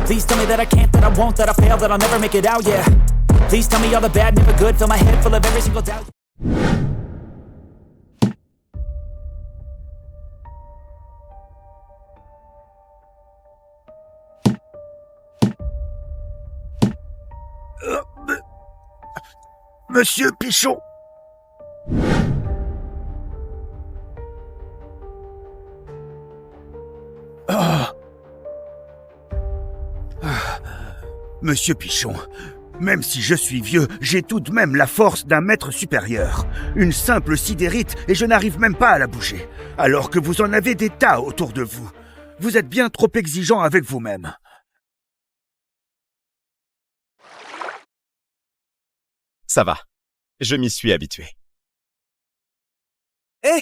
Please tell me that I can't, that I won't, that I fail, that I'll never make it out, yeah. Please tell me all the bad, never good, fill my head full of every single doubt. Monsieur Pichon. Monsieur Pichon, même si je suis vieux, j'ai tout de même la force d'un maître supérieur. Une simple sidérite et je n'arrive même pas à la bouger, alors que vous en avez des tas autour de vous. Vous êtes bien trop exigeant avec vous-même. Ça va, je m'y suis habitué. Hé,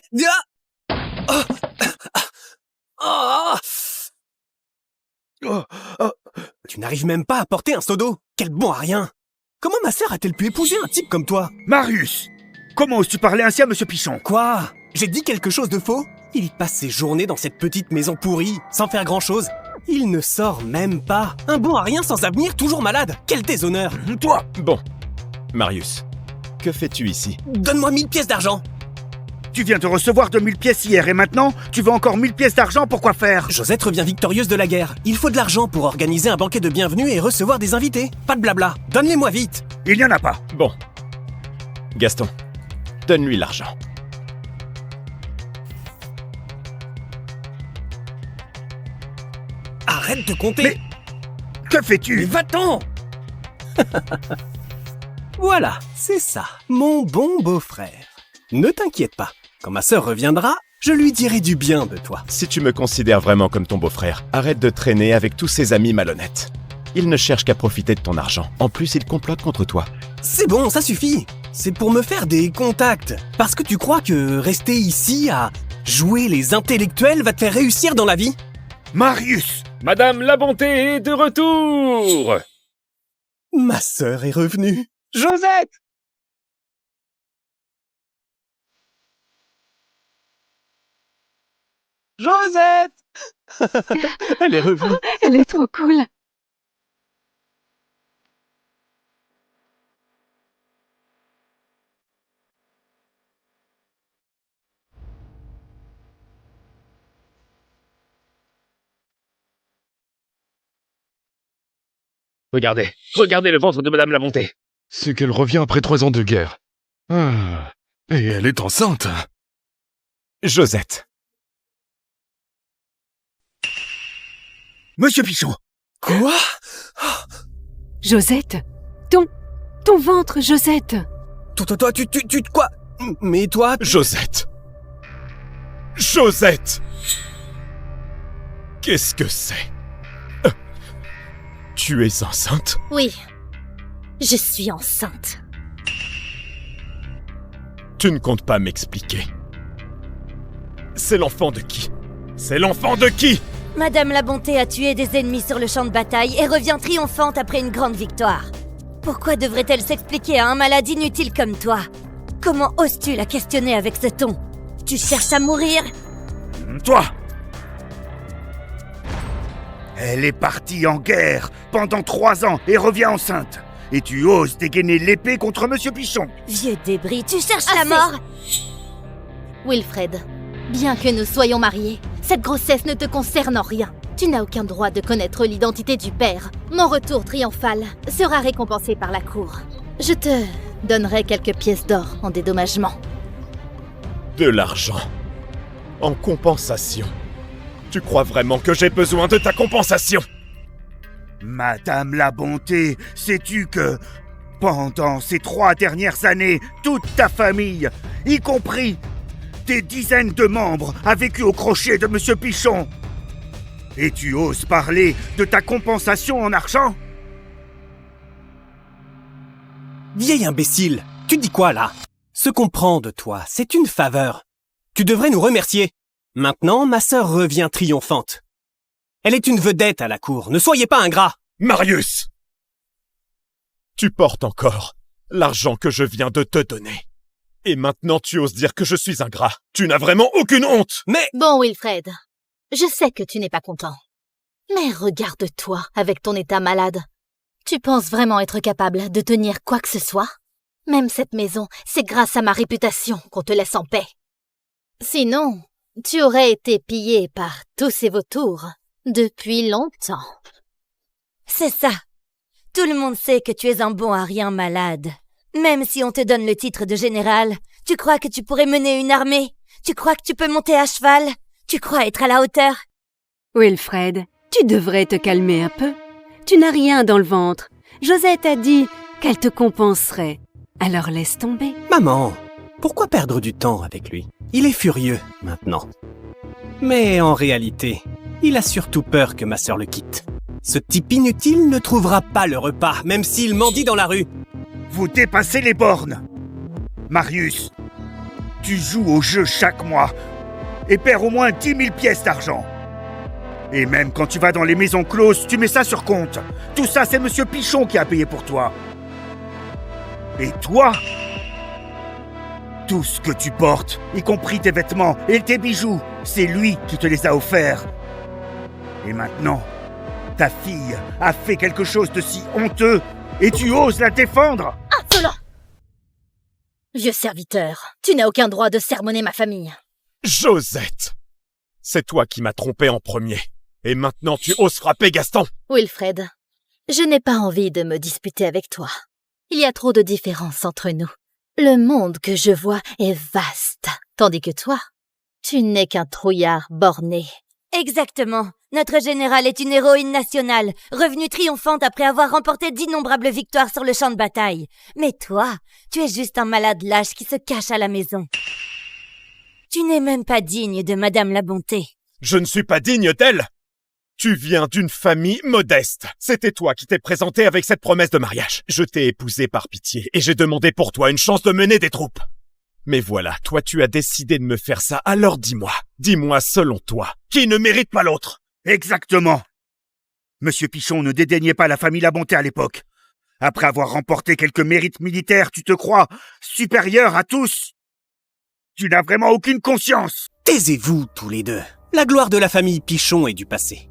Tu n'arrives même pas à porter un seau d'eau. Quel bon à rien. Comment ma sœur a-t-elle pu épouser un type comme toi? Marius! Comment oses-tu parler ainsi à Monsieur Pichon? Quoi? J'ai dit quelque chose de faux? Il y passe ses journées dans cette petite maison pourrie, sans faire grand-chose. Il ne sort même pas. Un bon à rien sans avenir, toujours malade. Quel déshonneur. Toi! Bon, Marius, que fais-tu ici? Donne-moi 1000 pièces d'argent. Tu viens de recevoir 2000 pièces hier et maintenant, tu veux encore 1000 pièces d'argent pour quoi faire? Josette revient victorieuse de la guerre. Il faut de l'argent pour organiser un banquet de bienvenue et recevoir des invités. Pas de blabla. Donne-les-moi vite. Il n'y en a pas. Bon, Gaston, donne-lui l'argent. Arrête de compter. Mais que fais-tu? Mais va-t'en. Voilà, c'est ça, mon bon beau-frère. Ne t'inquiète pas, quand ma sœur reviendra, je lui dirai du bien de toi. Si tu me considères vraiment comme ton beau-frère, arrête de traîner avec tous ces amis malhonnêtes. Ils ne cherchent qu'à profiter de ton argent. En plus, ils complotent contre toi. C'est bon, ça suffit. C'est pour me faire des contacts. Parce que tu crois que rester ici à jouer les intellectuels va te faire réussir dans la vie? Marius! Madame la Bonté est de retour! Ma sœur est revenue. Josette! Josette! Elle est revenue. Elle est trop cool. Regardez le ventre de Madame la Bonté. C'est qu'elle revient après 3 ans de guerre. Ah, et elle est enceinte. Josette. Monsieur Pichon! Quoi? Josette, ton ventre, Josette. Toi, tu quoi? Mais toi, Josette. Josette! Qu'est-ce que c'est? Tu es enceinte? Oui, je suis enceinte. Tu ne comptes pas m'expliquer. C'est l'enfant de qui? C'est l'enfant de qui? Madame la Bonté a tué des ennemis sur le champ de bataille et revient triomphante après une grande victoire. Pourquoi devrait-elle s'expliquer à un malade inutile comme toi? Comment oses-tu la questionner avec ce ton? Tu cherches à mourir? Toi! Elle est partie en guerre pendant 3 ans et revient enceinte. Et tu oses dégainer l'épée contre Monsieur Pichon. Vieux débris, tu cherches la mort? Wilfred, bien que nous soyons mariés, cette grossesse ne te concerne en rien. Tu n'as aucun droit de connaître l'identité du père. Mon retour triomphal sera récompensé par la cour. Je te donnerai quelques pièces d'or en dédommagement. De l'argent. En compensation. Tu crois vraiment que j'ai besoin de ta compensation? Madame la Bonté, sais-tu que, pendant ces 3 dernières années, toute ta famille, y compris des dizaines de membres, a vécu au crochet de Monsieur Pichon? Et tu oses parler de ta compensation en argent? vieil imbécile, tu dis quoi là? Ce qu'on prend de toi, c'est une faveur. Tu devrais nous remercier. Maintenant, ma sœur revient triomphante. Elle est une vedette à la cour, ne soyez pas ingrat. Marius! Tu portes encore l'argent que je viens de te donner. Et maintenant tu oses dire que je suis ingrat. Tu n'as vraiment aucune honte! Mais... Bon, Wilfred, je sais que tu n'es pas content. Mais regarde-toi avec ton état malade. Tu penses vraiment être capable de tenir quoi que ce soit? Même cette maison, c'est grâce à ma réputation qu'on te laisse en paix. Sinon, tu aurais été pillé par tous ces vautours depuis longtemps. C'est ça. Tout le monde sait que tu es un bon à rien malade. Même si on te donne le titre de général, tu crois que tu pourrais mener une armée? Tu crois que tu peux monter à cheval? Tu crois être à la hauteur? Wilfred, tu devrais te calmer un peu. Tu n'as rien dans le ventre. Josette a dit qu'elle te compenserait. Alors laisse tomber. Maman, pourquoi perdre du temps avec lui? Il est furieux, maintenant. Mais en réalité, il a surtout peur que ma sœur le quitte. Ce type inutile ne trouvera pas le repas, même s'il mendie dans la rue. Vous dépassez les bornes. Marius, tu joues au jeu chaque mois et perds au moins 10 000 pièces d'argent. Et même quand tu vas dans les maisons closes, tu mets ça sur compte. Tout ça, c'est Monsieur Pichon qui a payé pour toi. Et toi, tout ce que tu portes, y compris tes vêtements et tes bijoux, c'est lui qui te les a offerts. Et maintenant, ta fille a fait quelque chose de si honteux et tu oses la défendre? Insolent! Vieux serviteur, tu n'as aucun droit de sermonner ma famille. Josette! C'est toi qui m'as trompé en premier. Et maintenant tu oses frapper Gaston? Wilfred, je n'ai pas envie de me disputer avec toi. Il y a trop de différences entre nous. Le monde que je vois est vaste, tandis que toi, tu n'es qu'un trouillard borné. Exactement. Notre générale est une héroïne nationale, revenue triomphante après avoir remporté d'innombrables victoires sur le champ de bataille. Mais toi, tu es juste un malade lâche qui se cache à la maison. Tu n'es même pas digne de Madame la Bonté. Je ne suis pas digne d'elle! Tu viens d'une famille modeste. C'était toi qui t'es présenté avec cette promesse de mariage. Je t'ai épousé par pitié et j'ai demandé pour toi une chance de mener des troupes. Mais voilà, toi tu as décidé de me faire ça, alors dis-moi. Dis-moi selon toi, qui ne mérite pas l'autre? Exactement. Monsieur Pichon ne dédaignait pas la famille La Bonté à l'époque. Après avoir remporté quelques mérites militaires, tu te crois supérieur à tous? Tu n'as vraiment aucune conscience. Taisez-vous tous les deux. La gloire de la famille Pichon est du passé.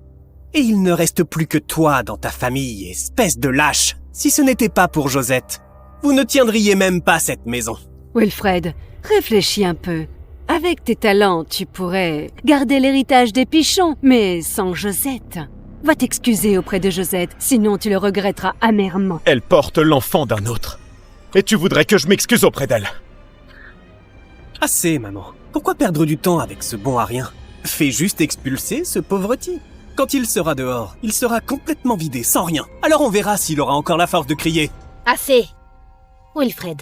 Et il ne reste plus que toi dans ta famille, espèce de lâche. Si ce n'était pas pour Josette, vous ne tiendriez même pas cette maison. Wilfred, réfléchis un peu. Avec tes talents, tu pourrais garder l'héritage des Pichons, mais sans Josette. Va t'excuser auprès de Josette, sinon tu le regretteras amèrement. Elle porte l'enfant d'un autre. Et tu voudrais que je m'excuse auprès d'elle? Assez, maman. Pourquoi perdre du temps avec ce bon à rien? Fais juste expulser ce pauvre type. Quand il sera dehors, il sera complètement vidé, sans rien. Alors on verra s'il aura encore la force de crier. Assez! Wilfred,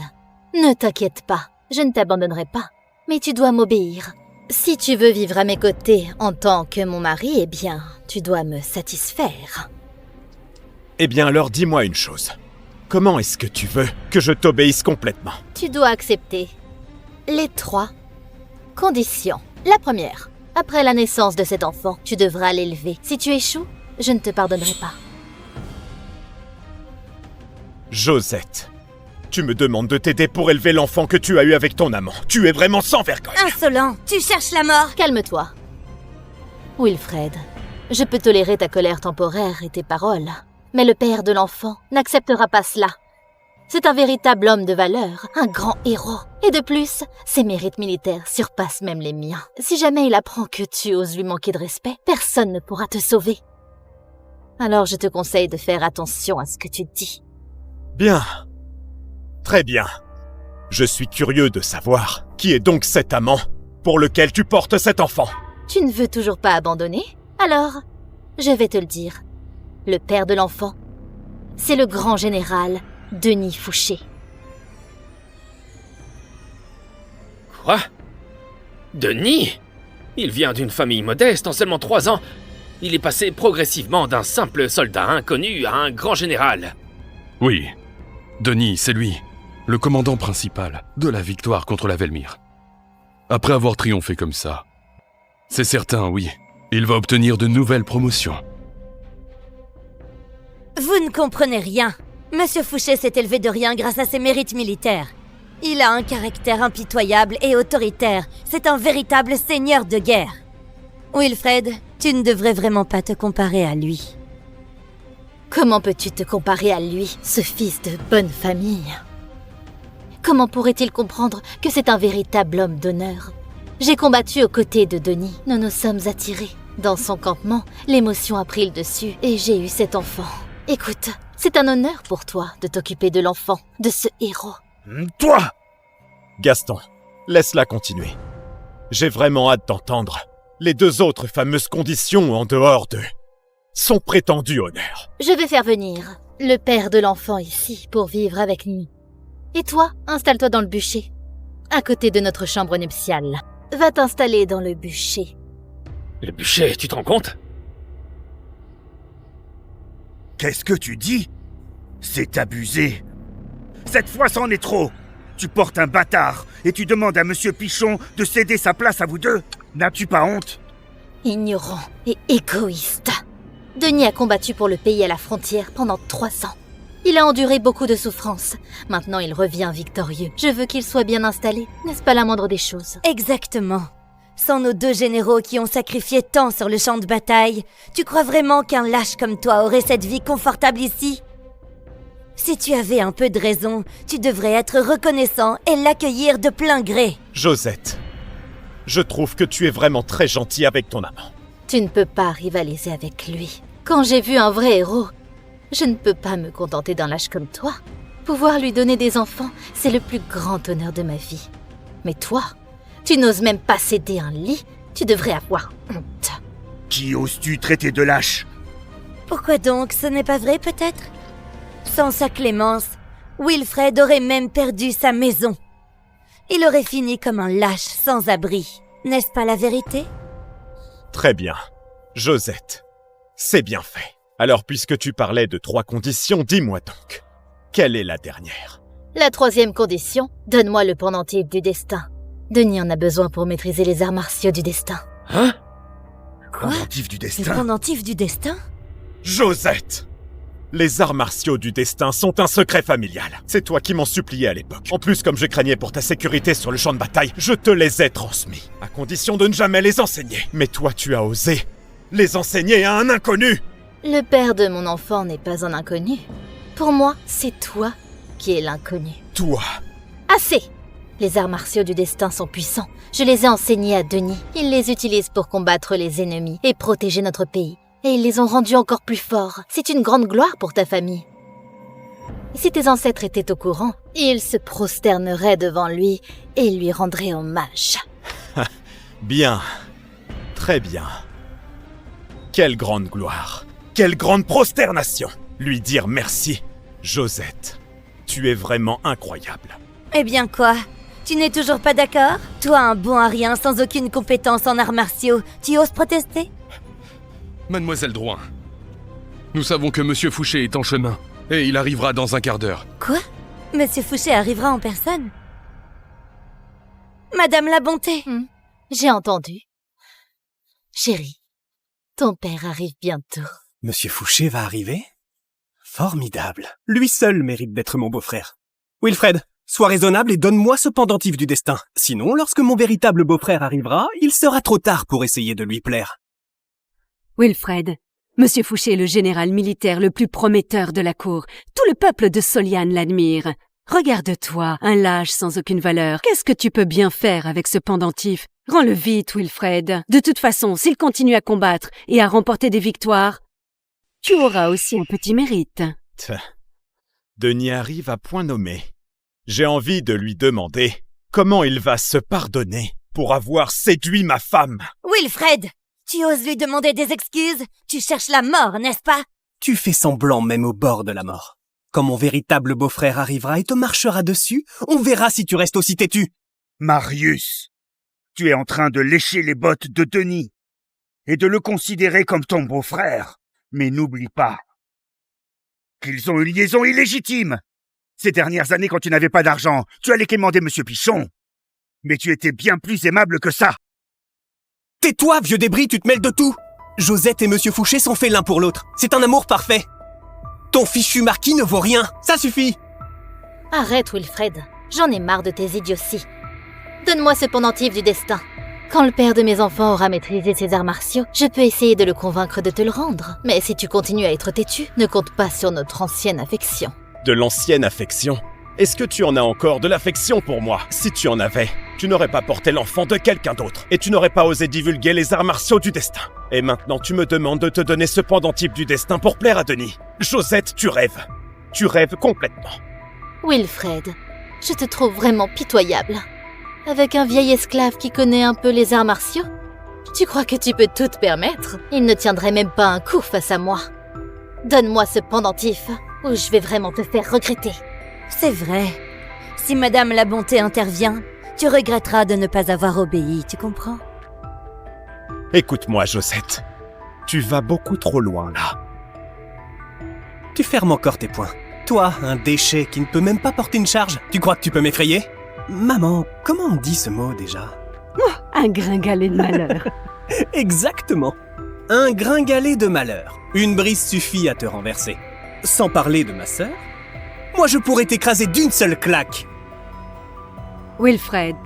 ne t'inquiète pas, je ne t'abandonnerai pas. Mais tu dois m'obéir. Si tu veux vivre à mes côtés en tant que mon mari, eh bien, tu dois me satisfaire. Eh bien alors dis-moi une chose. Comment est-ce que tu veux que je t'obéisse complètement? Tu dois accepter les 3 conditions. La première, après la naissance de cet enfant, tu devras l'élever. Si tu échoues, je ne te pardonnerai pas. Josette, tu me demandes de t'aider pour élever l'enfant que tu as eu avec ton amant. Tu es vraiment sans vergogne. Insolent, tu cherches la mort. Calme-toi. Wilfred, je peux tolérer ta colère temporaire et tes paroles, mais le père de l'enfant n'acceptera pas cela. C'est un véritable homme de valeur, un grand héros. Et de plus, ses mérites militaires surpassent même les miens. Si jamais il apprend que tu oses lui manquer de respect, personne ne pourra te sauver. Alors je te conseille de faire attention à ce que tu dis. Bien. Très bien. Je suis curieux de savoir qui est donc cet amant pour lequel tu portes cet enfant. Tu ne veux toujours pas abandonner? Alors, je vais te le dire. Le père de l'enfant, c'est le grand général Denis Fouché. Quoi? Denis? Il vient d'une famille modeste. En seulement 3 ans, il est passé progressivement d'un simple soldat inconnu à un grand général. Oui, Denis, c'est lui, le commandant principal de la victoire contre la Velmire. Après avoir triomphé comme ça, c'est certain, oui, il va obtenir de nouvelles promotions. Vous ne comprenez rien. Monsieur Fouché s'est élevé de rien grâce à ses mérites militaires. Il a un caractère impitoyable et autoritaire. C'est un véritable seigneur de guerre. Wilfred, tu ne devrais vraiment pas te comparer à lui. Comment peux-tu te comparer à lui, ce fils de bonne famille? Comment pourrait-il comprendre que c'est un véritable homme d'honneur? J'ai combattu aux côtés de Denis. Nous nous sommes attirés. Dans son campement, l'émotion a pris le dessus et j'ai eu cet enfant. Écoute, c'est un honneur pour toi de t'occuper de l'enfant, de ce héros. Toi! Gaston, laisse-la continuer. J'ai vraiment hâte d'entendre les deux autres fameuses conditions en dehors de son prétendu honneur. Je vais faire venir le père de l'enfant ici pour vivre avec nous. Et toi, installe-toi dans le bûcher, à côté de notre chambre nuptiale. Va t'installer dans le bûcher. Le bûcher, tu te rends compte? Qu'est-ce que tu dis? C'est abusé. Cette fois, c'en est trop. Tu portes un bâtard et tu demandes à Monsieur Pichon de céder sa place à vous deux. N'as-tu pas honte? Ignorant et égoïste. Denis a combattu pour le pays à la frontière pendant 3 ans. Il a enduré beaucoup de souffrances. Maintenant, il revient victorieux. Je veux qu'il soit bien installé. N'est-ce pas la moindre des choses? Exactement. Sans nos 2 généraux qui ont sacrifié tant sur le champ de bataille, tu crois vraiment qu'un lâche comme toi aurait cette vie confortable ici? Si tu avais un peu de raison, tu devrais être reconnaissant et l'accueillir de plein gré. Josette, je trouve que tu es vraiment très gentil avec ton amant. Tu ne peux pas rivaliser avec lui. Quand j'ai vu un vrai héros, je ne peux pas me contenter d'un lâche comme toi. Pouvoir lui donner des enfants, c'est le plus grand honneur de ma vie. Mais toi, tu n'oses même pas céder un lit. Tu devrais avoir honte. Qui oses-tu traiter de lâche? Pourquoi donc? Ce n'est pas vrai peut-être? Sans sa clémence, Wilfred aurait même perdu sa maison. Il aurait fini comme un lâche sans abri. N'est-ce pas la vérité? Très bien. Josette, c'est bien fait. Alors, puisque tu parlais de 3 conditions, dis-moi donc, quelle est la dernière? La 3e condition, donne-moi le pendentif du destin. Denis en a besoin pour maîtriser les arts martiaux du destin. Hein? Quoi? Pendentif du Le destin? pendentif du destin? Josette! Les arts martiaux du destin sont un secret familial. C'est toi qui m'en suppliais à l'époque. En plus, comme je craignais pour ta sécurité sur le champ de bataille, je te les ai transmis, à condition de ne jamais les enseigner. Mais toi, tu as osé les enseigner à un inconnu! Le père de mon enfant n'est pas un inconnu. Pour moi, c'est toi qui es l'inconnu. Toi! Assez! Les arts martiaux du destin sont puissants. Je les ai enseignés à Denis. Il les utilise pour combattre les ennemis et protéger notre pays. Et ils les ont rendus encore plus forts. C'est une grande gloire pour ta famille. Si tes ancêtres étaient au courant, ils se prosterneraient devant lui et lui rendraient hommage. Bien. Très bien. Quelle grande gloire. Quelle grande prosternation. Lui dire merci. Josette, tu es vraiment incroyable. Eh bien quoi? Tu n'es toujours pas d'accord? Toi, un bon à rien sans aucune compétence en arts martiaux, tu oses protester? Mademoiselle Drouin, nous savons que Monsieur Fouché est en chemin, et il arrivera dans un quart d'heure. Quoi? Monsieur Fouché arrivera en personne? Madame la Bonté! J'ai entendu. Chérie, ton père arrive bientôt. Monsieur Fouché va arriver? Formidable. Lui seul mérite d'être mon beau-frère. Wilfred, sois raisonnable et donne-moi ce pendentif du destin. Sinon, lorsque mon véritable beau-frère arrivera, il sera trop tard pour essayer de lui plaire. Wilfred, Monsieur Fouché est le général militaire le plus prometteur de la cour. Tout le peuple de Soliane l'admire. Regarde-toi, un lâche sans aucune valeur. Qu'est-ce que tu peux bien faire avec ce pendentif? Rends-le vite, Wilfred. De toute façon, s'il continue à combattre et à remporter des victoires, tu auras aussi un petit mérite. Denis arrive à point nommé. J'ai envie de lui demander comment il va se pardonner pour avoir séduit ma femme. Wilfred! Tu oses lui demander des excuses? Tu cherches la mort, n'est-ce pas? Tu fais semblant même au bord de la mort. Quand mon véritable beau-frère arrivera et te marchera dessus, on verra si tu restes aussi têtu. Marius, tu es en train de lécher les bottes de Denis et de le considérer comme ton beau-frère. Mais n'oublie pas qu'ils ont une liaison illégitime. Ces dernières années, quand tu n'avais pas d'argent, tu allais quémander Monsieur Pichon. Mais tu étais bien plus aimable que ça. Tais-toi, vieux débris, tu te mêles de tout. Josette et Monsieur Fouché sont faits l'un pour l'autre. C'est un amour parfait. Ton fichu marquis ne vaut rien. Ça suffit. Arrête, Wilfred. J'en ai marre de tes idioties. Donne-moi ce pendentif du destin. Quand le père de mes enfants aura maîtrisé ses arts martiaux, je peux essayer de le convaincre de te le rendre. Mais si tu continues à être têtu, ne compte pas sur notre ancienne affection. De l'ancienne affection? Est-ce que tu en as encore de l'affection pour moi? Si tu en avais, tu n'aurais pas porté l'enfant de quelqu'un d'autre. Et tu n'aurais pas osé divulguer les arts martiaux du destin. Et maintenant, tu me demandes de te donner ce pendentif du destin pour plaire à Denis. Josette, tu rêves. Tu rêves complètement. Wilfred, je te trouve vraiment pitoyable. Avec un vieil esclave qui connaît un peu les arts martiaux, tu crois que tu peux tout te permettre? Il ne tiendrait même pas un coup face à moi. Donne-moi ce pendentif, ou je vais vraiment te faire regretter. C'est vrai. Si Madame la Bonté intervient, tu regretteras de ne pas avoir obéi, tu comprends? Écoute-moi, Josette. Tu vas beaucoup trop loin, là. Tu fermes encore tes poings. Toi, un déchet qui ne peut même pas porter une charge, tu crois que tu peux m'effrayer? Maman, comment on dit ce mot déjà? Un gringalet de malheur. Exactement. Un gringalet de malheur. Une brise suffit à te renverser. Sans parler de ma sœur, moi je pourrais t'écraser d'une seule claque. Wilfred,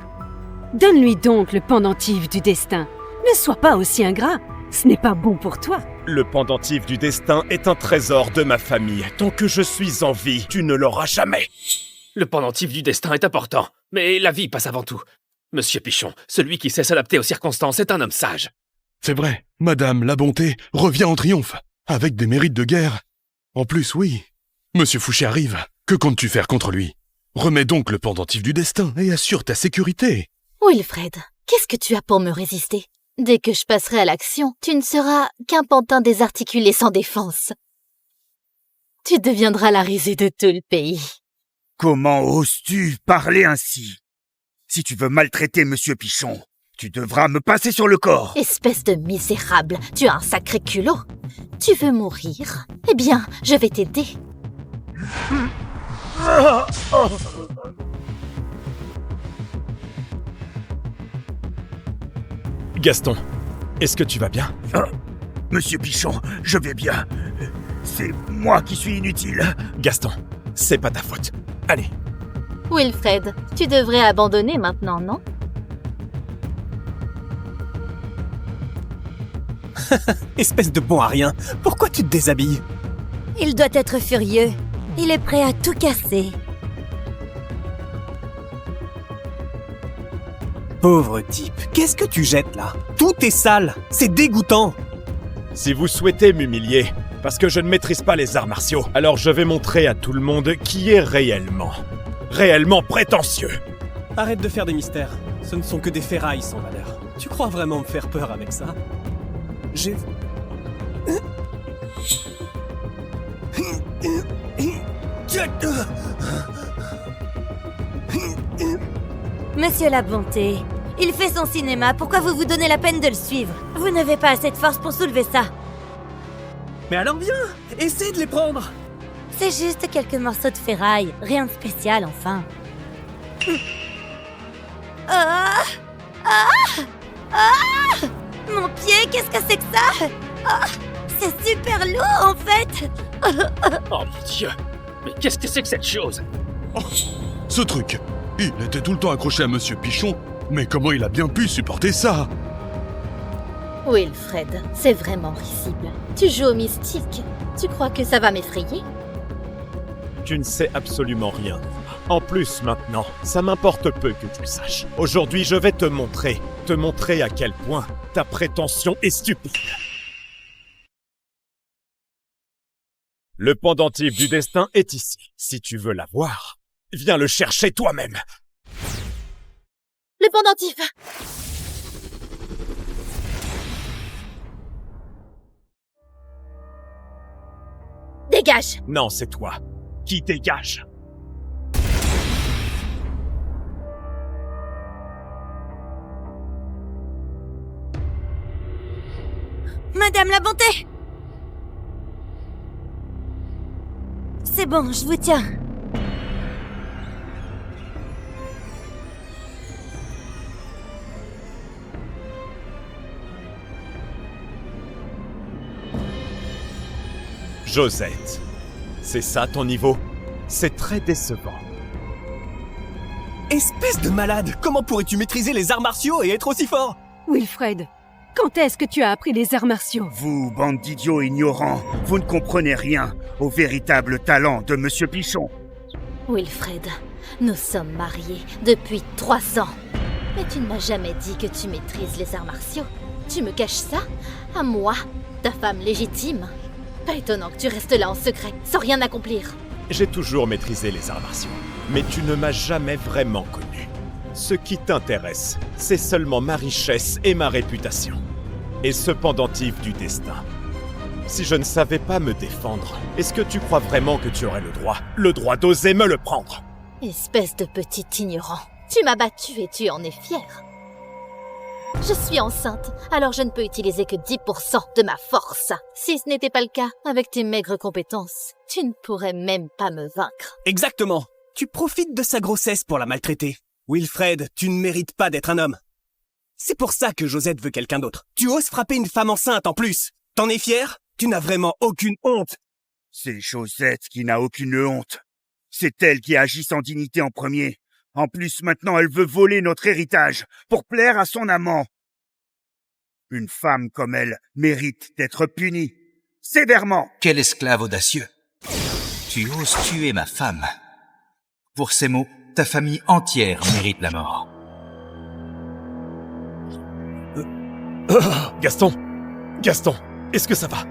donne-lui donc le pendentif du destin. Ne sois pas aussi ingrat. Ce n'est pas bon pour toi. Le pendentif du destin est un trésor de ma famille. Tant que je suis en vie, tu ne l'auras jamais. Le pendentif du destin est important, mais la vie passe avant tout. Monsieur Pichon, celui qui sait s'adapter aux circonstances est un homme sage. C'est vrai, Madame la Bonté revient en triomphe, avec des mérites de guerre. En plus, oui, Monsieur Fouché arrive. Que comptes-tu faire contre lui? Remets donc le pendentif du destin et assure ta sécurité. Wilfred, qu'est-ce que tu as pour me résister? Dès que je passerai à l'action, tu ne seras qu'un pantin désarticulé sans défense. Tu deviendras la risée de tout le pays. Comment oses-tu parler ainsi? Si tu veux maltraiter Monsieur Pichon, tu devras me passer sur le corps. Espèce de misérable, tu as un sacré culot. Tu veux mourir? Eh bien, je vais t'aider. Gaston, est-ce que tu vas bien? Monsieur Pichon, je vais bien. C'est moi qui suis inutile. Gaston, c'est pas ta faute. Allez. Wilfred, tu devrais abandonner maintenant, non? Espèce de bon à rien, pourquoi tu te déshabilles? Il doit être furieux. Il est prêt à tout casser. Pauvre type, qu'est-ce que tu jettes là? Tout est sale, c'est dégoûtant. Si vous souhaitez m'humilier, parce que je ne maîtrise pas les arts martiaux, alors je vais montrer à tout le monde qui est réellement prétentieux. Arrête de faire des mystères, ce ne sont que des ferrailles sans valeur. Tu crois vraiment me faire peur avec ça? J'ai... Monsieur la Bonté, il fait son cinéma, pourquoi vous vous donnez la peine de le suivre? Vous n'avez pas assez de force pour soulever ça. Mais alors viens, essaie de les prendre. C'est juste quelques morceaux de ferraille, rien de spécial enfin. Ah! Ah! Ah! Mon pied, qu'est-ce que c'est que ça? Ah! C'est super lourd en fait. Oh mon Dieu! Mais qu'est-ce que c'est que cette chose? Ce truc, il était tout le temps accroché à Monsieur Pichon, mais comment il a bien pu supporter ça? Wilfred, c'est vraiment risible. Tu joues au mystique. Tu crois que ça va m'effrayer? Tu ne sais absolument rien. En plus, maintenant, ça m'importe peu que tu le saches. Aujourd'hui, je vais te montrer à quel point ta prétention est stupide. Le pendentif du destin est ici. Si tu veux l'avoir, viens le chercher toi-même. Le pendentif! Dégage! Non, c'est toi. Qui dégage? Madame la Bonté! C'est bon, je vous tiens. Josette, c'est ça ton niveau? C'est très décevant. Espèce de malade, comment pourrais-tu maîtriser les arts martiaux et être aussi fort? Wilfred, quand est-ce que tu as appris les arts martiaux? Vous, bande d'idiots ignorants, vous ne comprenez rien au véritable talent de Monsieur Pichon. Wilfred, nous sommes mariés depuis 3 ans. Mais tu ne m'as jamais dit que tu maîtrises les arts martiaux. Tu me caches ça? À moi, ta femme légitime? Pas étonnant que tu restes là en secret, sans rien accomplir. J'ai toujours maîtrisé les arts martiaux, mais tu ne m'as jamais vraiment connu. Ce qui t'intéresse, c'est seulement ma richesse et ma réputation. Et ce pendentif du destin. Si je ne savais pas me défendre, est-ce que tu crois vraiment que tu aurais le droit d'oser me le prendre? Espèce de petit ignorant. Tu m'as battu et tu en es fier. Je suis enceinte, alors je ne peux utiliser que 10% de ma force. Si ce n'était pas le cas, avec tes maigres compétences, tu ne pourrais même pas me vaincre. Exactement. Tu profites de sa grossesse pour la maltraiter. Wilfred, tu ne mérites pas d'être un homme. C'est pour ça que Josette veut quelqu'un d'autre. Tu oses frapper une femme enceinte en plus. T'en es fier? Tu n'as vraiment aucune honte. C'est Josette qui n'a aucune honte. C'est elle qui agit sans dignité en premier. En plus, maintenant, elle veut voler notre héritage pour plaire à son amant. Une femme comme elle mérite d'être punie. Sévèrement. Quel esclave audacieux! Tu oses tuer ma femme. Pour ces mots, ta famille entière mérite la mort. Gaston! Gaston! Est-ce que ça va?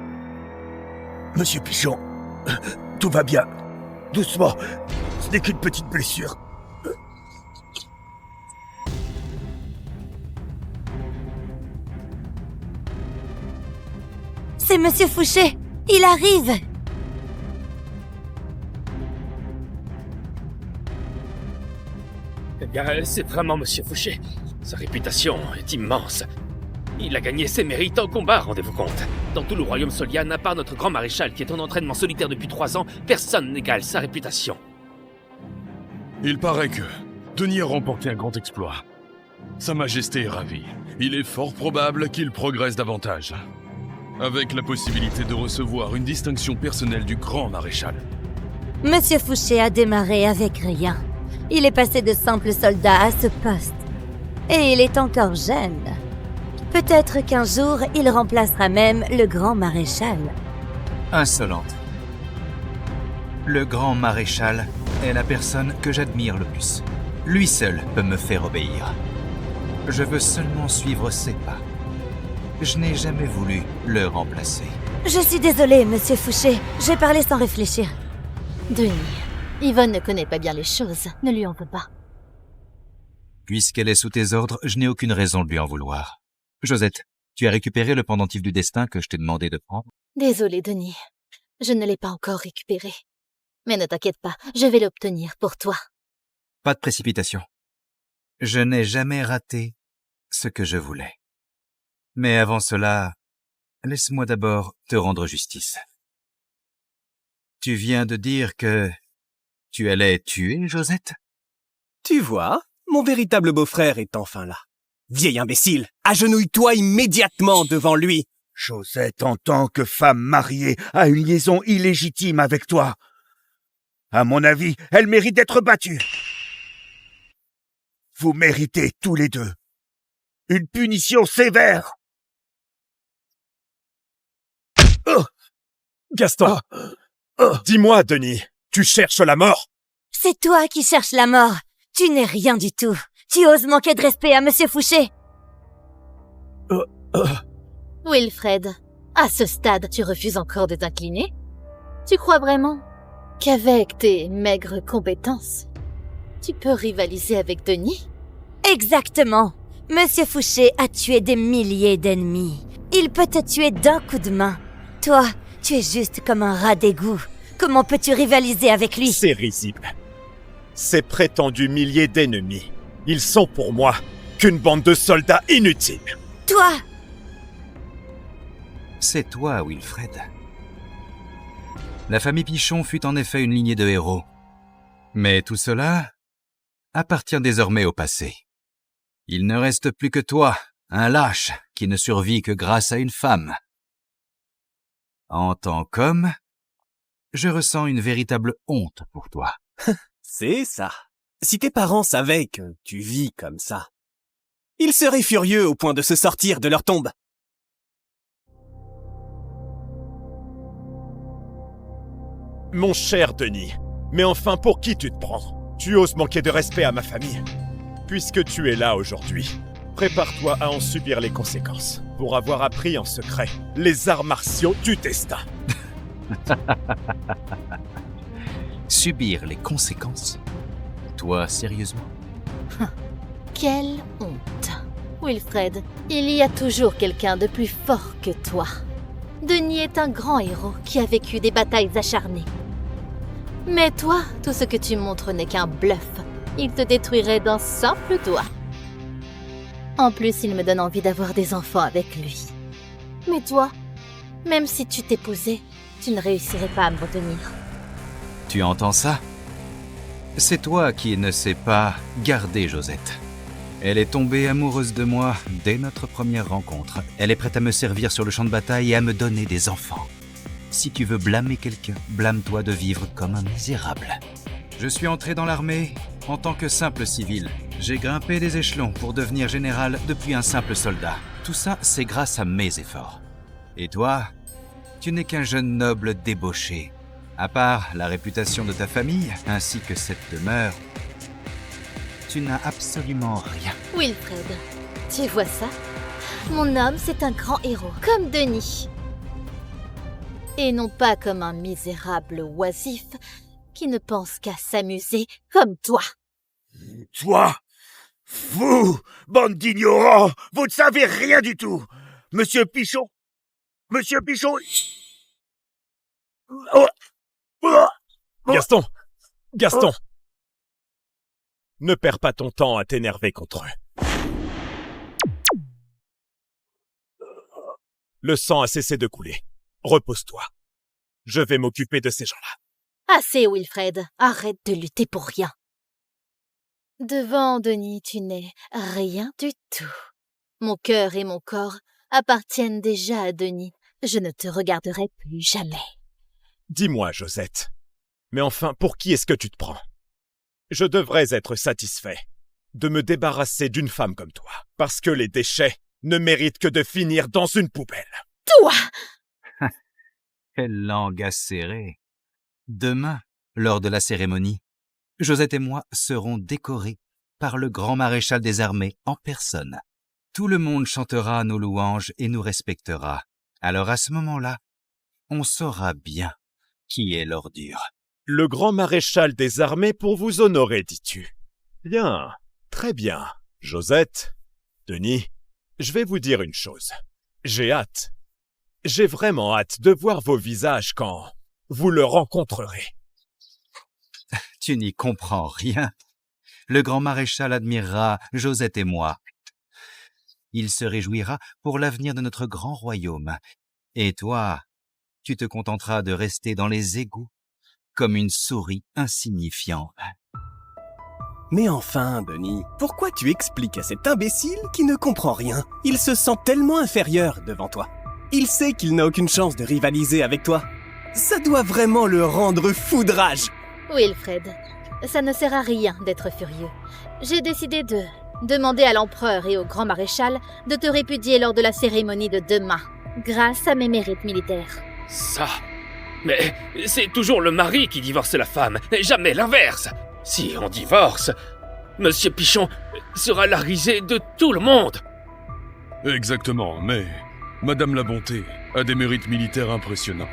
Monsieur Pichon, tout va bien. Doucement, ce n'est qu'une petite blessure. C'est Monsieur Fouché. Il arrive. Eh bien, c'est vraiment Monsieur Fouché. Sa réputation est immense. Il a gagné ses mérites en combat, rendez-vous compte. Dans tout le royaume Solian, à part notre grand maréchal qui est en entraînement solitaire depuis 3 ans, personne n'égale sa réputation. Il paraît que Denis a remporté un grand exploit. Sa Majesté est ravie. Il est fort probable qu'il progresse davantage. Avec la possibilité de recevoir une distinction personnelle du grand maréchal. Monsieur Fouché a démarré avec rien. Il est passé de simple soldat à ce poste. Et il est encore jeune. Peut-être qu'un jour, il remplacera même le grand maréchal. Insolente. Le grand maréchal est la personne que j'admire le plus. Lui seul peut me faire obéir. Je veux seulement suivre ses pas. Je n'ai jamais voulu le remplacer. Je suis désolée, Monsieur Fouché. J'ai parlé sans réfléchir. Denis, Yvonne ne connaît pas bien les choses. Ne lui en veux pas. Puisqu'elle est sous tes ordres, je n'ai aucune raison de lui en vouloir. Josette, tu as récupéré le pendentif du destin que je t'ai demandé de prendre? Désolée, Denis. Je ne l'ai pas encore récupéré. Mais ne t'inquiète pas, je vais l'obtenir pour toi. Pas de précipitation. Je n'ai jamais raté ce que je voulais. Mais avant cela, laisse-moi d'abord te rendre justice. Tu viens de dire que tu allais tuer Josette? Tu vois, mon véritable beau-frère est enfin là. Vieil imbécile, agenouille-toi immédiatement devant lui. Josette, en tant que femme mariée, a une liaison illégitime avec toi. À mon avis, elle mérite d'être battue. Vous méritez tous les deux une punition sévère. Gaston! Dis-moi, Denis, tu cherches la mort? C'est toi qui cherches la mort. Tu n'es rien du tout. Tu oses manquer de respect à Monsieur Fouché. Wilfred, à ce stade, tu refuses encore de t'incliner? Tu crois vraiment qu'avec tes maigres compétences, tu peux rivaliser avec Denis? Exactement. Monsieur Fouché a tué des milliers d'ennemis. Il peut te tuer d'un coup de main. Toi, tu es juste comme un rat d'égout. Comment peux-tu rivaliser avec lui? C'est risible. Ces prétendus milliers d'ennemis, ils sont pour moi qu'une bande de soldats inutiles. Toi! C'est toi, Wilfred. La famille Pichon fut en effet une lignée de héros. Mais tout cela appartient désormais au passé. Il ne reste plus que toi, un lâche qui ne survit que grâce à une femme. En tant qu'homme, je ressens une véritable honte pour toi. C'est ça. Si tes parents savaient que tu vis comme ça, Ils seraient furieux au point de se sortir de leur tombe. Mon cher Denis, mais enfin pour qui tu te prends? Tu oses manquer de respect à ma famille? Puisque tu es là aujourd'hui, prépare-toi à en subir les conséquences, pour avoir appris en secret les arts martiaux du destin. Subir les conséquences? Toi, sérieusement? Quelle honte. Wilfred, il y a toujours quelqu'un de plus fort que toi. Denis est un grand héros qui a vécu des batailles acharnées. Mais toi, tout ce que tu montres n'est qu'un bluff. Il te détruirait d'un simple doigt. En plus, il me donne envie d'avoir des enfants avec lui. Mais toi, même si tu t'épousais, tu ne réussirais pas à me retenir. Tu entends ça? C'est toi qui ne sais pas garder Josette. Elle est tombée amoureuse de moi dès notre première rencontre. Elle est prête à me servir sur le champ de bataille et à me donner des enfants. Si tu veux blâmer quelqu'un, blâme-toi de vivre comme un misérable. Je suis entré dans l'armée en tant que simple civil. J'ai grimpé des échelons pour devenir général depuis un simple soldat. Tout ça, c'est grâce à mes efforts. Et toi, tu n'es qu'un jeune noble débauché. À part la réputation de ta famille, ainsi que cette demeure, tu n'as absolument rien. Wilfred, tu vois ça? Mon homme, c'est un grand héros, comme Denis. Et non pas comme un misérable oisif qui ne pense qu'à s'amuser comme toi. Toi, vous, bande d'ignorants, vous ne savez rien du tout. Monsieur Pichon, Oh. Oh. Gaston! Gaston! Ne perds pas ton temps à t'énerver contre eux. Le sang a cessé de couler. Repose-toi. Je vais m'occuper de ces gens-là. Assez, Wilfred. Arrête de lutter pour rien. Devant Denis, tu n'es rien du tout. Mon cœur et mon corps appartiennent déjà à Denis. Je ne te regarderai plus jamais. Dis-moi, Josette. Mais enfin, pour qui est-ce que tu te prends? Je devrais être satisfait de me débarrasser d'une femme comme toi, parce que les déchets ne méritent que de finir dans une poubelle. Toi! Quelle langue acérée. Demain, lors de la cérémonie, Josette et moi serons décorés par le grand maréchal des armées en personne. Tout le monde chantera nos louanges et nous respectera. Alors à ce moment-là, on saura bien qui est l'ordure. Le grand maréchal des armées pour vous honorer, dis-tu? Bien, très bien. Josette, Denis, je vais vous dire une chose. J'ai vraiment hâte de voir vos visages quand vous le rencontrerez. Tu n'y comprends rien. Le grand maréchal admirera Josette et moi. Il se réjouira pour l'avenir de notre grand royaume. Et toi, tu te contenteras de rester dans les égouts comme une souris insignifiante. Mais enfin, Denis, pourquoi tu expliques à cet imbécile qui ne comprend rien? Il se sent tellement inférieur devant toi. Il sait qu'il n'a aucune chance de rivaliser avec toi. Ça doit vraiment le rendre foudrage. Wilfred, ça ne sert à rien d'être furieux. J'ai décidé de demander à l'empereur et au grand maréchal de te répudier lors de la cérémonie de demain, grâce à mes mérites militaires. Ça? Mais c'est toujours le mari qui divorce la femme, et jamais l'inverse. Si on divorce, Monsieur Pichon sera la risée de tout le monde. Exactement, mais Madame la Bonté a des mérites militaires impressionnants.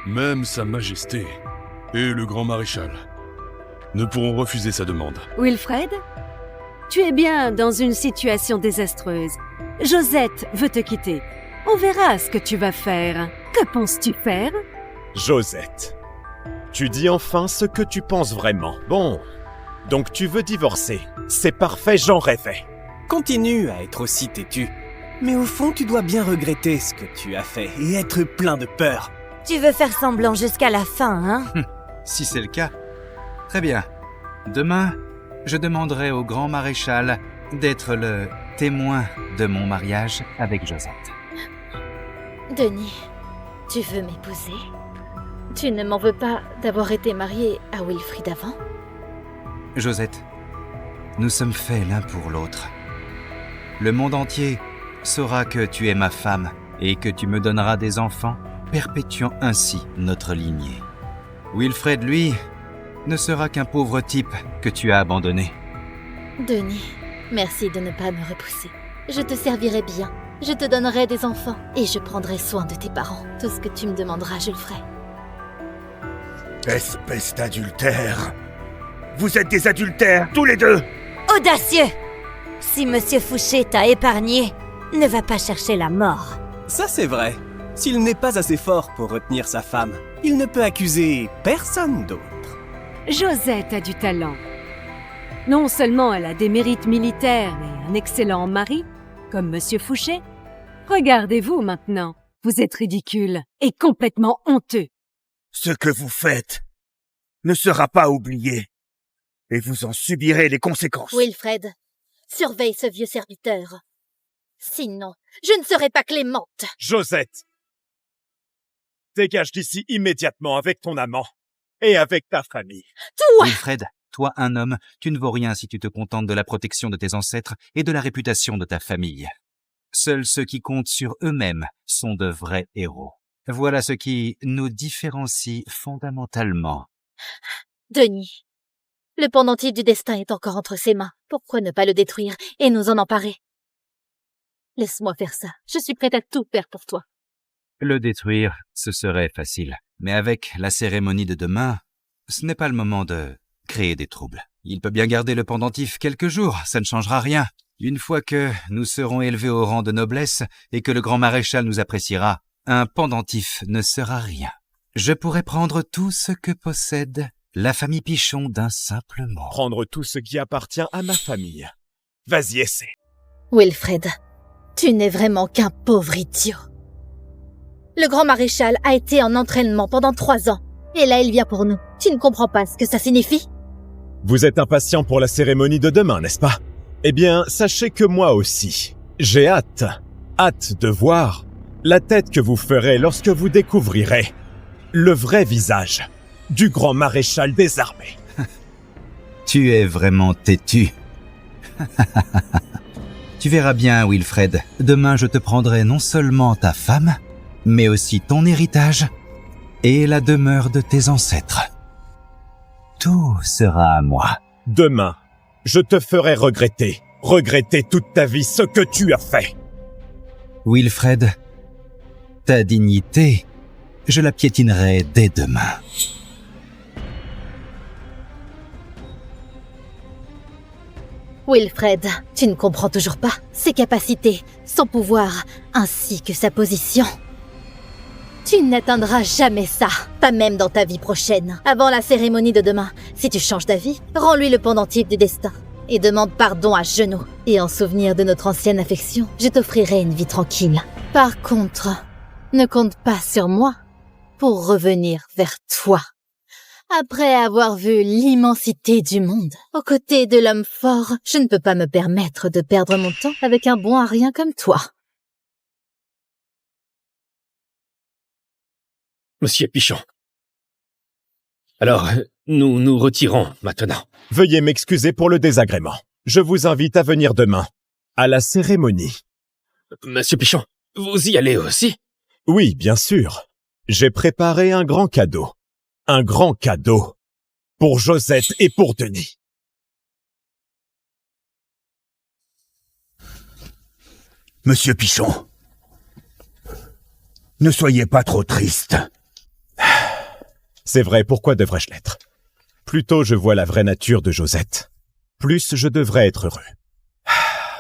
Même Sa Majesté et le Grand Maréchal ne pourront refuser sa demande. Wilfred, tu es bien dans une situation désastreuse. Josette veut te quitter. On verra ce que tu vas faire. Que penses-tu faire? Josette, tu dis enfin ce que tu penses vraiment. Bon, donc tu veux divorcer. C'est parfait, j'en rêvais. Continue à être aussi têtu. Mais au fond, tu dois bien regretter ce que tu as fait et être plein de peur. Tu veux faire semblant jusqu'à la fin, hein? Si c'est le cas, très bien. Demain, je demanderai au grand maréchal d'être le témoin de mon mariage avec Josette. Denis, tu veux m'épouser? Tu ne m'en veux pas d'avoir été mariée à Wilfrid avant? Josette, nous sommes faits l'un pour l'autre. le monde entier saura que tu es ma femme et que tu me donneras des enfants, perpétuant ainsi notre lignée. Wilfred, lui, ne sera qu'un pauvre type que tu as abandonné. Denis, merci de ne pas me repousser. Je te servirai bien. Je te donnerai des enfants et je prendrai soin de tes parents. Tout ce que tu me demanderas, je le ferai. Espèce d'adultère! Vous êtes des adultères, tous les deux! Audacieux! Si Monsieur Fouché t'a épargné, ne va pas chercher la mort. Ça c'est vrai. S'il n'est pas assez fort pour retenir sa femme, il ne peut accuser personne d'autre. Josette a du talent. Non seulement elle a des mérites militaires et un excellent mari, comme Monsieur Fouché. Regardez-vous maintenant. Vous êtes ridicule et complètement honteux. Ce que vous faites ne sera pas oublié. Et vous en subirez les conséquences. Wilfred, surveille ce vieux serviteur. Sinon, je ne serai pas clémente. Josette! Dégage d'ici immédiatement avec ton amant et avec ta famille. Toi! Wilfred, toi un homme, tu ne vaux rien si tu te contentes de la protection de tes ancêtres et de la réputation de ta famille. Seuls ceux qui comptent sur eux-mêmes sont de vrais héros. Voilà ce qui nous différencie fondamentalement. Denis, le pendentif du destin est encore entre ses mains. Pourquoi ne pas le détruire et nous en emparer? Laisse-moi faire ça. Je suis prête à tout faire pour toi. Le détruire, ce serait facile. Mais avec la cérémonie de demain, ce n'est pas le moment de créer des troubles. Il peut bien garder le pendentif quelques jours, ça ne changera rien. Une fois que nous serons élevés au rang de noblesse et que le grand maréchal nous appréciera, un pendentif ne sera rien. Je pourrais prendre tout ce que possède la famille Pichon d'un simple mot. Prendre tout ce qui appartient à ma famille. Vas-y, essaie. Wilfred, tu n'es vraiment qu'un pauvre idiot. Le grand maréchal a été en entraînement pendant 3 ans. Et là, il vient pour nous. Tu ne comprends pas ce que ça signifie? Vous êtes impatient pour la cérémonie de demain, n'est-ce pas? Eh bien, sachez que moi aussi. J'ai hâte de voir la tête que vous ferez lorsque vous découvrirez le vrai visage du grand maréchal des armées. Tu es vraiment têtu. Tu verras bien, Wilfred. Demain, je te prendrai non seulement ta femme, mais aussi ton héritage et la demeure de tes ancêtres. Tout sera à moi. Demain, je te ferai regretter toute ta vie ce que tu as fait. Wilfred, ta dignité, je la piétinerai dès demain. Wilfred, tu ne comprends toujours pas ses capacités, son pouvoir, ainsi que sa position. Tu n'atteindras jamais ça, pas même dans ta vie prochaine. Avant la cérémonie de demain, si tu changes d'avis, rends-lui le pendentif du destin et demande pardon à genoux. Et en souvenir de notre ancienne affection, je t'offrirai une vie tranquille. Par contre, ne compte pas sur moi pour revenir vers toi. Après avoir vu l'immensité du monde, aux côtés de l'homme fort, je ne peux pas me permettre de perdre mon temps avec un bon à rien comme toi. Monsieur Pichon. Alors, nous nous retirons maintenant. Veuillez m'excuser pour le désagrément. Je vous invite à venir demain, à la cérémonie. Monsieur Pichon, vous y allez aussi? Oui, bien sûr. J'ai préparé un grand cadeau. Un grand cadeau. Pour Josette et pour Denis. Monsieur Pichon, ne soyez pas trop triste. C'est vrai, pourquoi devrais-je l'être? Plus tôt je vois la vraie nature de Josette, plus je devrais être heureux.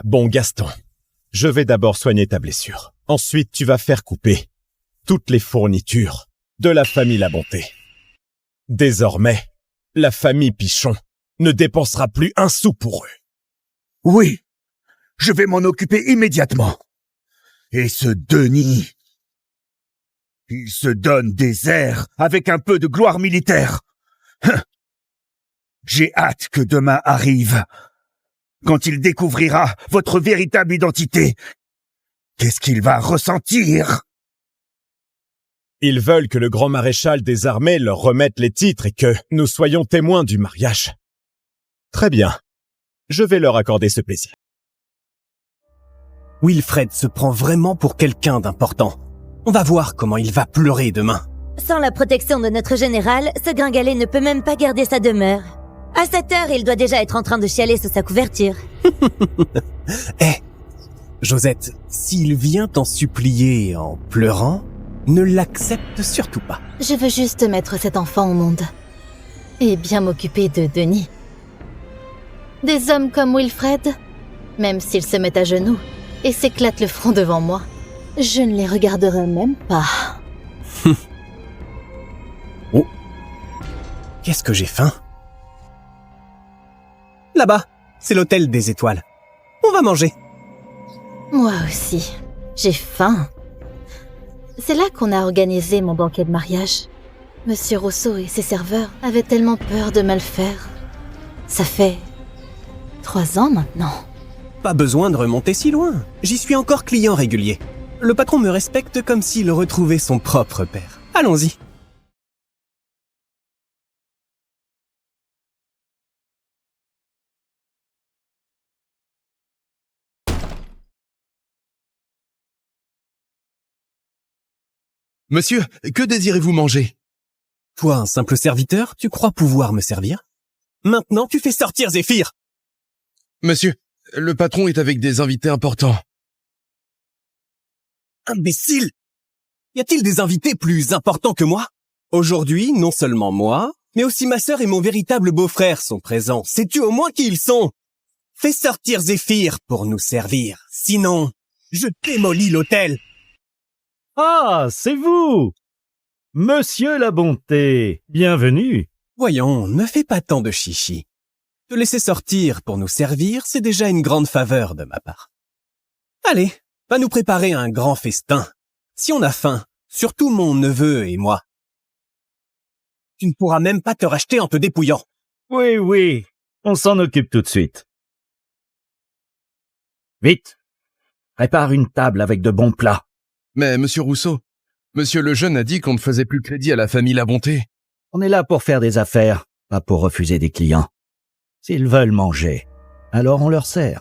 Bon, Gaston, je vais d'abord soigner ta blessure. Ensuite, tu vas faire couper toutes les fournitures de la famille La Bonté. Désormais, la famille Pichon ne dépensera plus un sou pour eux. Oui, je vais m'en occuper immédiatement. Et ce Denis, il se donne des airs avec un peu de gloire militaire. J'ai hâte que demain arrive. Quand il découvrira votre véritable identité, qu'est-ce qu'il va ressentir? Ils veulent que le grand maréchal des armées leur remette les titres et que nous soyons témoins du mariage. Très bien. Je vais leur accorder ce plaisir. Wilfred se prend vraiment pour quelqu'un d'important. On va voir comment il va pleurer demain. Sans la protection de notre général, ce gringalet ne peut même pas garder sa demeure. À cette heure, il doit déjà être en train de chialer sous sa couverture. Josette, s'il vient t'en supplier en pleurant, ne l'accepte surtout pas. Je veux juste mettre cet enfant au monde. Et bien m'occuper de Denis. Des hommes comme Wilfred, même s'ils se mettent à genoux et s'éclatent le front devant moi, je ne les regarderai même pas. Oh, qu'est-ce que j'ai faim. Là-bas, c'est l'hôtel des étoiles. On va manger. Moi aussi, j'ai faim. C'est là qu'on a organisé mon banquet de mariage. Monsieur Rousseau et ses serveurs avaient tellement peur de mal faire. Ça fait 3 ans maintenant. Pas besoin de remonter si loin. J'y suis encore client régulier. Le patron me respecte comme s'il retrouvait son propre père. Allons-y. Monsieur, que désirez-vous manger? Toi, un simple serviteur, tu crois pouvoir me servir? Maintenant, tu fais sortir Zéphyr! Monsieur, le patron est avec des invités importants. Imbécile! Y a-t-il des invités plus importants que moi? Aujourd'hui, non seulement moi, mais aussi ma sœur et mon véritable beau-frère sont présents. Sais-tu au moins qui ils sont? Fais sortir Zéphyr pour nous servir. Sinon, je démolis l'hôtel. Ah, c'est vous! Monsieur la Bonté, bienvenue. Voyons, ne fais pas tant de chichi. Te laisser sortir pour nous servir, c'est déjà une grande faveur de ma part. Allez, va nous préparer un grand festin. Si on a faim, surtout mon neveu et moi. Tu ne pourras même pas te racheter en te dépouillant. Oui, on s'en occupe tout de suite. Vite, prépare une table avec de bons plats. Mais monsieur Rousseau, monsieur Lejeune a dit qu'on ne faisait plus crédit à la famille La Bonté. On est là pour faire des affaires, pas pour refuser des clients. S'ils veulent manger, alors on leur sert.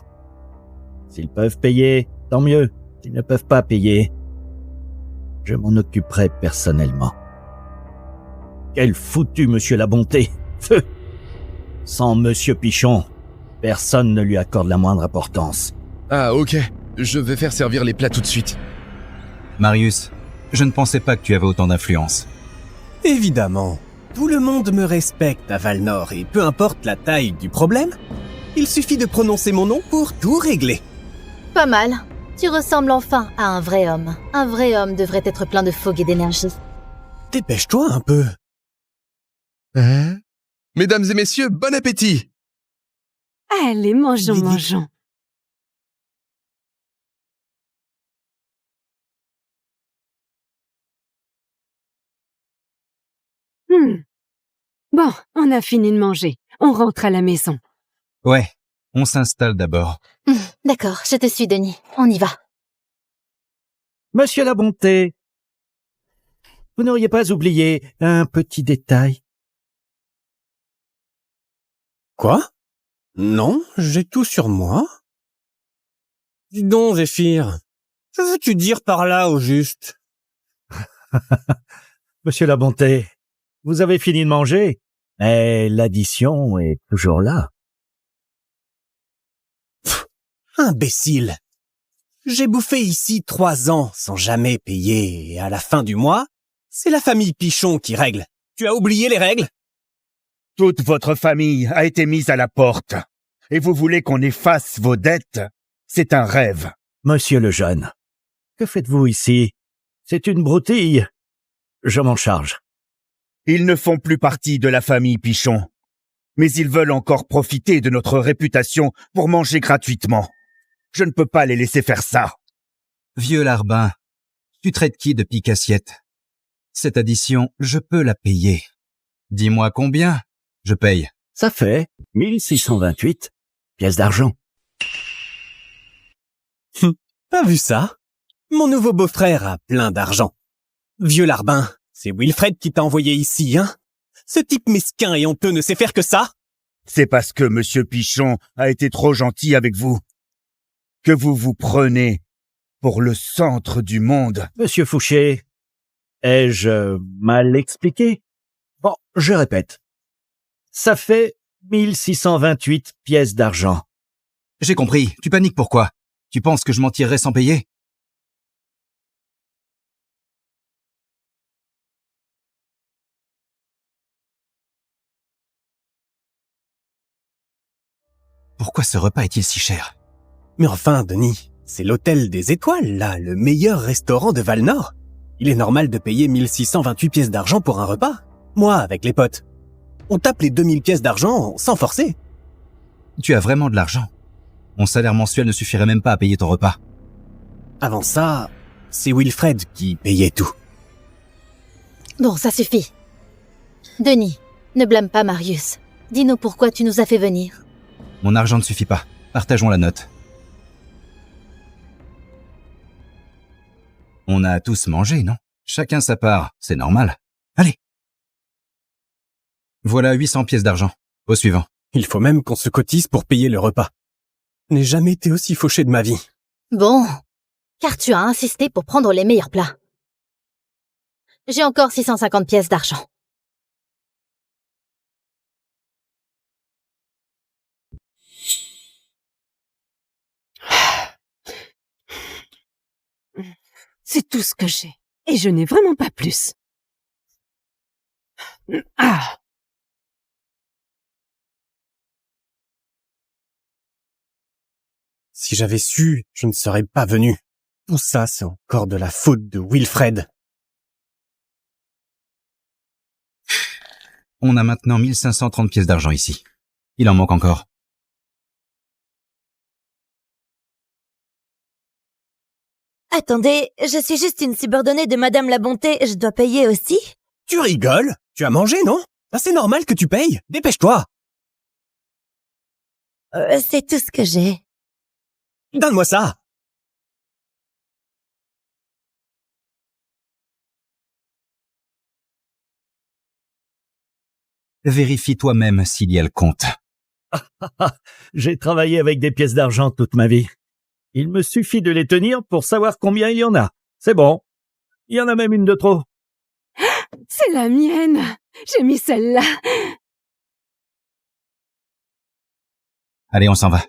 S'ils peuvent payer, tant mieux. S'ils ne peuvent pas payer, je m'en occuperai personnellement. Quel foutu monsieur La Bonté! Sans monsieur Pichon, personne ne lui accorde la moindre importance. Ah, ok. Je vais faire servir les plats tout de suite. Marius, je ne pensais pas que tu avais autant d'influence. Évidemment. Tout le monde me respecte à Valnor et peu importe la taille du problème, il suffit de prononcer mon nom pour tout régler. Pas mal. Tu ressembles enfin à un vrai homme. Un vrai homme devrait être plein de fougue et d'énergie. Dépêche-toi un peu. Hein? Mesdames et messieurs, bon appétit! Allez, mangeons. Bon, on a fini de manger. On rentre à la maison. Ouais, on s'installe d'abord. D'accord, je te suis, Denis. On y va. Monsieur La Bonté, vous n'auriez pas oublié un petit détail? Quoi? Non, j'ai tout sur moi. Dis donc, Zéphyr, que veux-tu dire par là, au juste? Monsieur La Bonté, vous avez fini de manger, mais l'addition est toujours là. Imbécile! J'ai bouffé ici 3 ans sans jamais payer, et à la fin du mois, c'est la famille Pichon qui règle. Tu as oublié les règles? Toute votre famille a été mise à la porte. Et vous voulez qu'on efface vos dettes? C'est un rêve. Monsieur le jeune, que faites-vous ici? C'est une broutille. Je m'en charge. Ils ne font plus partie de la famille Pichon. Mais ils veulent encore profiter de notre réputation pour manger gratuitement. Je ne peux pas les laisser faire ça. Vieux larbin, tu traites qui de pique-assiette? Cette addition, je peux la payer. Dis-moi combien, je paye. Ça fait 1628 pièces d'argent. Pas vu ça? Mon nouveau beau-frère a plein d'argent. Vieux larbin, c'est Wilfred qui t'a envoyé ici, hein? Ce type mesquin et honteux ne sait faire que ça? C'est parce que Monsieur Pichon a été trop gentil avec vous que vous vous prenez pour le centre du monde. Monsieur Fouché, ai-je mal expliqué? Bon, je répète. Ça fait 1628 pièces d'argent. J'ai compris. Tu paniques pourquoi? Tu penses que je m'en tirerai sans payer? Pourquoi ce repas est-il si cher? Mais enfin, Denis, c'est l'hôtel des étoiles, là, le meilleur restaurant de Val-Nord. Il est normal de payer 1628 pièces d'argent pour un repas. Moi, avec les potes. On tape les 2000 pièces d'argent sans forcer. Tu as vraiment de l'argent. Mon salaire mensuel ne suffirait même pas à payer ton repas. Avant ça, c'est Wilfred qui payait tout. Bon, ça suffit. Denis, ne blâme pas Marius. Dis-nous pourquoi tu nous as fait venir. Mon argent ne suffit pas. Partageons la note. On a tous mangé, non? Chacun sa part, c'est normal. Allez. Voilà 800 pièces d'argent. Au suivant. Il faut même qu'on se cotise pour payer le repas. Je n'ai jamais été aussi fauché de ma vie. Bon, car tu as insisté pour prendre les meilleurs plats. J'ai encore 650 pièces d'argent. C'est tout ce que j'ai. Et je n'ai vraiment pas plus. Ah! Si j'avais su, je ne serais pas venu. Tout ça, c'est encore de la faute de Wilfred. On a maintenant 1530 pièces d'argent ici. Il en manque encore. Attendez, je suis juste une subordonnée de Madame la Bonté, je dois payer aussi? Tu rigoles? Tu as mangé, non? Ben, c'est normal que tu payes. Dépêche-toi. C'est tout ce que j'ai. Donne-moi ça. Vérifie toi-même s'il y a le compte. J'ai travaillé avec des pièces d'argent toute ma vie. Il me suffit de les tenir pour savoir combien il y en a. C'est bon. Il y en a même une de trop. C'est la mienne. J'ai mis celle-là. Allez, on s'en va.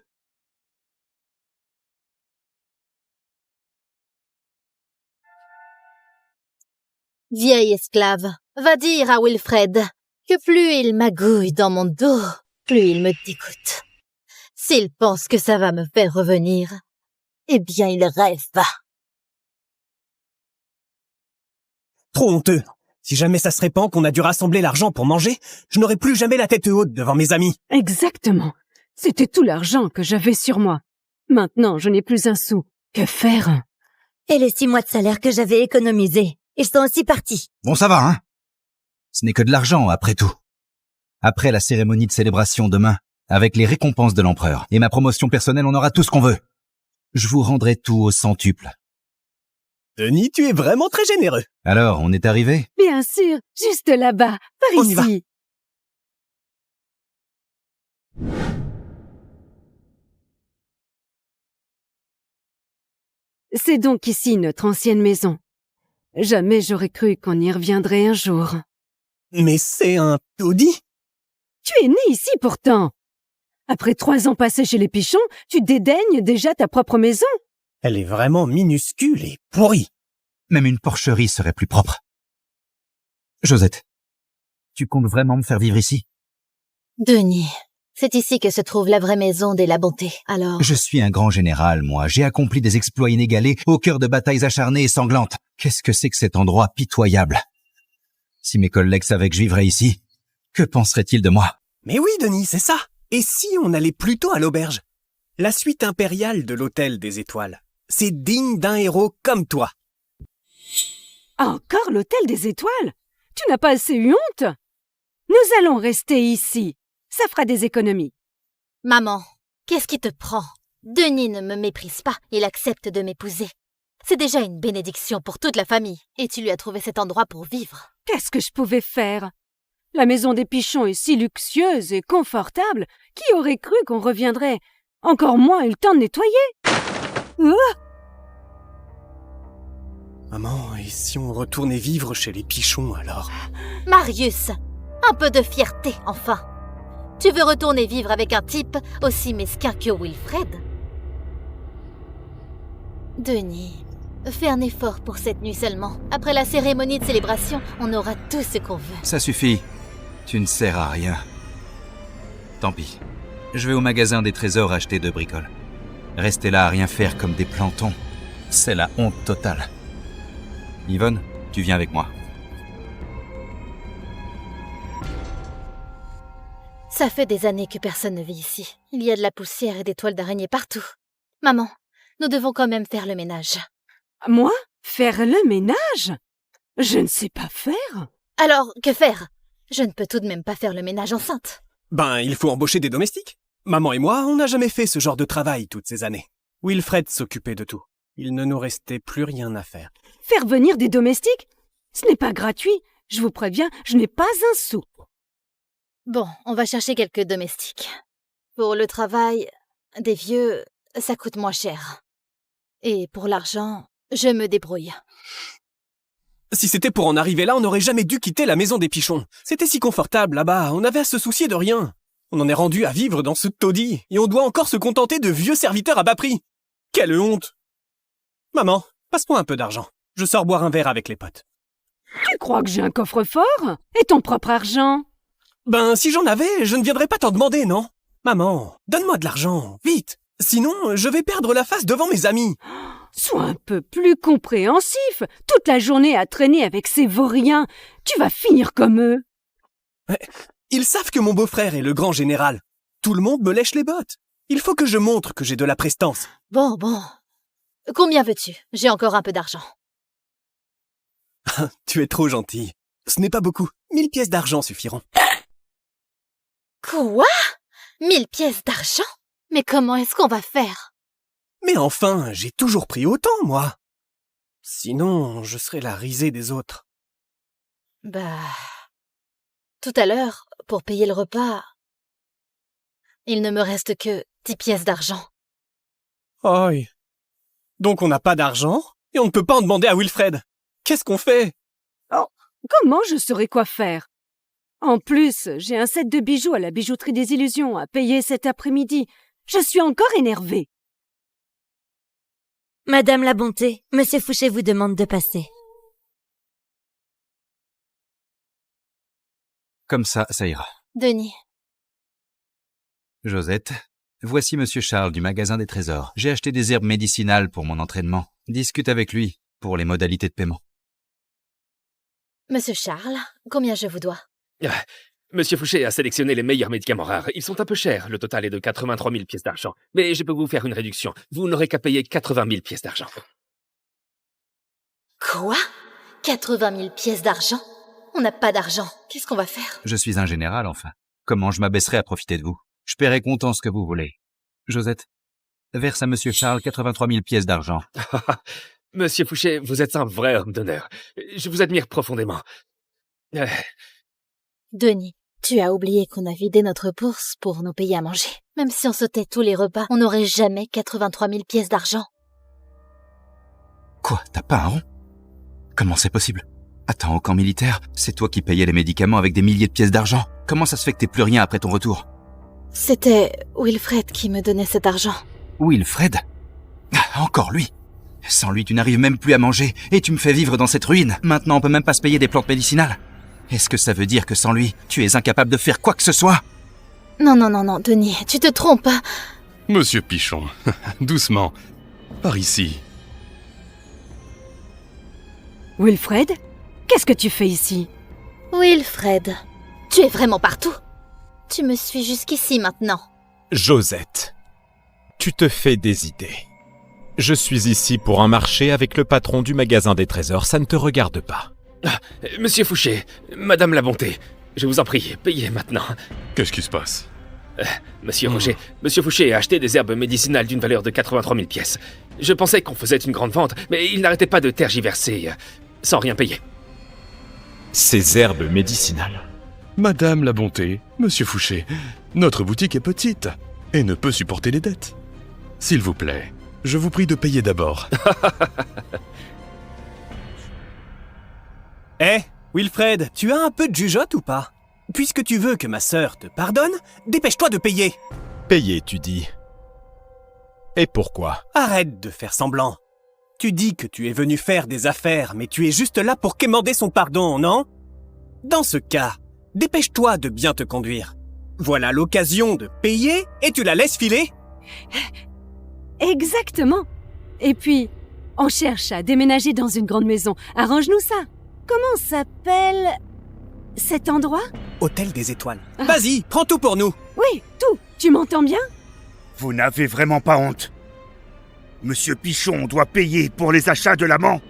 Vieille esclave, va dire à Wilfred que plus il magouille dans mon dos, plus il me dégoûte. S'il pense que ça va me faire revenir, eh bien il rêve. Trop honteux. Si jamais ça se répand qu'on a dû rassembler l'argent pour manger, je n'aurai plus jamais la tête haute devant mes amis. Exactement. C'était tout l'argent que j'avais sur moi. Maintenant, je n'ai plus un sou. Que faire? Et les 6 mois de salaire que j'avais économisés, ils sont aussi partis. Bon, ça va, hein? Ce n'est que de l'argent, après tout. Après la cérémonie de célébration demain, avec les récompenses de l'empereur et ma promotion personnelle, on aura tout ce qu'on veut. Je vous rendrai tout au centuple. Denis, tu es vraiment très généreux. Alors, on est arrivé? Bien sûr, juste là-bas, par On y va. ici. C'est donc ici notre ancienne maison. Jamais j'aurais cru qu'on y reviendrait un jour. Mais c'est un taudis. Tu es né ici pourtant. Après 3 ans passés chez les Pichons, tu dédaignes déjà ta propre maison. Elle est vraiment minuscule et pourrie. Même une porcherie serait plus propre. Josette, tu comptes vraiment me faire vivre ici? Denis, c'est ici que se trouve la vraie maison des La Bonté, alors... Je suis un grand général, moi. J'ai accompli des exploits inégalés au cœur de batailles acharnées et sanglantes. Qu'est-ce que c'est que cet endroit pitoyable? Si mes collègues savaient que je vivrais ici, que penseraient-ils de moi? Mais oui, Denis, c'est ça. Et si on allait plutôt à l'auberge? La suite impériale de l'Hôtel des Étoiles. C'est digne d'un héros comme toi. Encore l'Hôtel des Étoiles? Tu n'as pas assez eu honte? Nous allons rester ici. Ça fera des économies. Maman, qu'est-ce qui te prend? Denis ne me méprise pas, il accepte de m'épouser. C'est déjà une bénédiction pour toute la famille, et tu lui as trouvé cet endroit pour vivre. Qu'est-ce que je pouvais faire? La maison des Pichons est si luxueuse et confortable, qui aurait cru qu'on reviendrait? Encore moins eu le temps de nettoyer. Maman, et si on retournait vivre chez les Pichons, alors? Marius, un peu de fierté, enfin. Tu veux retourner vivre avec un type aussi mesquin que Wilfred? Denis, fais un effort pour cette nuit seulement. Après la cérémonie de célébration, on aura tout ce qu'on veut. Ça suffit. Tu ne sers à rien. Tant pis. Je vais au magasin des trésors acheter 2 bricoles. Rester là à rien faire comme des plantons, c'est la honte totale. Yvonne, tu viens avec moi. Ça fait des années que personne ne vit ici. Il y a de la poussière et des toiles d'araignée partout. Maman, nous devons quand même faire le ménage. Moi? Faire le ménage? Je ne sais pas faire. Alors, que faire? Je ne peux tout de même pas faire le ménage enceinte. Ben, il faut embaucher des domestiques. Maman et moi, on n'a jamais fait ce genre de travail toutes ces années. Wilfred s'occupait de tout. Il ne nous restait plus rien à faire. Faire venir des domestiques? Ce n'est pas gratuit. Je vous préviens, je n'ai pas un sou. Bon, on va chercher quelques domestiques. Pour le travail des vieux, ça coûte moins cher. Et pour l'argent, je me débrouille. Si c'était pour en arriver là, on n'aurait jamais dû quitter la maison des Pichons. C'était si confortable là-bas, on avait à se soucier de rien. On en est rendu à vivre dans ce taudis, et on doit encore se contenter de vieux serviteurs à bas prix. Quelle honte! Maman, passe-moi un peu d'argent. Je sors boire un verre avec les potes. Tu crois que j'ai un coffre-fort? Et ton propre argent? Ben, si j'en avais, je ne viendrais pas t'en demander, non? Maman, donne-moi de l'argent, vite! Sinon, je vais perdre la face devant mes amis. Sois un peu plus compréhensif. Toute la journée à traîner avec ces vauriens. Tu vas finir comme eux. Ils savent que mon beau-frère est le grand général. Tout le monde me lèche les bottes. Il faut que je montre que j'ai de la prestance. Bon. Combien veux-tu? J'ai encore un peu d'argent. Tu es trop gentil. Ce n'est pas beaucoup. 1000 pièces d'argent suffiront. Quoi? 1000 pièces d'argent? Mais comment est-ce qu'on va faire? Mais enfin, j'ai toujours pris autant, moi. Sinon, je serais la risée des autres. Bah... Tout à l'heure, pour payer le repas, il ne me reste que 10 pièces d'argent. Aïe. Donc on n'a pas d'argent, et on ne peut pas en demander à Wilfred. Qu'est-ce qu'on fait? Oh, comment je saurais quoi faire? En plus, j'ai un set de bijoux à la bijouterie des Illusions à payer cet après-midi. Je suis encore énervée. Madame la Bonté, Monsieur Fouché vous demande de passer. Comme ça ira. Denis. Josette, voici Monsieur Charles du magasin des trésors. J'ai acheté des herbes médicinales pour mon entraînement. Discute avec lui pour les modalités de paiement. Monsieur Charles, combien je vous dois? Monsieur Fouché a sélectionné les meilleurs médicaments rares. Ils sont un peu chers, le total est de 83 000 pièces d'argent. Mais je peux vous faire une réduction. Vous n'aurez qu'à payer 80 000 pièces d'argent. Quoi? 80 000 pièces d'argent? On n'a pas d'argent. Qu'est-ce qu'on va faire? Je suis un général, enfin. Comment je m'abaisserai à profiter de vous? Je paierai comptant ce que vous voulez. Josette, verse à Monsieur Charles 83 000 pièces d'argent. Monsieur Fouché, vous êtes un vrai homme d'honneur. Je vous admire profondément. Denis, tu as oublié qu'on a vidé notre bourse pour nous payer à manger. Même si on sautait tous les repas, on n'aurait jamais 83 000 pièces d'argent. Quoi, t'as pas un rond? Comment c'est possible? Attends, au camp militaire, c'est toi qui payais les médicaments avec des milliers de pièces d'argent. Comment ça se fait que t'aies plus rien après ton retour? C'était Wilfred qui me donnait cet argent. Wilfred? Ah, encore lui? Sans lui, tu n'arrives même plus à manger, et tu me fais vivre dans cette ruine. Maintenant, on peut même pas se payer des plantes médicinales. Est-ce que ça veut dire que sans lui, tu es incapable de faire quoi que ce soit? Non, Denis, tu te trompes. Monsieur Pichon, doucement. Par ici. Wilfred? Qu'est-ce que tu fais ici? Wilfred, tu es vraiment partout. Tu me suis jusqu'ici maintenant. Josette, tu te fais des idées. Je suis ici pour un marché avec le patron du magasin des trésors, ça ne te regarde pas. Monsieur Fouché, Madame la Bonté, je vous en prie, payez maintenant. Qu'est-ce qui se passe? Monsieur Fouché a acheté des herbes médicinales d'une valeur de 83 000 pièces. Je pensais qu'on faisait une grande vente, mais il n'arrêtait pas de tergiverser, sans rien payer. Ces herbes médicinales. Madame la Bonté, Monsieur Fouché, notre boutique est petite et ne peut supporter les dettes. S'il vous plaît, je vous prie de payer d'abord. Eh, Wilfred, tu as un peu de jugeote ou pas? Puisque tu veux que ma sœur te pardonne, dépêche-toi de payer. Payer, tu dis. Et pourquoi? Arrête de faire semblant. Tu dis que tu es venu faire des affaires, mais tu es juste là pour quémander son pardon, non? Dans ce cas, dépêche-toi de bien te conduire. Voilà l'occasion de payer et tu la laisses filer? Exactement. Et puis, on cherche à déménager dans une grande maison. Arrange-nous ça. Comment s'appelle cet endroit? Hôtel des Étoiles. Vas-y, prends tout pour nous. Oui, tout. Tu m'entends bien? Vous n'avez vraiment pas honte? Monsieur Pichon doit payer pour les achats de l'amant.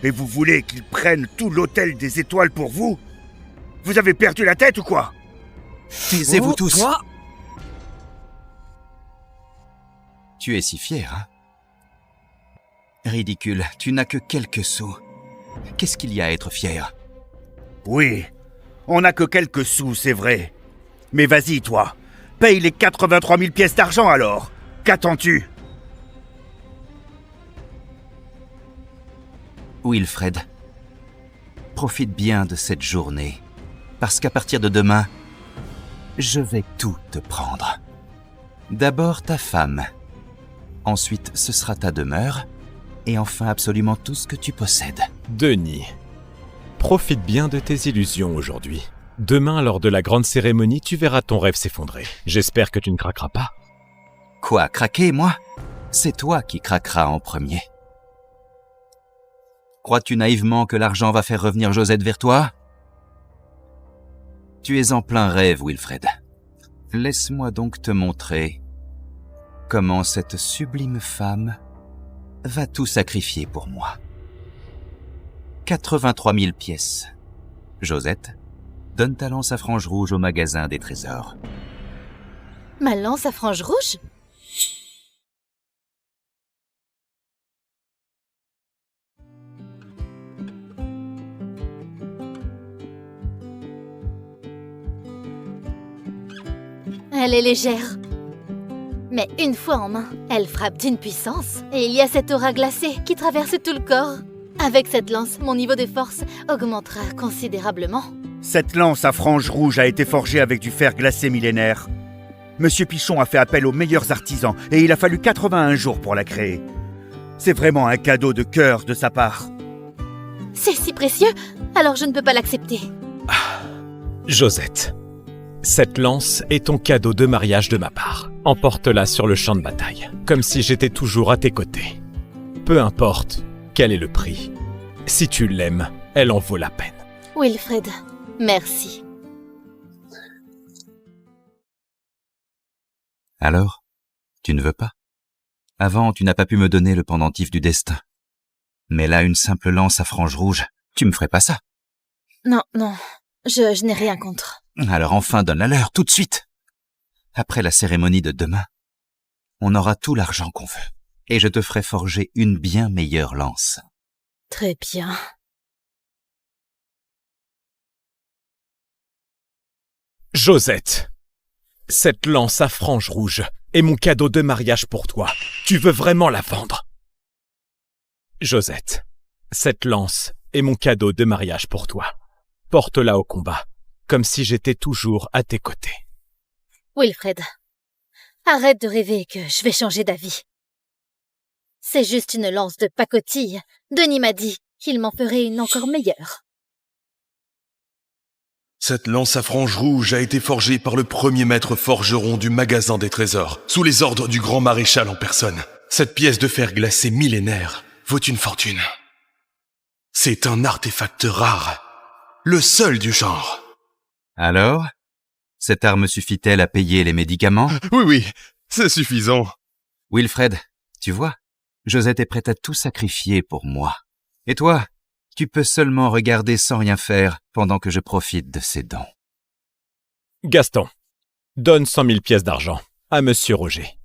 Et vous voulez qu'il prenne tout l'hôtel des Étoiles pour vous? Vous avez perdu la tête ou quoi? Taisez-vous tous. Toi? Tu es si fier, hein? Ridicule, tu n'as que quelques sous. Qu'est-ce qu'il y a à être fier? Oui, on n'a que quelques sous, c'est vrai. Mais vas-y, toi, paye les 83 000 pièces d'argent alors. Qu'attends-tu? Wilfred, profite bien de cette journée, parce qu'à partir de demain, je vais tout te prendre. D'abord ta femme, ensuite ce sera ta demeure, et enfin absolument tout ce que tu possèdes. Denis, profite bien de tes illusions aujourd'hui. Demain, lors de la grande cérémonie, tu verras ton rêve s'effondrer. J'espère que tu ne craqueras pas. Quoi, craquer, moi? C'est toi qui craqueras en premier. Crois-tu naïvement que l'argent va faire revenir Josette vers toi? Tu es en plein rêve, Wilfred. Laisse-moi donc te montrer comment cette sublime femme va tout sacrifier pour moi. 83 000 pièces. Josette, donne ta lance à franges rouges au magasin des trésors. Ma lance à franges rouges? Elle est légère. Mais une fois en main, elle frappe d'une puissance. Et il y a cette aura glacée qui traverse tout le corps. Avec cette lance, mon niveau de force augmentera considérablement. Cette lance à franges rouges a été forgée avec du fer glacé millénaire. Monsieur Pichon a fait appel aux meilleurs artisans et il a fallu 81 jours pour la créer. C'est vraiment un cadeau de cœur de sa part. C'est si précieux, alors je ne peux pas l'accepter. Josette, cette lance est ton cadeau de mariage de ma part. Emporte-la sur le champ de bataille, comme si j'étais toujours à tes côtés. Peu importe quel est le prix. Si tu l'aimes, elle en vaut la peine. Wilfred, merci. Alors, tu ne veux pas? Avant, tu n'as pas pu me donner le pendentif du destin. Mais là, une simple lance à franges rouges, tu me ferais pas ça? Non, je n'ai rien contre. Alors enfin, donne-la leur, tout de suite. Après la cérémonie de demain, on aura tout l'argent qu'on veut. Et je te ferai forger une bien meilleure lance. Très bien. Josette, cette lance à franges rouges est mon cadeau de mariage pour toi. Tu veux vraiment la vendre? Josette, cette lance est mon cadeau de mariage pour toi. Porte-la au combat, comme si j'étais toujours à tes côtés. Wilfred, arrête de rêver que je vais changer d'avis. C'est juste une lance de pacotille. Denis m'a dit qu'il m'en ferait une encore meilleure. Cette lance à franges rouges a été forgée par le premier maître forgeron du magasin des trésors, sous les ordres du grand maréchal en personne. Cette pièce de fer glacé millénaire vaut une fortune. C'est un artefact rare, le seul du genre. Alors, cette arme suffit-elle à payer les médicaments? Oui, c'est suffisant. Wilfred, tu vois, Josette est prête à tout sacrifier pour moi. Et toi, tu peux seulement regarder sans rien faire pendant que je profite de ses dons. Gaston, donne 100 000 pièces d'argent à Monsieur Roger.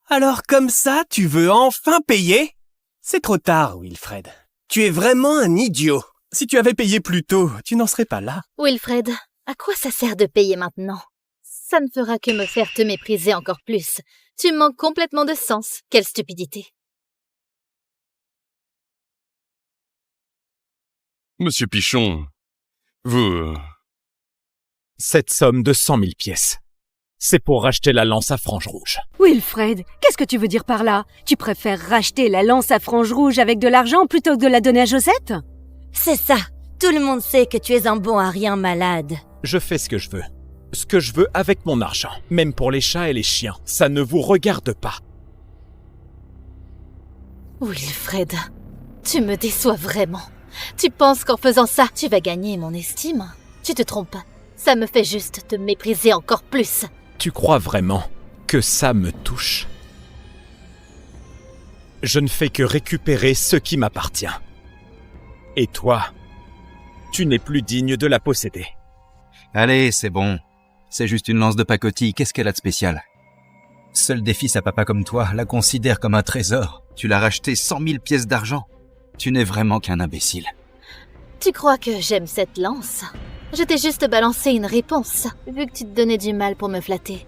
Alors comme ça, tu veux enfin payer? C'est trop tard, Wilfred. Tu es vraiment un idiot. Si tu avais payé plus tôt, tu n'en serais pas là. Wilfred, à quoi ça sert de payer maintenant? Ça ne fera que me faire te mépriser encore plus. Tu manques complètement de sens. Quelle stupidité. Monsieur Pichon, vous... Cette somme de 100 000 pièces, c'est pour racheter la lance à franges rouges. Wilfred, qu'est-ce que tu veux dire par là? Tu préfères racheter la lance à franges rouges avec de l'argent plutôt que de la donner à Josette? C'est ça. Tout le monde sait que tu es un bon à rien malade. Je fais ce que je veux. Ce que je veux avec mon argent. Même pour les chats et les chiens. Ça ne vous regarde pas. Wilfred, tu me déçois vraiment. Tu penses qu'en faisant ça, tu vas gagner mon estime? Tu te trompes. Ça me fait juste te mépriser encore plus. Tu crois vraiment que ça me touche? Je ne fais que récupérer ce qui m'appartient. Et toi, tu n'es plus digne de la posséder. Allez, c'est bon. C'est juste une lance de pacotille, qu'est-ce qu'elle a de spécial? Seul des fils à papa comme toi la considère comme un trésor. Tu l'as racheté 100 000 pièces d'argent. Tu n'es vraiment qu'un imbécile. Tu crois que j'aime cette lance? Je t'ai juste balancé une réponse, vu que tu te donnais du mal pour me flatter.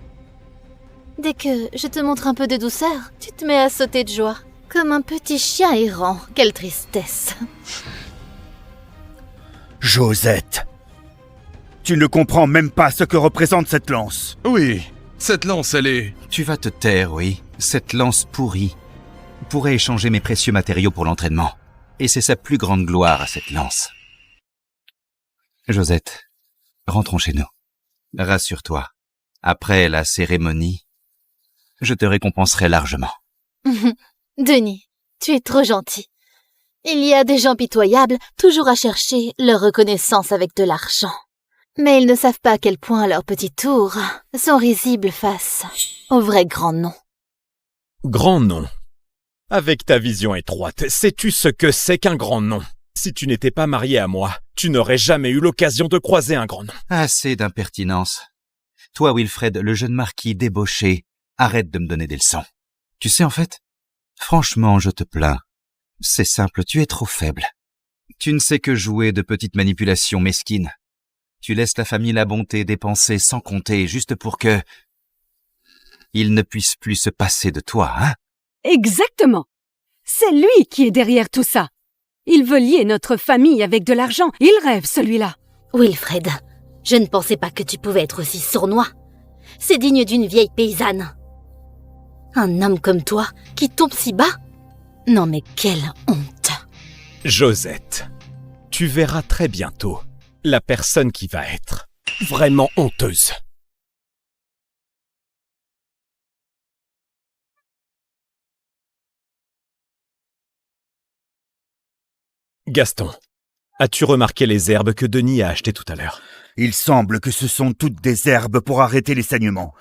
Dès que je te montre un peu de douceur, tu te mets à sauter de joie. Comme un petit chien errant. Quelle tristesse. Josette, tu ne comprends même pas ce que représente cette lance. Oui, cette lance, elle est... Tu vas te taire, oui. Cette lance pourrie pourrait échanger mes précieux matériaux pour l'entraînement. Et c'est sa plus grande gloire à cette lance. Josette, rentrons chez nous. Rassure-toi, après la cérémonie, je te récompenserai largement. Denis, tu es trop gentil. Il y a des gens pitoyables, toujours à chercher leur reconnaissance avec de l'argent. Mais ils ne savent pas à quel point leurs petits tours sont risibles face au vrai grand nom. Grand nom. Avec ta vision étroite, sais-tu ce que c'est qu'un grand nom? Si tu n'étais pas marié à moi, tu n'aurais jamais eu l'occasion de croiser un grand nom. Assez d'impertinence. Toi, Wilfred, le jeune marquis débauché, arrête de me donner des leçons. Tu sais, en fait, franchement, je te plains. C'est simple, tu es trop faible. Tu ne sais que jouer de petites manipulations mesquines. Tu laisses la famille La Bonté dépenser sans compter, juste pour que... il ne puisse plus se passer de toi, hein? Exactement. C'est lui qui est derrière tout ça. Il veut lier notre famille avec de l'argent. Il rêve, celui-là. Wilfred, je ne pensais pas que tu pouvais être aussi sournois. C'est digne d'une vieille paysanne. Un homme comme toi qui tombe si bas? Non mais quelle honte. Josette, tu verras très bientôt la personne qui va être vraiment honteuse. Gaston, as-tu remarqué les herbes que Denis a achetées tout à l'heure? Il semble que ce sont toutes des herbes pour arrêter les saignements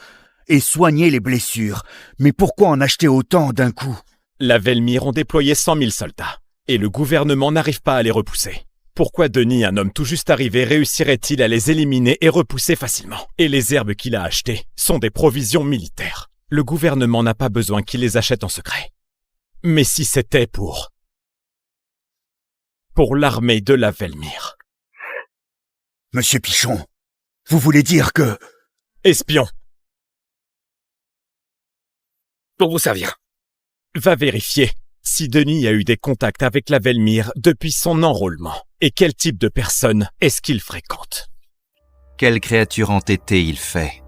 et soigner les blessures. Mais pourquoi en acheter autant d'un coup? La Velmire ont déployé 100 000 soldats, et le gouvernement n'arrive pas à les repousser. Pourquoi Denis, un homme tout juste arrivé, réussirait-il à les éliminer et repousser facilement? Et les herbes qu'il a achetées sont des provisions militaires. Le gouvernement n'a pas besoin qu'il les achète en secret. Mais si c'était pour l'armée de la Velmire. Monsieur Pichon, vous voulez dire que... Espion, Pour vous servir. va vérifier si Denis a eu des contacts avec la Velmire depuis son enrôlement. Et quel type de personne est-ce qu'il fréquente? Quelle créature entêtée il fait.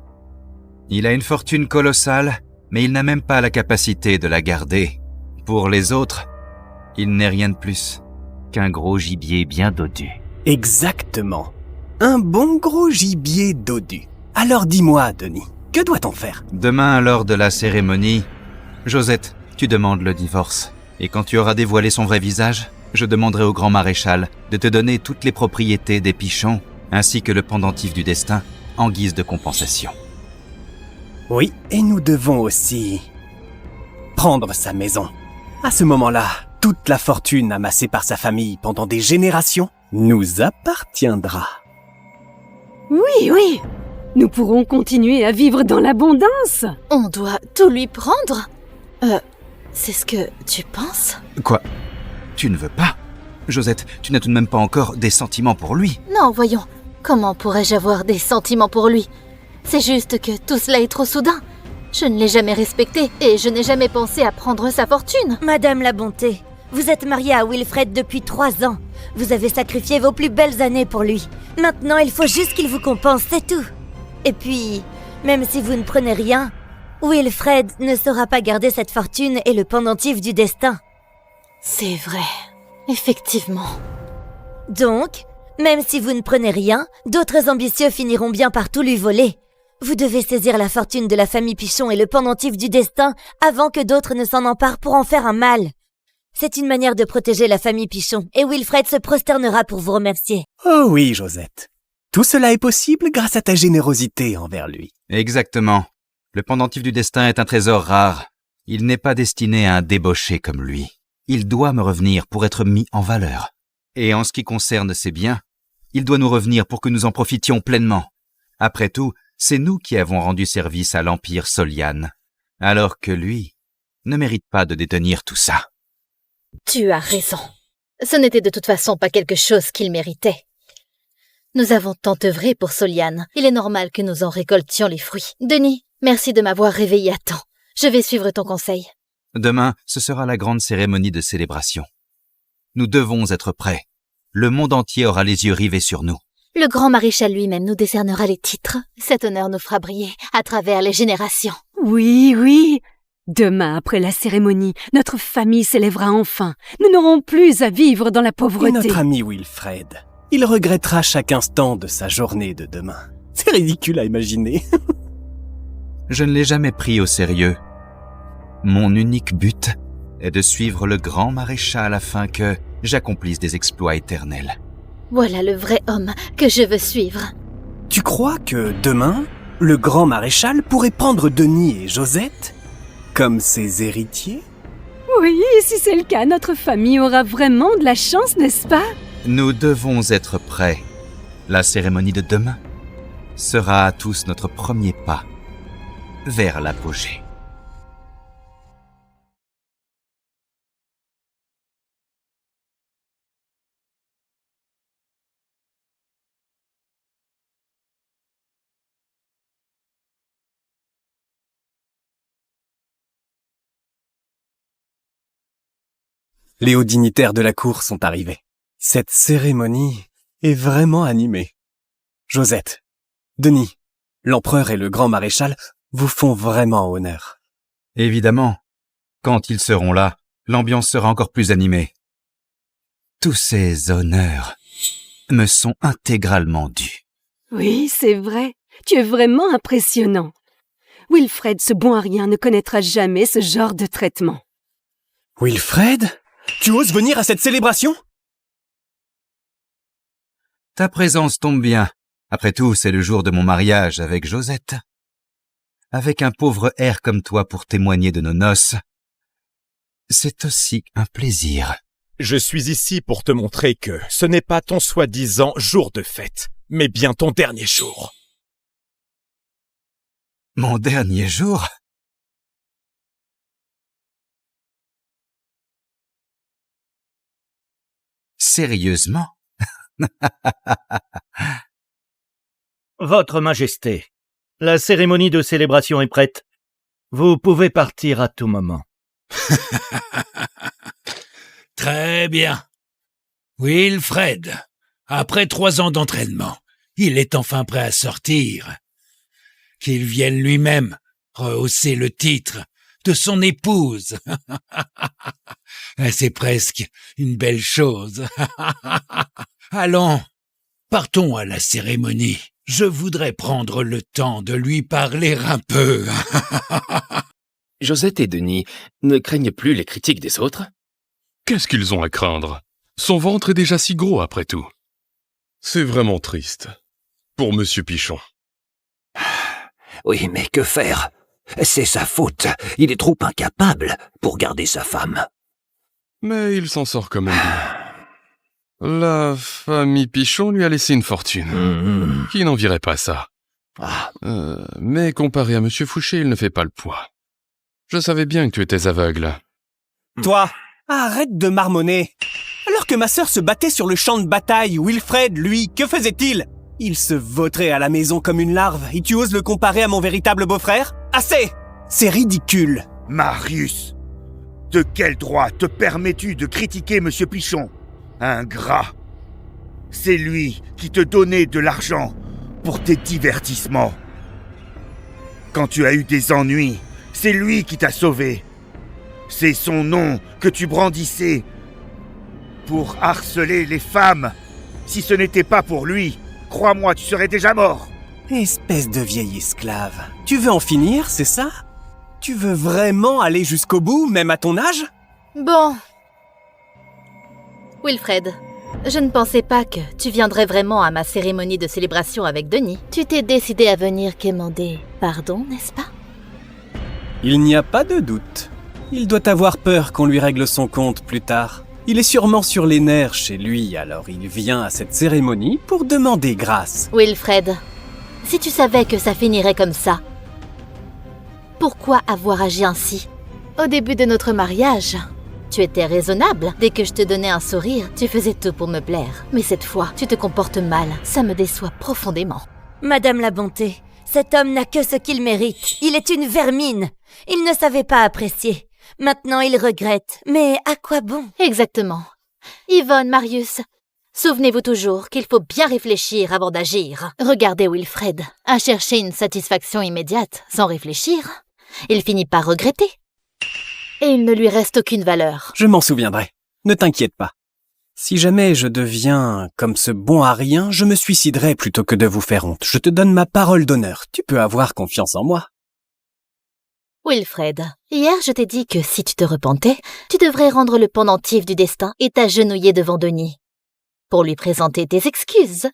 Il a une fortune colossale, mais il n'a même pas la capacité de la garder. Pour les autres, il n'est rien de plus qu'un gros gibier bien dodu. Exactement. Un bon gros gibier dodu. Alors dis-moi, Denis, que doit-on faire? Demain, lors de la cérémonie, Josette, tu demandes le divorce. Et quand tu auras dévoilé son vrai visage, je demanderai au grand maréchal de te donner toutes les propriétés des Pichons, ainsi que le pendentif du destin, en guise de compensation. Oui, et nous devons aussi prendre sa maison. À ce moment-là, toute la fortune amassée par sa famille pendant des générations nous appartiendra. Oui, oui. Nous pourrons continuer à vivre dans l'abondance. On doit tout lui prendre? C'est ce que tu penses? Quoi? Tu ne veux pas? Josette, tu n'as tout de même pas encore des sentiments pour lui. Non, voyons. Comment pourrais-je avoir des sentiments pour lui? C'est juste que tout cela est trop soudain. Je ne l'ai jamais respecté et je n'ai jamais pensé à prendre sa fortune. Madame La Bonté, vous êtes mariée à Wilfred depuis 3 ans. Vous avez sacrifié vos plus belles années pour lui. Maintenant, il faut juste qu'il vous compense, c'est tout. Et puis, même si vous ne prenez rien, Wilfred ne saura pas garder cette fortune et le pendentif du destin. C'est vrai. Effectivement. Donc, même si vous ne prenez rien, d'autres ambitieux finiront bien par tout lui voler. Vous devez saisir la fortune de la famille Pichon et le pendentif du destin avant que d'autres ne s'en emparent pour en faire un mal. C'est une manière de protéger la famille Pichon, et Wilfred se prosternera pour vous remercier. Oh oui, Josette. Tout cela est possible grâce à ta générosité envers lui. Exactement. Le pendentif du destin est un trésor rare. Il n'est pas destiné à un débauché comme lui. Il doit me revenir pour être mis en valeur. Et en ce qui concerne ses biens, il doit nous revenir pour que nous en profitions pleinement. Après tout, c'est nous qui avons rendu service à l'Empire Solian, alors que lui ne mérite pas de détenir tout ça. Tu as raison. Ce n'était de toute façon pas quelque chose qu'il méritait. Nous avons tant œuvré pour Solian. Il est normal que nous en récoltions les fruits. Denis, merci de m'avoir réveillé à temps. Je vais suivre ton conseil. Demain, ce sera la grande cérémonie de célébration. Nous devons être prêts. Le monde entier aura les yeux rivés sur nous. Le grand maréchal lui-même nous décernera les titres. Cet honneur nous fera briller à travers les générations. Oui, oui. Demain, après la cérémonie, notre famille s'élèvera enfin. Nous n'aurons plus à vivre dans la Et pauvreté. notre ami Wilfred, il regrettera chaque instant de sa journée de demain. C'est ridicule à imaginer. Je ne l'ai jamais pris au sérieux. Mon unique but est de suivre le grand maréchal afin que j'accomplisse des exploits éternels. Voilà le vrai homme que je veux suivre. Tu crois que demain, le grand maréchal pourrait prendre Denis et Josette comme ses héritiers? Oui, si c'est le cas, notre famille aura vraiment de la chance, n'est-ce pas? Nous devons être prêts. La cérémonie de demain sera à tous notre premier pas vers l'apogée. Les hauts dignitaires de la cour sont arrivés. Cette cérémonie est vraiment animée. Josette, Denis, l'empereur et le grand maréchal vous font vraiment honneur. Évidemment, quand ils seront là, l'ambiance sera encore plus animée. Tous ces honneurs me sont intégralement dus. Oui, c'est vrai. Tu es vraiment impressionnant. Wilfred, ce bon à rien, ne connaîtra jamais ce genre de traitement. Wilfred, tu oses venir à cette célébration? Ta présence tombe bien. Après tout, c'est le jour de mon mariage avec Josette. Avec un pauvre air comme toi pour témoigner de nos noces, c'est aussi un plaisir. Je suis ici pour te montrer que ce n'est pas ton soi-disant jour de fête, mais bien ton dernier jour. Mon dernier jour? Sérieusement? Votre Majesté, la cérémonie de célébration est prête. Vous pouvez partir à tout moment. Très bien. Wilfred, après 3 ans d'entraînement, il est enfin prêt à sortir. Qu'il vienne lui-même rehausser le titre de son épouse. C'est presque une belle chose. Allons, partons à la cérémonie. Je voudrais prendre le temps de lui parler un peu. Josette et Denis ne craignent plus les critiques des autres? Qu'est-ce qu'ils ont à craindre? Son ventre est déjà si gros, après tout. C'est vraiment triste. Pour Monsieur Pichon. Oui, mais que faire? C'est sa faute. Il est trop incapable pour garder sa femme. Mais il s'en sort comme même bien. La famille Pichon lui a laissé une fortune. Qui n'envierait pas ça? Mais comparé à Monsieur Fouché, il ne fait pas le poids. Je savais bien que tu étais aveugle. Toi, arrête de marmonner. Alors que ma sœur se battait sur le champ de bataille, Wilfred, lui, que faisait-il? Il se vautrait à la maison comme une larve, et tu oses le comparer à mon véritable beau-frère? Assez! C'est ridicule. Marius, de quel droit te permets-tu de critiquer Monsieur Pichon? Ingrat. C'est lui qui te donnait de l'argent pour tes divertissements. Quand tu as eu des ennuis, c'est lui qui t'a sauvé. C'est son nom que tu brandissais pour harceler les femmes. Si ce n'était pas pour lui, crois-moi, tu serais déjà mort. Espèce de vieil esclave. Tu veux en finir, c'est ça? Tu veux vraiment aller jusqu'au bout, même à ton âge? Bon. Wilfred, je ne pensais pas que tu viendrais vraiment à ma cérémonie de célébration avec Denis. Tu t'es décidé à venir quémander pardon, n'est-ce pas? Il n'y a pas de doute. Il doit avoir peur qu'on lui règle son compte plus tard. Il est sûrement sur les nerfs chez lui, alors il vient à cette cérémonie pour demander grâce. Wilfred, si tu savais que ça finirait comme ça, pourquoi avoir agi ainsi? Au début de notre mariage, tu étais raisonnable. Dès que je te donnais un sourire, tu faisais tout pour me plaire. Mais cette fois, tu te comportes mal. Ça me déçoit profondément. Madame la Bonté, cet homme n'a que ce qu'il mérite. Il est une vermine. Il ne savait pas apprécier. Maintenant, il regrette. Mais à quoi bon? Exactement. Yvonne, Marius, souvenez-vous toujours qu'il faut bien réfléchir avant d'agir. Regardez Wilfred, à chercher une satisfaction immédiate sans réfléchir. Il finit par regretter. Et il ne lui reste aucune valeur. Je m'en souviendrai. Ne t'inquiète pas. Si jamais je deviens comme ce bon à rien, je me suiciderai plutôt que de vous faire honte. Je te donne ma parole d'honneur. Tu peux avoir confiance en moi. Wilfred, hier je t'ai dit que si tu te repentais, tu devrais rendre le pendentif du destin et t'agenouiller devant Denis. Pour lui présenter tes excuses.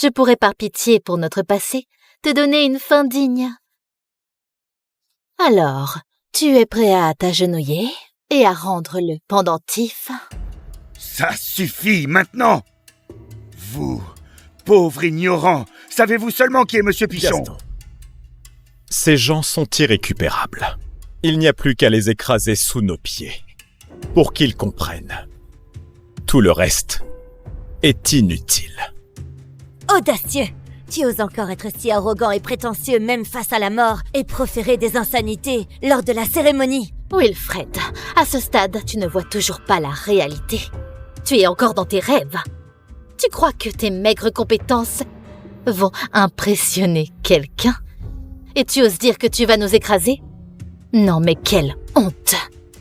Je pourrais par pitié pour notre passé te donner une fin digne. Alors, tu es prêt à t'agenouiller et à rendre le pendentif? Ça suffit maintenant. Vous, pauvre ignorant, savez-vous seulement qui est Monsieur Pichon? Gaston. Ces gens sont irrécupérables. Il n'y a plus qu'à les écraser sous nos pieds, pour qu'ils comprennent. Tout le reste est inutile. Audacieux! Tu oses encore être si arrogant et prétentieux même face à la mort et proférer des insanités lors de la cérémonie. Wilfred, à ce stade, tu ne vois toujours pas la réalité. Tu es encore dans tes rêves. Tu crois que tes maigres compétences vont impressionner quelqu'un? Et tu oses dire que tu vas nous écraser? Non mais quelle honte!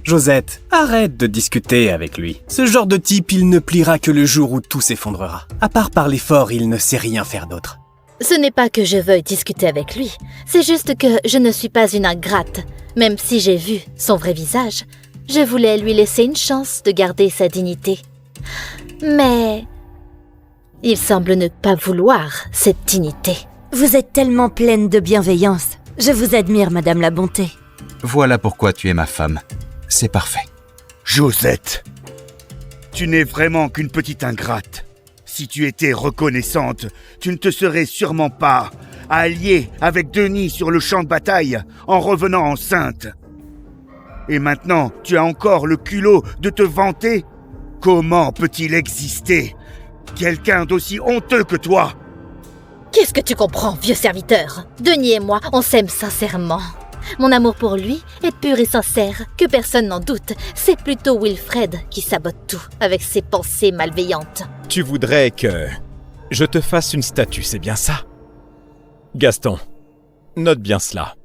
Josette, arrête de discuter avec lui. Ce genre de type, il ne pliera que le jour où tout s'effondrera. À part parler fort, il ne sait rien faire d'autre. Ce n'est pas que je veuille discuter avec lui. C'est juste que je ne suis pas une ingrate. Même si j'ai vu son vrai visage, je voulais lui laisser une chance de garder sa dignité. Mais il semble ne pas vouloir cette dignité. Vous êtes tellement pleine de bienveillance. Je vous admire, Madame la Bonté. Voilà pourquoi tu es ma femme. C'est parfait. Josette, tu n'es vraiment qu'une petite ingrate. Si tu étais reconnaissante, tu ne te serais sûrement pas alliée avec Denis sur le champ de bataille en revenant enceinte. Et maintenant, tu as encore le culot de te vanter? Comment peut-il exister quelqu'un d'aussi honteux que toi? Qu'est-ce que tu comprends, vieux serviteur? Denis et moi, on s'aime sincèrement. Mon amour pour lui est pur et sincère, que personne n'en doute. C'est plutôt Wilfred qui sabote tout avec ses pensées malveillantes. Tu voudrais que je te fasse une statue, c'est bien ça? Gaston, note bien cela.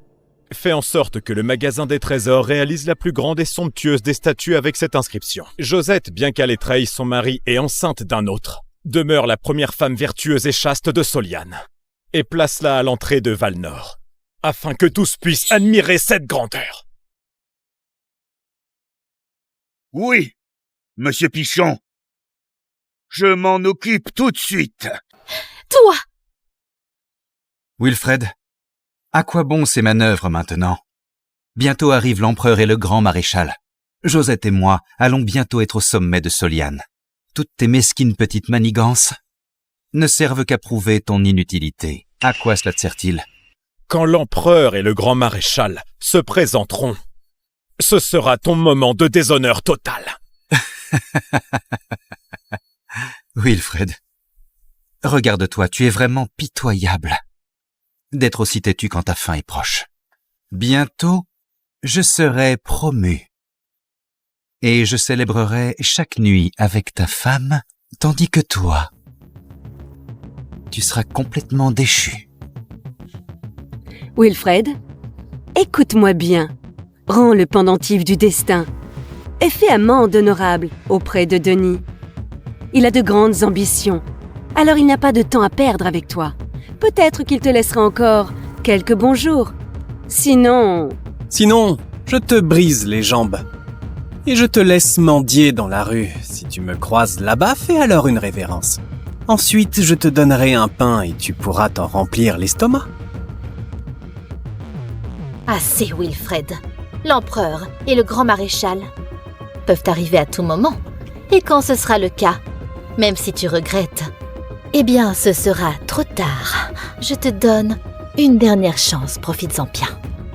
Fais en sorte que le magasin des trésors réalise la plus grande et somptueuse des statues avec cette inscription. Josette, bien qu'elle ait trahi son mari et enceinte d'un autre, demeure la première femme vertueuse et chaste de Soliane. Et place-la à l'entrée de Valnor, afin que tous puissent admirer cette grandeur. Oui, Monsieur Pichon. Je m'en occupe tout de suite. Toi! Wilfred, à quoi bon ces manœuvres maintenant? Bientôt arrive l'empereur et le grand maréchal. Josette et moi allons bientôt être au sommet de Soliane. Toutes tes mesquines petites manigances ne servent qu'à prouver ton inutilité. À quoi cela te sert-il? Quand l'empereur et le grand maréchal se présenteront, ce sera ton moment de déshonneur total. Wilfred, regarde-toi, tu es vraiment pitoyable d'être aussi têtu quand ta fin est proche. Bientôt, je serai promu et je célébrerai chaque nuit avec ta femme Tandis que toi, tu seras complètement déchu. Wilfred, écoute-moi bien. Rends le pendentif du destin et fais amende honorable auprès de Denis. Il a de grandes ambitions, alors il n'a pas de temps à perdre avec toi. Peut-être qu'il te laissera encore quelques bons jours. Sinon, je te brise les jambes. Et je te laisse mendier dans la rue. Si tu me croises là-bas, fais alors une révérence. Ensuite, je te donnerai un pain et tu pourras t'en remplir l'estomac. Assez, Wilfred. L'empereur et le grand maréchal peuvent arriver à tout moment. Et quand ce sera le cas, même si tu regrettes, eh bien, ce sera trop tard. Je te donne une dernière chance, profites-en bien.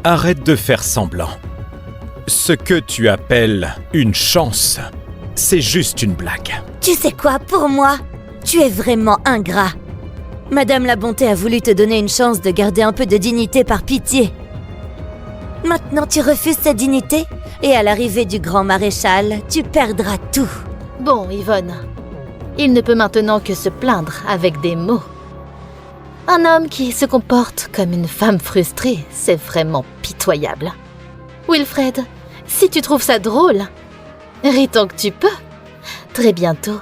Arrête de faire semblant. Ce que tu appelles une chance, c'est juste une blague. Tu sais quoi, pour moi, tu es vraiment ingrat. Madame la Bonté a voulu te donner une chance de garder un peu de dignité par pitié. Maintenant, tu refuses cette dignité et à l'arrivée du grand maréchal, tu perdras tout. Bon, Yvonne, il ne peut maintenant que se plaindre avec des mots. Un homme qui se comporte comme une femme frustrée, c'est vraiment pitoyable. Wilfred, si tu trouves ça drôle, ris tant que tu peux. Très bientôt,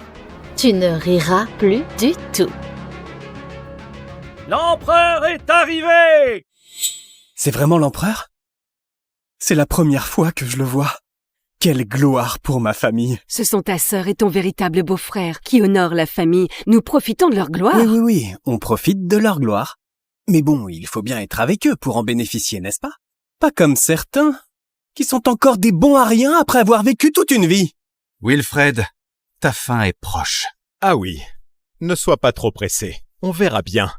tu ne riras plus du tout. L'empereur est arrivé! C'est vraiment l'empereur ? C'est la première fois que je le vois. Quelle gloire pour ma famille. ce sont ta sœur et ton véritable beau-frère qui honorent la famille. Nous profitons de leur gloire. Oui, on profite de leur gloire. Mais bon, il faut bien être avec eux pour en bénéficier, n'est-ce pas ? Pas comme certains, qui sont encore des bons à rien après avoir vécu toute une vie. Wilfred, ta fin est proche. Ah oui, ne sois pas trop pressé. On verra bien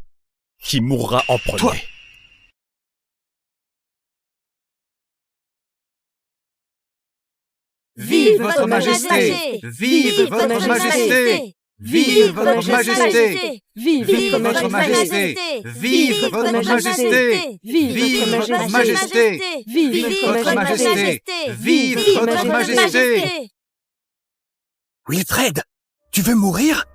qui mourra en premier. Toi. Vive votre majesté! Vive votre majesté! Vive votre majesté! Vive votre majesté! Vive votre majesté! Vive votre majesté! Vive votre majesté! Vive votre majesté! Wilfred, tu veux mourir ?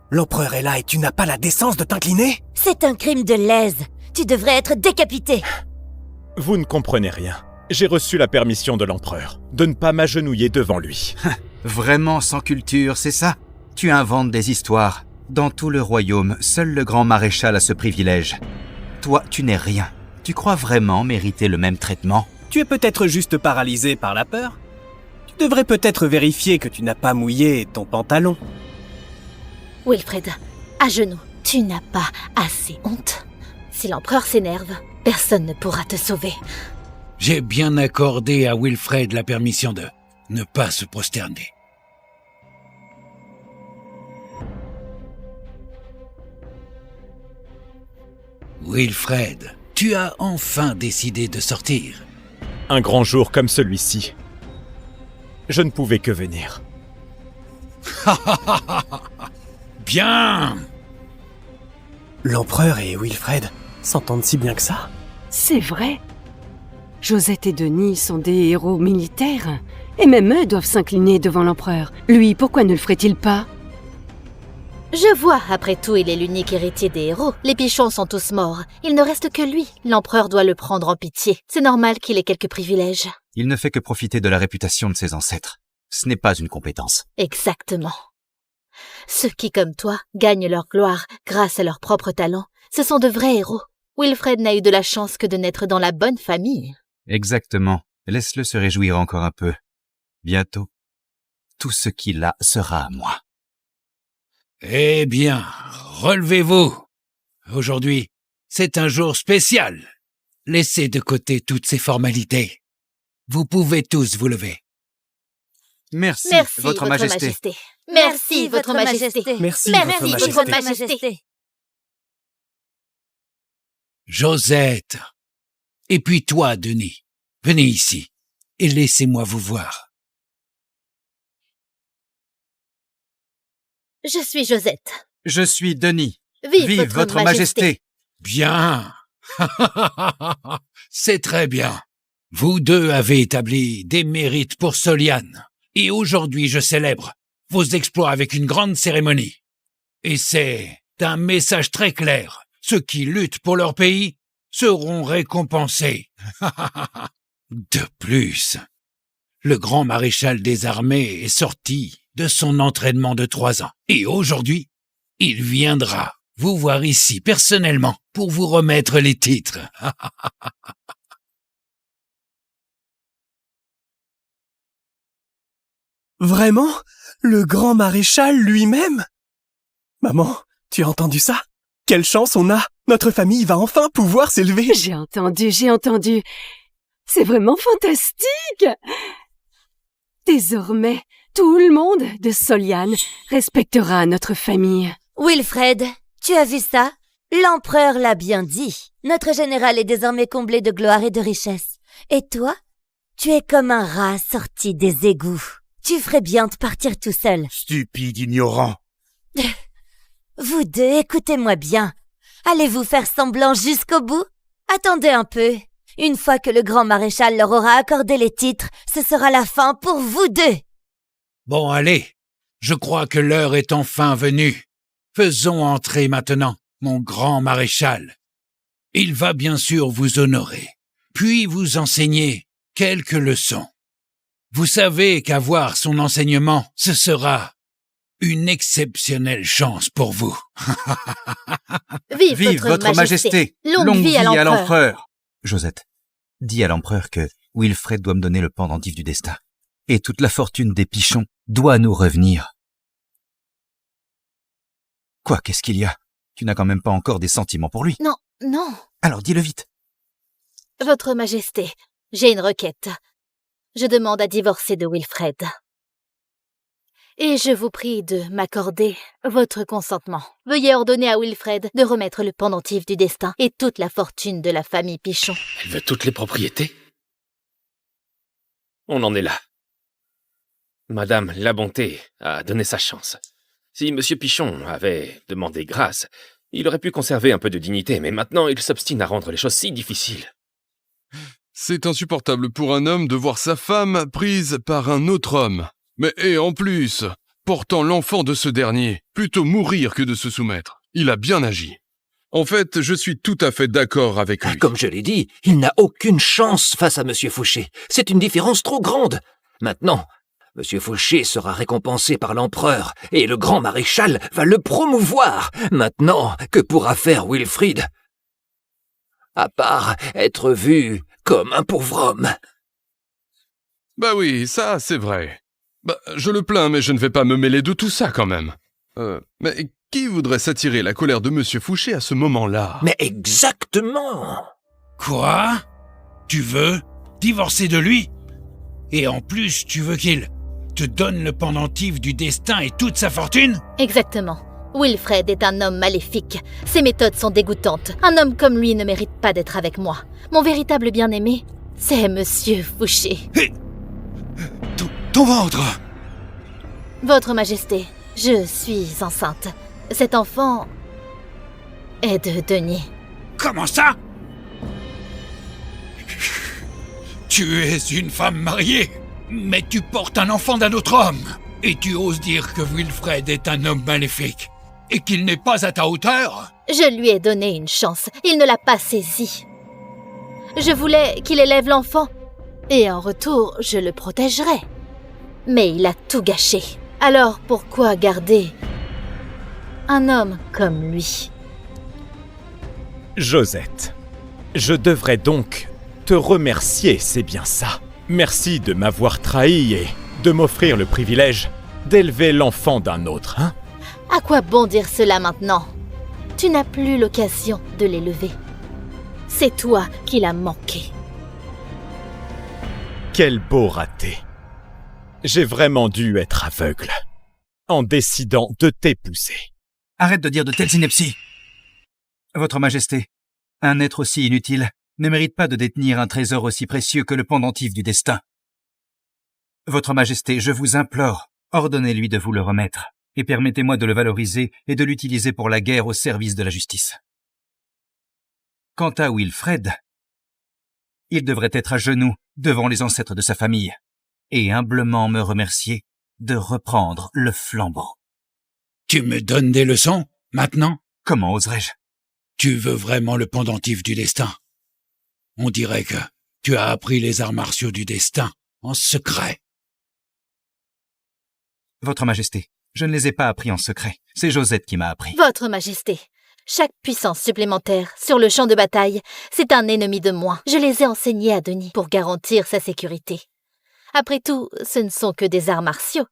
L'empereur est là et tu n'as pas la décence de t'incliner ? C'est un crime de lèse. Tu devrais être décapité. Vous ne comprenez rien. J'ai reçu la permission de l'empereur de ne pas m'agenouiller devant lui. Vraiment sans culture, c'est ça ? Tu inventes des histoires. Dans tout le royaume, seul le grand maréchal a ce privilège. Toi, tu n'es rien. Tu crois vraiment mériter le même traitement ? Tu es peut-être juste paralysé par la peur. Tu devrais peut-être vérifier que tu n'as pas mouillé ton pantalon. Wilfred, à genoux, tu n'as pas assez honte. Si l'empereur s'énerve, personne ne pourra te sauver. J'ai bien accordé à Wilfred la permission de ne pas se prosterner. Wilfred, tu as enfin décidé de sortir. Un grand jour comme celui-ci, je ne pouvais que venir. Bien! L'empereur et Wilfred s'entendent si bien que ça ? C'est vrai. Josette et Denis sont des héros militaires. Et même eux doivent s'incliner devant l'empereur. Lui, pourquoi ne le ferait-il pas ? Je vois, après tout, il est l'unique héritier des héros. Les pichons sont tous morts. Il ne reste que lui. L'empereur doit le prendre en pitié. C'est normal qu'il ait quelques privilèges. Il ne fait que profiter de la réputation de ses ancêtres. Ce n'est pas une compétence. Exactement. Ceux qui, comme toi, gagnent leur gloire grâce à leur propre talent, ce sont de vrais héros. Wilfred n'a eu de la chance que de naître dans la bonne famille. Exactement. Laisse-le se réjouir encore un peu. Bientôt, tout ce qu'il a sera à moi. Eh bien, relevez-vous. Aujourd'hui, c'est un jour spécial. Laissez de côté toutes ces formalités. Vous pouvez tous vous lever. Merci, Votre Majesté. Merci, Votre Majesté. Merci, Votre Majesté. Josette. Et puis toi, Denis. Venez ici et laissez-moi vous voir. Je suis Josette. Je suis Denis. Vive votre Majesté. Bien. C'est très bien. Vous deux avez établi des mérites pour Soliane. Et aujourd'hui, je célèbre vos exploits avec une grande cérémonie. Et c'est un message très clair. Ceux qui luttent pour leur pays seront récompensés. De plus, le grand maréchal des armées est sorti de son entraînement de 3 ans. Et aujourd'hui, il viendra vous voir ici personnellement pour vous remettre les titres. Vraiment? Le grand maréchal lui-même? Maman, tu as entendu ça? Quelle chance on a! Notre famille va enfin pouvoir s'élever! J'ai entendu. C'est vraiment fantastique! Désormais, tout le monde de Soliane respectera notre famille. Wilfred, tu as vu ça? L'empereur l'a bien dit. Notre général est désormais comblé de gloire et de richesse. Et toi? Tu es comme un rat sorti des égouts. Tu ferais bien de partir tout seul. Stupide ignorant. Vous deux, écoutez-moi bien. Allez-vous faire semblant jusqu'au bout? Attendez un peu. Une fois que le grand maréchal leur aura accordé les titres, ce sera la fin pour vous deux. Bon, allez, je crois que l'heure est enfin venue. Faisons entrer maintenant mon grand maréchal. Il va bien sûr vous honorer, puis vous enseigner quelques leçons. Vous savez qu'avoir son enseignement, ce sera une exceptionnelle chance pour vous. Vive votre majesté. Longue vie à l'empereur. Josette, dis à l'empereur que Wilfred doit me donner le pendentif du destin. Et toute la fortune des Pichons doit nous revenir. Quoi, qu'est-ce qu'il y a? Tu n'as quand même pas encore des sentiments pour lui. Non. Alors dis-le vite. Votre majesté, j'ai une requête. Je demande à divorcer de Wilfred. Et je vous prie de m'accorder votre consentement. Veuillez ordonner à Wilfred de remettre le pendentif du destin et toute la fortune de la famille Pichon. Elle veut toutes les propriétés? On en est là. Madame la Bonté a donné sa chance. Si Monsieur Pichon avait demandé grâce, il aurait pu conserver un peu de dignité, mais maintenant il s'obstine à rendre les choses si difficiles. C'est insupportable pour un homme de voir sa femme prise par un autre homme. Mais et en plus, portant l'enfant de ce dernier, plutôt mourir que de se soumettre. Il a bien agi. En fait, je suis tout à fait d'accord avec lui. Comme je l'ai dit, il n'a aucune chance face à Monsieur Fauché. C'est une différence trop grande. Maintenant, Monsieur Fauché sera récompensé par l'empereur et le grand maréchal va le promouvoir. Maintenant, que pourra faire Wilfrid? À part être vu comme un pauvre homme. Bah oui, ça, c'est vrai. Bah, je le plains, mais je ne vais pas me mêler de tout ça quand même. Mais qui voudrait s'attirer la colère de Monsieur Fauché à ce moment-là? Mais exactement! Quoi? Tu veux divorcer de lui? Et en plus, tu veux qu'il te donne le pendentif du destin et toute sa fortune? Exactement. Wilfred est un homme maléfique. Ses méthodes sont dégoûtantes. Un homme comme lui ne mérite pas d'être avec moi. Mon véritable bien-aimé, c'est Monsieur Fauché. Ton ventre! Votre Majesté, je suis enceinte. Cet enfant est de Denis. Comment ça? Tu es une femme mariée, mais tu portes un enfant d'un autre homme. Et tu oses dire que Wilfred est un homme maléfique et qu'il n'est pas à ta hauteur? Je lui ai donné une chance. Il ne l'a pas saisie. Je voulais qu'il élève l'enfant et en retour, je le protégerai. Mais il a tout gâché. Alors pourquoi garder un homme comme lui? Josette, je devrais donc te remercier, c'est bien ça. Merci de m'avoir trahi et de m'offrir le privilège d'élever l'enfant d'un autre, hein? À quoi bon dire cela maintenant? Tu n'as plus l'occasion de l'élever. C'est toi qui l'as manqué. Quel beau raté. J'ai vraiment dû être aveugle en décidant de t'épouser. Arrête de dire de telles inepties. Votre Majesté, un être aussi inutile ne mérite pas de détenir un trésor aussi précieux que le pendentif du destin. Votre Majesté, je vous implore, ordonnez-lui de vous le remettre, et permettez-moi de le valoriser et de l'utiliser pour la guerre au service de la justice. Quant à Wilfred, il devrait être à genoux devant les ancêtres de sa famille, et humblement me remercier de reprendre le flambeau. Tu me donnes des leçons, maintenant? Comment oserais-je? Tu veux vraiment le pendentif du destin? On dirait que tu as appris les arts martiaux du destin, en secret. Votre Majesté, je ne les ai pas appris en secret. C'est Josette qui m'a appris. Votre Majesté, chaque puissance supplémentaire sur le champ de bataille, c'est un ennemi de moins. Je les ai enseignés à Denis pour garantir sa sécurité. Après tout, ce ne sont que des arts martiaux.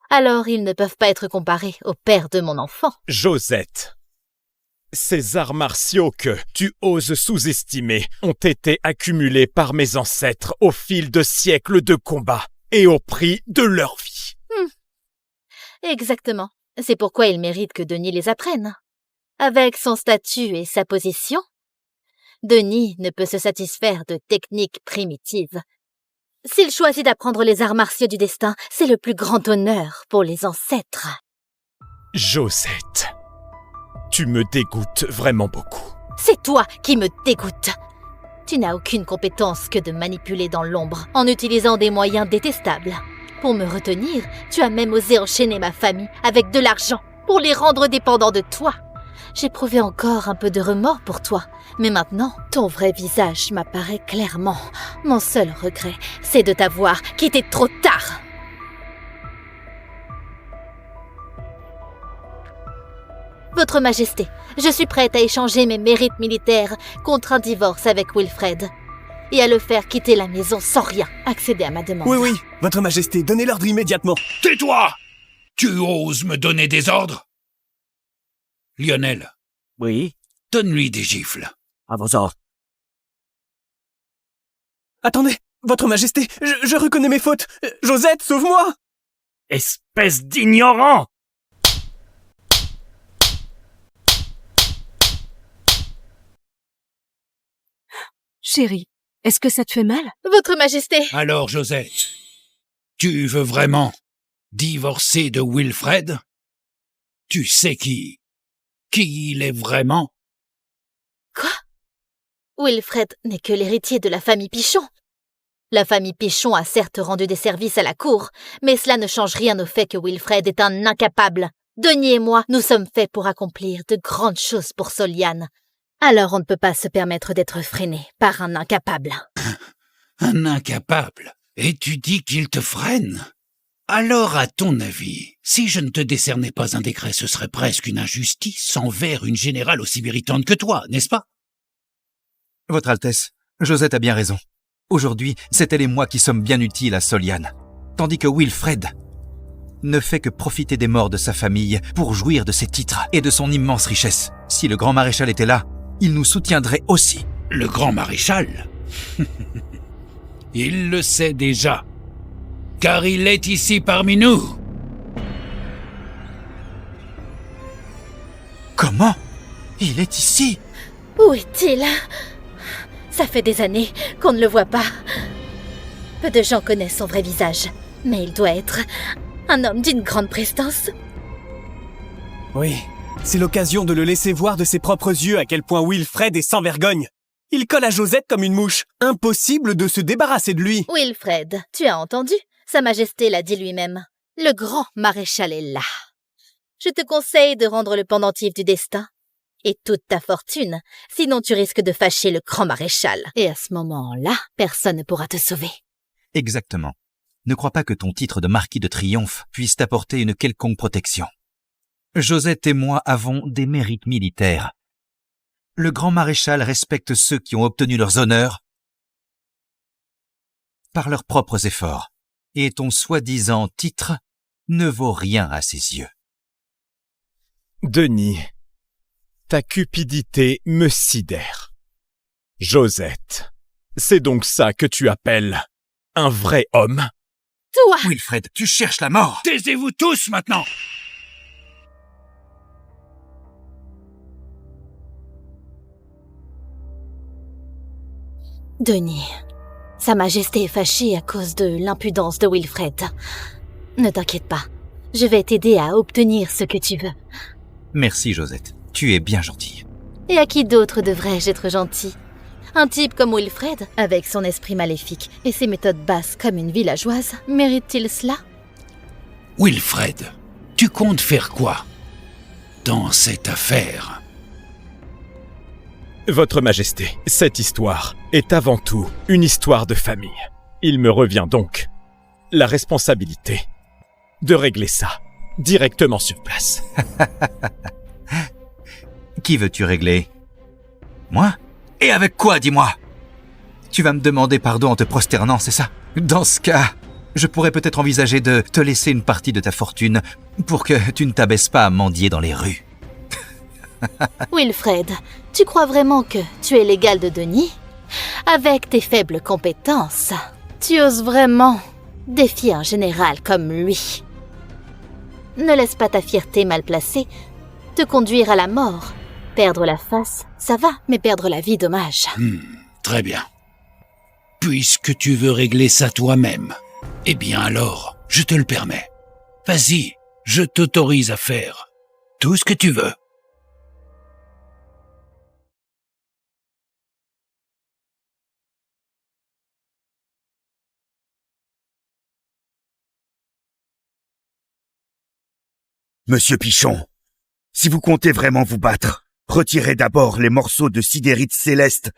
Alors ils ne peuvent pas être comparés au père de mon enfant. Josette, ces arts martiaux que tu oses sous-estimer ont été accumulés par mes ancêtres au fil de siècles de combats et au prix de leur vie. Exactement. C'est pourquoi il mérite que Denis les apprenne. Avec son statut et sa position, Denis ne peut se satisfaire de techniques primitives. S'il choisit d'apprendre les arts martiaux du destin, c'est le plus grand honneur pour les ancêtres. Josette, tu me dégoûtes vraiment beaucoup. C'est toi qui me dégoûtes. Tu n'as aucune compétence que de manipuler dans l'ombre, en utilisant des moyens détestables. Pour me retenir, tu as même osé enchaîner ma famille avec de l'argent pour les rendre dépendants de toi. J'éprouvais encore un peu de remords pour toi, mais maintenant, ton vrai visage m'apparaît clairement. Mon seul regret, c'est de t'avoir quitté trop tard. Votre Majesté, je suis prête à échanger mes mérites militaires contre un divorce avec Wilfred. Et à le faire quitter la maison sans rien accéder à ma demande. Oui, Votre Majesté, donnez l'ordre immédiatement. Tais-toi! Tu oses me donner des ordres? Lionel. Oui? Donne-lui des gifles. À vos ordres. Attendez, Votre Majesté, je reconnais mes fautes. Josette, sauve-moi! Espèce d'ignorant! Chérie, est-ce que ça te fait mal? Votre Majesté! Alors, Josette, tu veux vraiment divorcer de Wilfred? Tu sais qui il est vraiment? Quoi? Wilfred n'est que l'héritier de la famille Pichon. La famille Pichon a certes rendu des services à la cour, mais cela ne change rien au fait que Wilfred est un incapable. Denis et moi, nous sommes faits pour accomplir de grandes choses pour Soliane. Alors on ne peut pas se permettre d'être freiné par un incapable. Un incapable? Et tu dis qu'il te freine? Alors, à ton avis, si je ne te décernais pas un décret, ce serait presque une injustice envers une générale aussi méritante que toi, n'est-ce pas? Votre Altesse, Josette a bien raison. Aujourd'hui, c'est elle et moi qui sommes bien utiles à Soliane, tandis que Wilfred ne fait que profiter des morts de sa famille pour jouir de ses titres et de son immense richesse. Si le grand maréchal était là, il nous soutiendrait aussi. Le grand maréchal? Il le sait déjà, car il est ici parmi nous. Comment? Il est ici? Où est-il? Ça fait des années qu'on ne le voit pas. Peu de gens connaissent son vrai visage, mais il doit être un homme d'une grande prestance. Oui, c'est l'occasion de le laisser voir de ses propres yeux à quel point Wilfred est sans vergogne. Il colle à Josette comme une mouche. Impossible de se débarrasser de lui. Wilfred, tu as entendu? Sa Majesté l'a dit lui-même. Le grand maréchal est là. Je te conseille de rendre le pendentif du destin et toute ta fortune, sinon tu risques de fâcher le grand maréchal. Et à ce moment-là, personne ne pourra te sauver. Exactement. Ne crois pas que ton titre de marquis de triomphe puisse t'apporter une quelconque protection. Josette et moi avons des mérites militaires. Le grand maréchal respecte ceux qui ont obtenu leurs honneurs par leurs propres efforts, et ton soi-disant titre ne vaut rien à ses yeux. Denis, ta cupidité me sidère. Josette, c'est donc ça que tu appelles un vrai homme? Toi! Wilfred, tu cherches la mort! Taisez-vous tous maintenant! Denis, Sa Majesté est fâchée à cause de l'impudence de Wilfred. Ne t'inquiète pas, je vais t'aider à obtenir ce que tu veux. Merci, Josette. Tu es bien gentille. Et à qui d'autre devrais-je être gentil? Un type comme Wilfred, avec son esprit maléfique et ses méthodes basses comme une villageoise, mérite-t-il cela? Wilfred, tu comptes faire quoi dans cette affaire? Votre Majesté, cette histoire est avant tout une histoire de famille. Il me revient donc la responsabilité de régler ça directement sur place. Qui veux-tu régler? Moi? Et avec quoi, dis-moi? Tu vas me demander pardon en te prosternant, c'est ça? Dans ce cas, je pourrais peut-être envisager de te laisser une partie de ta fortune pour que tu ne t'abaisses pas à mendier dans les rues. Wilfred, tu crois vraiment que tu es l'égal de Denis? Avec tes faibles compétences, tu oses vraiment défier un général comme lui. Ne laisse pas ta fierté mal placée te conduire à la mort. Perdre la face, ça va, mais perdre la vie, dommage. Très bien. Puisque tu veux régler ça toi-même, eh bien alors, je te le permets. Vas-y, je t'autorise à faire tout ce que tu veux. Monsieur Pichon, si vous comptez vraiment vous battre, retirez d'abord les morceaux de sidérite céleste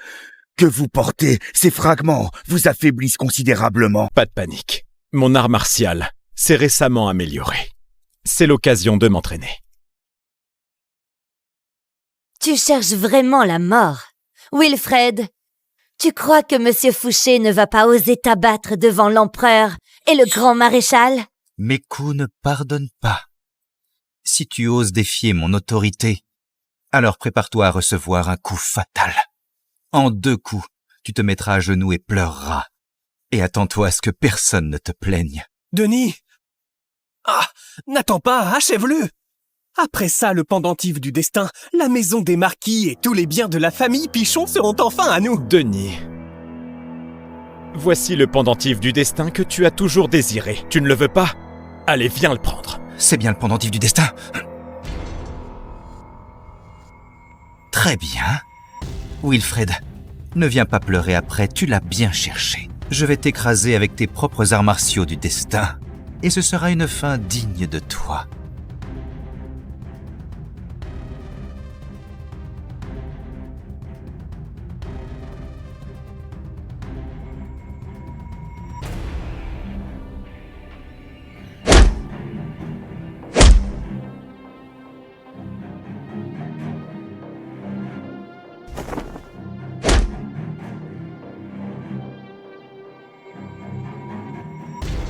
que vous portez. Ces fragments vous affaiblissent considérablement. Pas de panique. Mon art martial s'est récemment amélioré. C'est l'occasion de m'entraîner. Tu cherches vraiment la mort. Wilfred, tu crois que Monsieur Fouché ne va pas oser t'abattre devant l'empereur et le grand maréchal? Mes coups ne pardonnent pas. Si tu oses défier mon autorité, alors prépare-toi à recevoir un coup fatal. En 2 coups, tu te mettras à genoux et pleureras. Et attends-toi à ce que personne ne te plaigne. Denis! Ah! N'attends pas, achève-le! Après ça, le pendentif du destin, la maison des marquis et tous les biens de la famille Pichon seront enfin à nous! Denis, voici le pendentif du destin que tu as toujours désiré. Tu ne le veux pas? Allez, viens le prendre. C'est bien le pendentif du destin. Très bien. Wilfred, ne viens pas pleurer après, tu l'as bien cherché. Je vais t'écraser avec tes propres arts martiaux du destin. Et ce sera une fin digne de toi.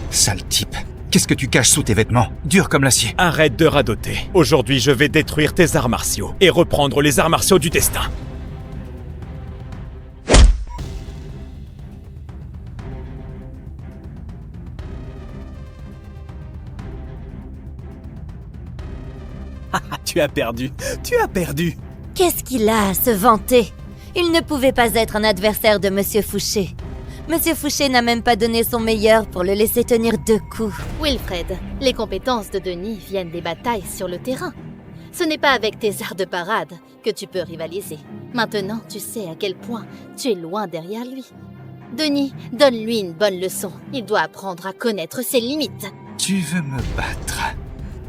Sale type. Qu'est-ce que tu caches sous tes vêtements? Dur comme l'acier. Arrête de radoter. Aujourd'hui, je vais détruire tes arts martiaux et reprendre les arts martiaux du destin. Tu as perdu. Tu as perdu. Qu'est-ce qu'il a à se vanter? Il ne pouvait pas être un adversaire de Monsieur Fouché. Monsieur Fouché n'a même pas donné son meilleur pour le laisser tenir 2 coups. Wilfred, les compétences de Denis viennent des batailles sur le terrain. Ce n'est pas avec tes arts de parade que tu peux rivaliser. Maintenant, tu sais à quel point tu es loin derrière lui. Denis, donne-lui une bonne leçon. Il doit apprendre à connaître ses limites. Tu veux me battre?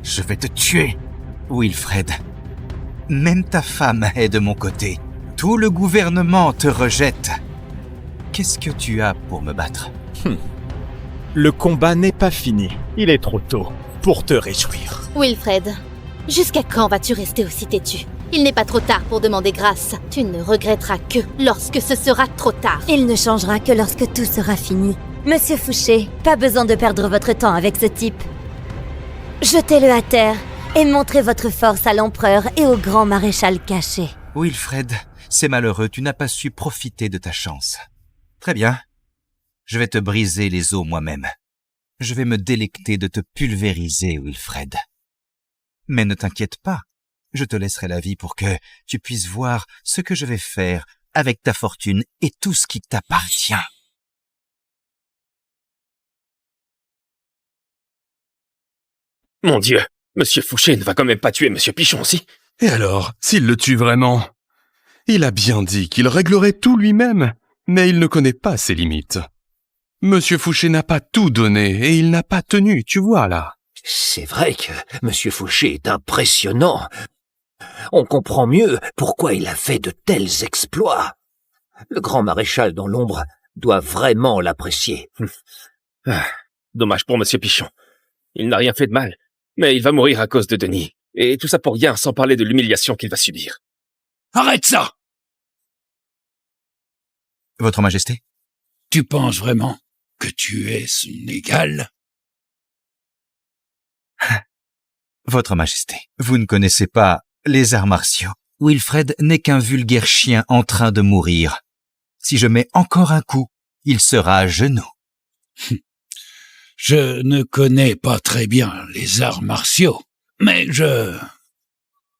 Je vais te tuer, Wilfred. Même ta femme est de mon côté. Tout le gouvernement te rejette. Qu'est-ce que tu as pour me battre? Le combat n'est pas fini. Il est trop tôt pour te réjouir. Wilfred, jusqu'à quand vas-tu rester aussi têtu? Il n'est pas trop tard pour demander grâce. Tu ne regretteras que lorsque ce sera trop tard. Il ne changera que lorsque tout sera fini. Monsieur Fouché, pas besoin de perdre votre temps avec ce type. Jetez-le à terre et montrez votre force à l'empereur et au grand maréchal caché. Wilfred, c'est malheureux, tu n'as pas su profiter de ta chance. Très bien. Je vais te briser les os moi-même. Je vais me délecter de te pulvériser, Wilfred. Mais ne t'inquiète pas, je te laisserai la vie pour que tu puisses voir ce que je vais faire avec ta fortune et tout ce qui t'appartient. Mon Dieu, Monsieur Fouché ne va quand même pas tuer Monsieur Pichon, si? Et alors, s'il le tue vraiment? Il a bien dit qu'il réglerait tout lui-même, mais il ne connaît pas ses limites. Monsieur Fouché n'a pas tout donné et il n'a pas tenu, tu vois là. C'est vrai que Monsieur Fauché est impressionnant. On comprend mieux pourquoi il a fait de tels exploits. Le grand maréchal dans l'ombre doit vraiment l'apprécier. Dommage pour Monsieur Pichon. Il n'a rien fait de mal, mais il va mourir à cause de Denis. Et tout ça pour rien, sans parler de l'humiliation qu'il va subir. Arrête ça! Votre Majesté? Tu penses vraiment que tu es son égal? Votre Majesté, vous ne connaissez pas les arts martiaux. Wilfred n'est qu'un vulgaire chien en train de mourir. Si je mets encore un coup, il sera à genoux. Je ne connais pas très bien les arts martiaux, mais je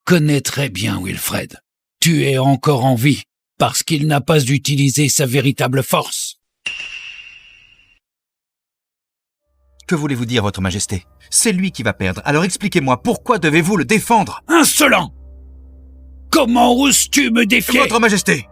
connais très bien Wilfred. Tu es encore en vie parce qu'il n'a pas utilisé sa véritable force. Que voulez-vous dire, Votre Majesté? C'est lui qui va perdre, alors expliquez-moi, pourquoi devez-vous le défendre? Insolent! Comment oses-tu me défier? Votre Majesté!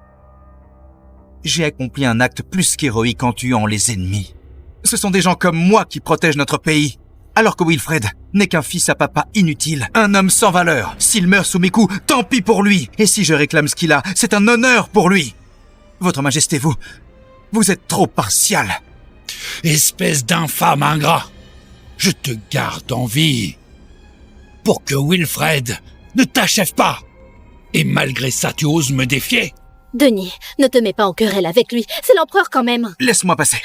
J'ai accompli un acte plus qu'héroïque en tuant les ennemis. Ce sont des gens comme moi qui protègent notre pays, alors que Wilfred n'est qu'un fils à papa inutile, un homme sans valeur. S'il meurt sous mes coups, tant pis pour lui. Et si je réclame ce qu'il a, c'est un honneur pour lui. Votre Majesté, vous êtes trop partial. Espèce d'infâme ingrat! Je te garde en vie pour que Wilfred ne t'achève pas. Et malgré ça, tu oses me défier? Denis, ne te mets pas en querelle avec lui, c'est l'empereur quand même. Laisse-moi passer.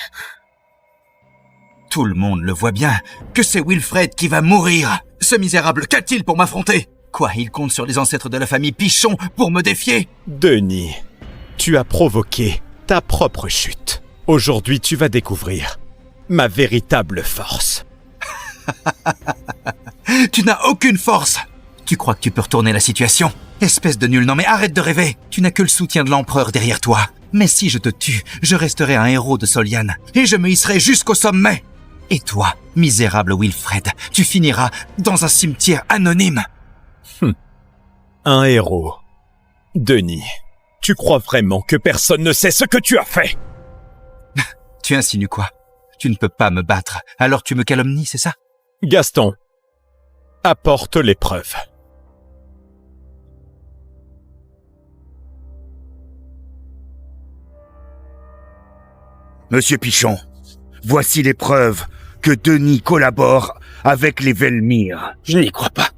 Tout le monde le voit bien, que c'est Wilfred qui va mourir. Ce misérable, qu'a-t-il pour m'affronter? Quoi, il compte sur les ancêtres de la famille Pichon pour me défier? Denis, tu as provoqué ta propre chute. Aujourd'hui, tu vas découvrir ma véritable force. Tu n'as aucune force. Tu crois que tu peux retourner la situation? Espèce de nul, non mais arrête de rêver. Tu n'as que le soutien de l'empereur derrière toi. Mais si je te tue, je resterai un héros de Soliane et je me hisserai jusqu'au sommet. Et toi, misérable Wilfred, tu finiras dans un cimetière anonyme. Un héros. Denis, tu crois vraiment que personne ne sait ce que tu as fait? Tu insinues quoi? Tu ne peux pas me battre, alors tu me calomnies, c'est ça? Gaston, apporte les preuves. Monsieur Pichon, voici les preuves que Denis collabore avec les Velmir. Je n'y crois pas.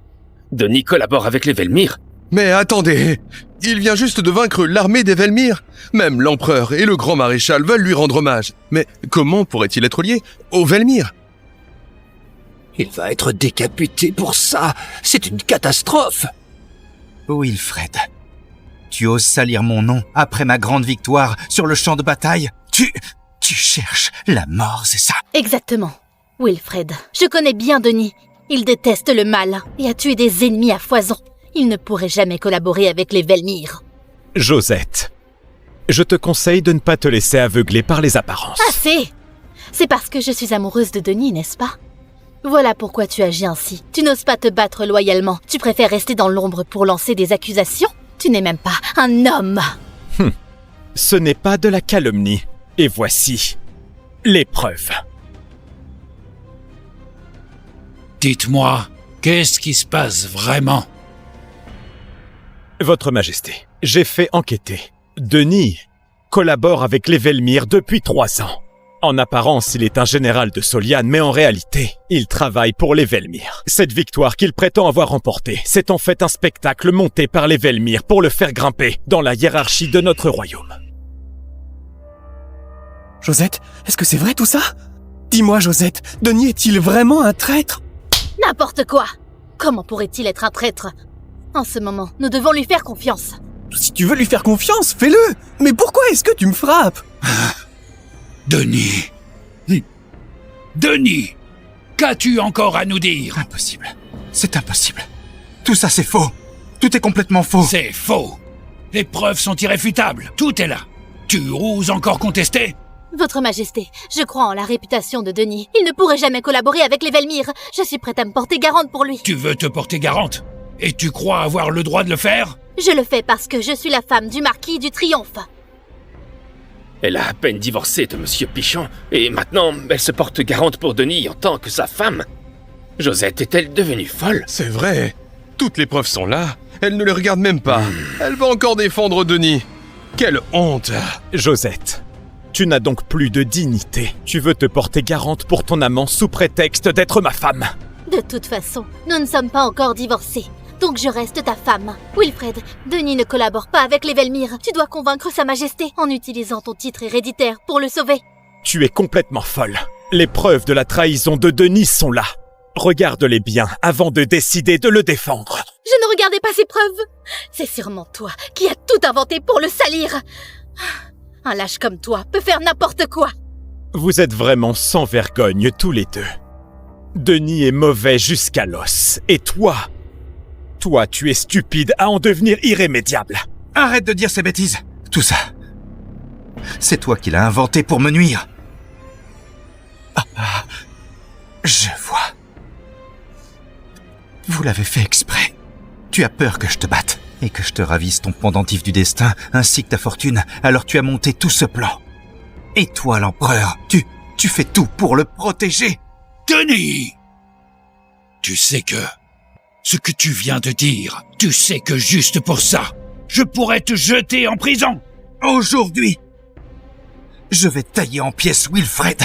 Denis collabore avec les Velmir? Mais attendez, il vient juste de vaincre l'armée des Velmir. Même l'empereur et le grand maréchal veulent lui rendre hommage. Mais comment pourrait-il être lié aux Velmir? Il va être décapité pour ça. C'est une catastrophe. Wilfred, tu oses salir mon nom après ma grande victoire sur le champ de bataille? Tu cherches la mort, c'est ça? Exactement. Wilfred, je connais bien Denis. Il déteste le mal et a tué des ennemis à foison. Il ne pourrait jamais collaborer avec les Velmir. Josette, je te conseille de ne pas te laisser aveugler par les apparences. Assez! C'est parce que je suis amoureuse de Denis, n'est-ce pas? Voilà pourquoi tu agis ainsi. Tu n'oses pas te battre loyalement. Tu préfères rester dans l'ombre pour lancer des accusations? Tu n'es même pas un homme. Ce n'est pas de la calomnie. Et voici les preuves. Dites-moi, qu'est-ce qui se passe vraiment? Votre Majesté, j'ai fait enquêter. Denis collabore avec les Velmir depuis 3 ans. En apparence, il est un général de Soliane, mais en réalité, il travaille pour les Velmir. Cette victoire qu'il prétend avoir remportée, c'est en fait un spectacle monté par les Velmir pour le faire grimper dans la hiérarchie de notre royaume. Josette, est-ce que c'est vrai tout ça? Dis-moi, Josette, Denis est-il vraiment un traître? N'importe quoi! Comment pourrait-il être un traître? En ce moment, nous devons lui faire confiance. Si tu veux lui faire confiance, fais-le! Mais pourquoi est-ce que tu me frappes? Denis! Denis! Qu'as-tu encore à nous dire? Impossible. C'est impossible. Tout ça, c'est faux. Tout est complètement faux. C'est faux. Les preuves sont irréfutables. Tout est là. Tu oses encore contester? Votre Majesté, je crois en la réputation de Denis. Il ne pourrait jamais collaborer avec les Velmir. Je suis prête à me porter garante pour lui. Tu veux te porter garante? Et tu crois avoir le droit de le faire? Je le fais parce que je suis la femme du marquis du Triomphe. Elle a à peine divorcé de Monsieur Pichon, et maintenant, elle se porte garante pour Denis en tant que sa femme. Josette est-elle devenue folle? C'est vrai. Toutes les preuves sont là. Elle ne les regarde même pas. Elle va encore défendre Denis. Quelle honte! Josette, tu n'as donc plus de dignité. Tu veux te porter garante pour ton amant sous prétexte d'être ma femme. De toute façon, nous ne sommes pas encore divorcés. Donc je reste ta femme. Wilfred, Denis ne collabore pas avec les Velmyr. Tu dois convaincre Sa Majesté en utilisant ton titre héréditaire pour le sauver. Tu es complètement folle. Les preuves de la trahison de Denis sont là. Regarde-les bien avant de décider de le défendre. Je ne regardais pas ces preuves. C'est sûrement toi qui as tout inventé pour le salir. Un lâche comme toi peut faire n'importe quoi. Vous êtes vraiment sans vergogne tous les deux. Denis est mauvais jusqu'à l'os. Et toi, tu es stupide à en devenir irrémédiable. Arrête de dire ces bêtises. Tout ça, c'est toi qui l'as inventé pour me nuire. Je vois. Vous l'avez fait exprès. Tu as peur que je te batte et que je te ravisse ton pendentif du destin ainsi que ta fortune, alors tu as monté tout ce plan. Et toi, l'empereur, tu fais tout pour le protéger. Denis! Tu sais que... ce que tu viens de dire, tu sais que juste pour ça, je pourrais te jeter en prison. Aujourd'hui, je vais tailler en pièces Wilfred.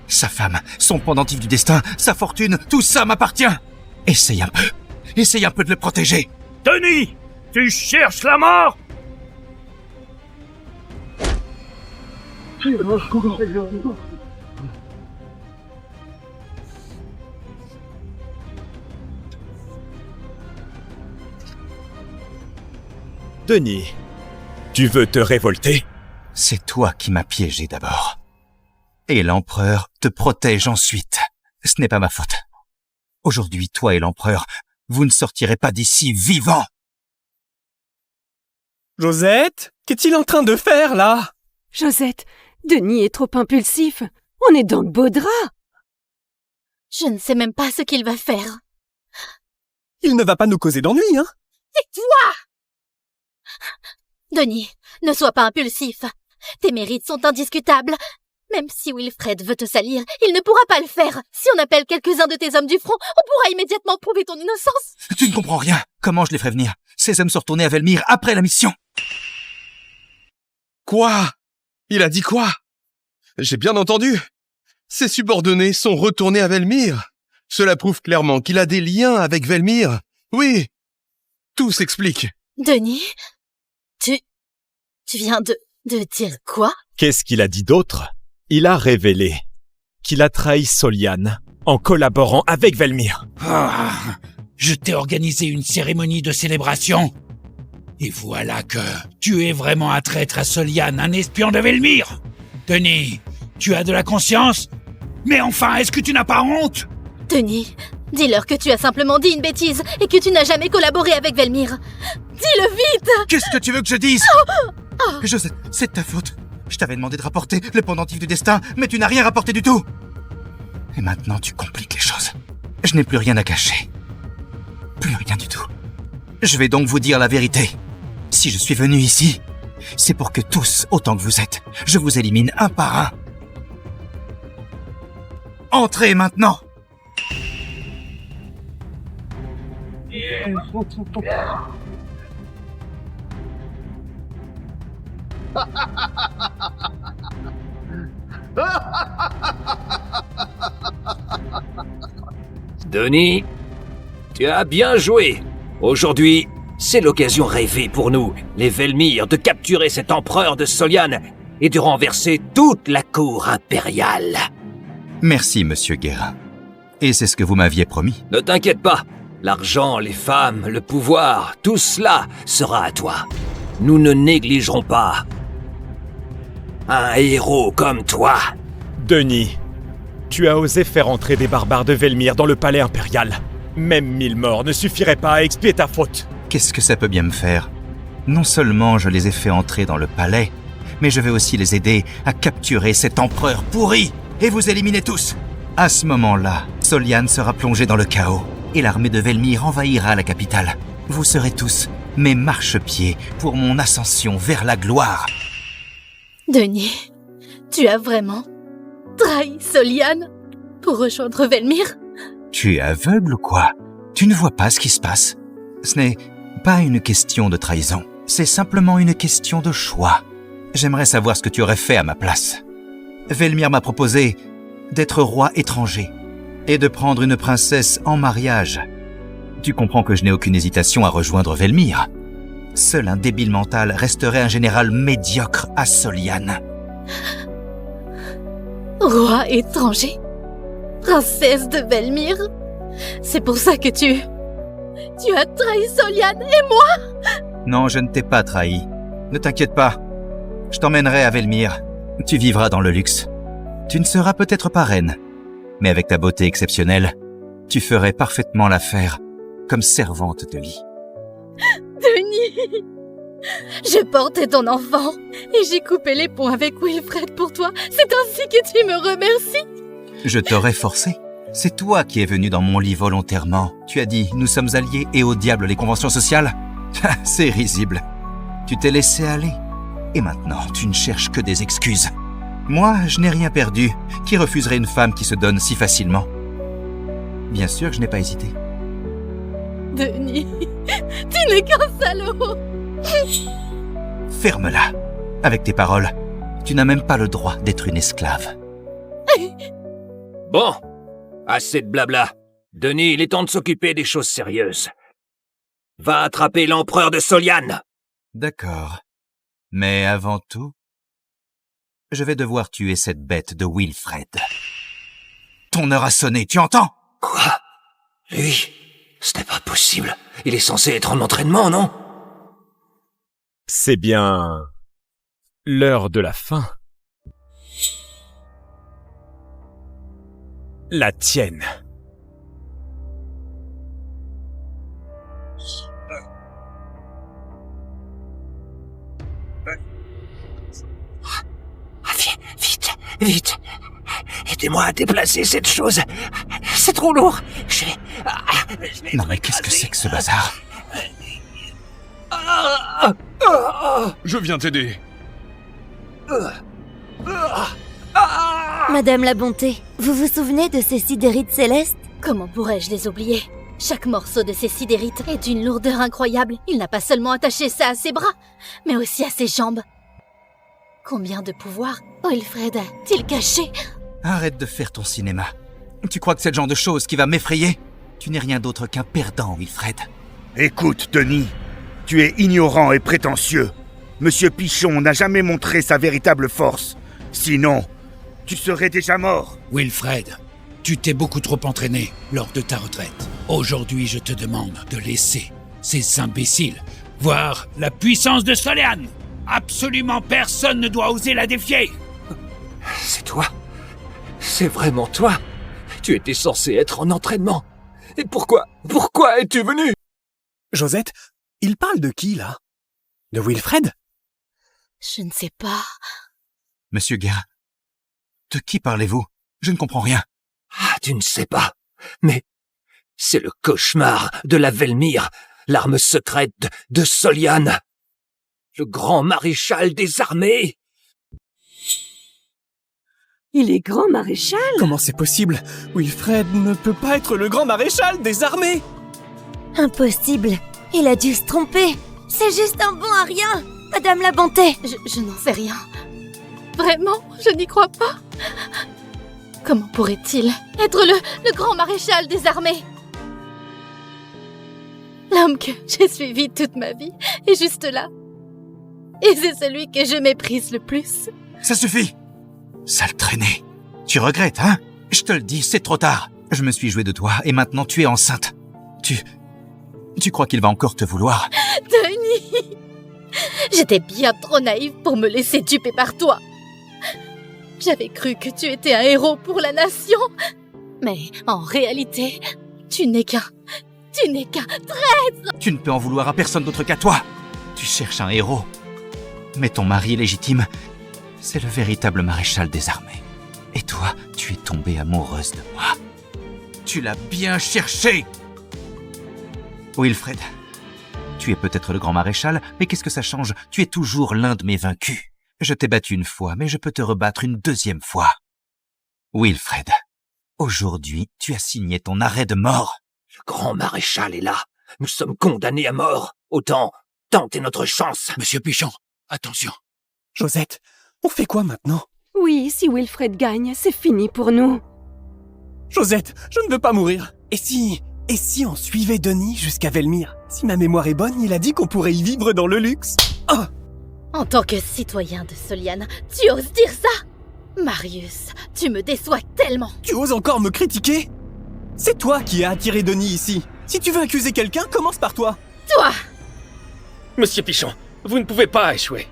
Sa femme, son pendentif du destin, sa fortune, tout ça m'appartient. Essaye un peu de le protéger. Denis, tu cherches la mort? Denis, tu veux te révolter? C'est toi qui m'as piégé d'abord. Et l'empereur te protège ensuite. Ce n'est pas ma faute. Aujourd'hui, toi et l'empereur, vous ne sortirez pas d'ici vivants. Josette, qu'est-il en train de faire, là? Josette, Denis est trop impulsif. On est dans le beau drap. Je ne sais même pas ce qu'il va faire. Il ne va pas nous causer d'ennui, hein? C'est toi! Denis, ne sois pas impulsif. Tes mérites sont indiscutables. Même si Wilfred veut te salir, il ne pourra pas le faire. Si on appelle quelques-uns de tes hommes du front, on pourra immédiatement prouver ton innocence. Tu ne comprends rien. Comment je les ferai venir? Ces hommes sont retournés à Velmyr après la mission. Quoi? Il a dit quoi? J'ai bien entendu. Ses subordonnés sont retournés à Velmyr. Cela prouve clairement qu'il a des liens avec Velmyr. Oui. Tout s'explique. Denis, tu viens de dire quoi? Qu'est-ce qu'il a dit d'autre? Il a révélé qu'il a trahi Soliane en collaborant avec Velmyr. Je t'ai organisé une cérémonie de célébration. Et voilà que tu es vraiment un traître à Soliane, un espion de Velmyr. Denis, tu as de la conscience? Mais enfin, est-ce que tu n'as pas honte? Denis, dis-leur que tu as simplement dit une bêtise et que tu n'as jamais collaboré avec Velmyr. Dis-le vite! Qu'est-ce que tu veux que je dise? Josette, c'est de ta faute. Je t'avais demandé de rapporter le pendentif du destin, mais tu n'as rien rapporté du tout. Et maintenant, tu compliques les choses. Je n'ai plus rien à cacher. Plus rien du tout. Je vais donc vous dire la vérité. Si je suis venu ici, c'est pour que tous, autant que vous êtes, je vous élimine un par un. Entrez maintenant! Denis, tu as bien joué. Aujourd'hui, c'est l'occasion rêvée pour nous, les Velmyr, de capturer cet empereur de Soliane et de renverser toute la cour impériale. Merci, monsieur Guérin. Et c'est ce que vous m'aviez promis. Ne t'inquiète pas. L'argent, les femmes, le pouvoir, tout cela sera à toi. Nous ne négligerons pas un héros comme toi. Denis, tu as osé faire entrer des barbares de Velmyr dans le palais impérial. Même 1000 morts ne suffiraient pas à expier ta faute. Qu'est-ce que ça peut bien me faire? Non seulement je les ai fait entrer dans le palais, mais je vais aussi les aider à capturer cet empereur pourri et vous éliminer tous. À ce moment-là, Soliane sera plongée dans le chaos et l'armée de Velmyr envahira la capitale. Vous serez tous mes marchepieds pour mon ascension vers la gloire. Denis, tu as vraiment trahi Soliane pour rejoindre Velmyr? Tu es aveugle ou quoi? Tu ne vois pas ce qui se passe? Ce n'est pas une question de trahison. C'est simplement une question de choix. J'aimerais savoir ce que tu aurais fait à ma place. Velmir m'a proposé d'être roi étranger et de prendre une princesse en mariage. Tu comprends que je n'ai aucune hésitation à rejoindre Velmir. Seul un débile mental resterait un général médiocre à Soliane. Roi étranger? Princesse de Velmir? C'est pour ça que tu as trahi Soliane et moi? Non, je ne t'ai pas trahi. Ne t'inquiète pas. Je t'emmènerai à Velmir. Tu vivras dans le luxe. Tu ne seras peut-être pas reine, mais avec ta beauté exceptionnelle, tu ferais parfaitement l'affaire comme servante de lit. Denis! J'ai porté ton enfant et j'ai coupé les ponts avec Wilfred pour toi. C'est ainsi que tu me remercies. Je t'aurais forcé. C'est toi qui es venu dans mon lit volontairement. Tu as dit « Nous sommes alliés et au diable les conventions sociales ». C'est risible. Tu t'es laissé aller. Et maintenant, tu ne cherches que des excuses. Moi, je n'ai rien perdu. Qui refuserait une femme qui se donne si facilement? Bien sûr que je n'ai pas hésité. Denis, tu n'es qu'un salaud. Ferme-la. Avec tes paroles, tu n'as même pas le droit d'être une esclave. Bon, assez de blabla. Denis, il est temps de s'occuper des choses sérieuses. Va attraper l'empereur de Soliane. D'accord. Mais avant tout, je vais devoir tuer cette bête de Wilfred. Ton heure a sonné, tu entends? Quoi? Lui? Ce n'est pas possible. Il est censé être en entraînement, non? C'est bien l'heure de la fin. La tienne. Vite. Aidez-moi à déplacer cette chose. C'est trop lourd. Non mais qu'est-ce que c'est que ce bazar? Je viens t'aider. Madame la Bonté, vous vous souvenez de ces sidérites célestes? Comment pourrais-je les oublier? Chaque morceau de ces sidérites est d'une lourdeur incroyable. Il n'a pas seulement attaché ça à ses bras, mais aussi à ses jambes. Combien de pouvoir Wilfred a-t-il caché? Arrête de faire ton cinéma. Tu crois que c'est le genre de chose qui va m'effrayer? Tu n'es rien d'autre qu'un perdant, Wilfred. Écoute, Denis, tu es ignorant et prétentieux. Monsieur Pichon n'a jamais montré sa véritable force. Sinon, tu serais déjà mort. Wilfred, tu t'es beaucoup trop entraîné lors de ta retraite. Aujourd'hui, je te demande de laisser ces imbéciles voir la puissance de Soliane. Absolument personne ne doit oser la défier. C'est toi? C'est vraiment toi? Tu étais censé être en entraînement. Et pourquoi es-tu venu? Josette, il parle de qui, là? De Wilfred? Je ne sais pas. Monsieur Guérin, de qui parlez-vous? Je ne comprends rien. Ah, tu ne sais pas. Mais c'est le cauchemar de la Velmir, l'arme secrète de Soliane. Le grand maréchal des armées. Il est grand maréchal? Comment c'est possible? Wilfred ne peut pas être le grand maréchal des armées! Impossible. Il a dû se tromper. C'est juste un bon à rien. Madame la Bonté. Je n'en sais rien. Vraiment, je n'y crois pas. Comment pourrait-il être le grand maréchal des armées? L'homme que j'ai suivi toute ma vie est juste là. Et c'est celui que je méprise le plus. Ça suffit! Sale traînée. Tu regrettes, hein? Je te le dis, c'est trop tard. Je me suis joué de toi et maintenant tu es enceinte. Tu crois qu'il va encore te vouloir? Denis! J'étais bien trop naïve pour me laisser duper par toi. J'avais cru que tu étais un héros pour la nation. Mais en réalité, tu n'es qu'un traître! Tu ne peux en vouloir à personne d'autre qu'à toi. Tu cherches un héros. Mais ton mari légitime, c'est le véritable maréchal des armées. Et toi, tu es tombée amoureuse de moi. Tu l'as bien cherché! Wilfred, tu es peut-être le grand maréchal, mais qu'est-ce que ça change? Tu es toujours l'un de mes vaincus. Je t'ai battu une fois, mais je peux te rebattre une deuxième fois. Wilfred, Aujourd'hui, tu as signé ton arrêt de mort. Le grand maréchal est là. Nous sommes condamnés à mort. Autant tenter notre chance. Monsieur Pichon, attention. Josette, on fait quoi maintenant? Oui, si Wilfred gagne, c'est fini pour nous. Josette, je ne veux pas mourir. Et si on suivait Denis jusqu'à Velmyre? Si ma mémoire est bonne, il a dit qu'on pourrait y vivre dans le luxe. Oh! En tant que citoyen de Soliane, tu oses dire ça? Marius, tu me déçois tellement. Tu oses encore me critiquer? C'est toi qui as attiré Denis ici. Si tu veux accuser quelqu'un, commence par toi. Toi! Monsieur Pichon, vous ne pouvez pas échouer.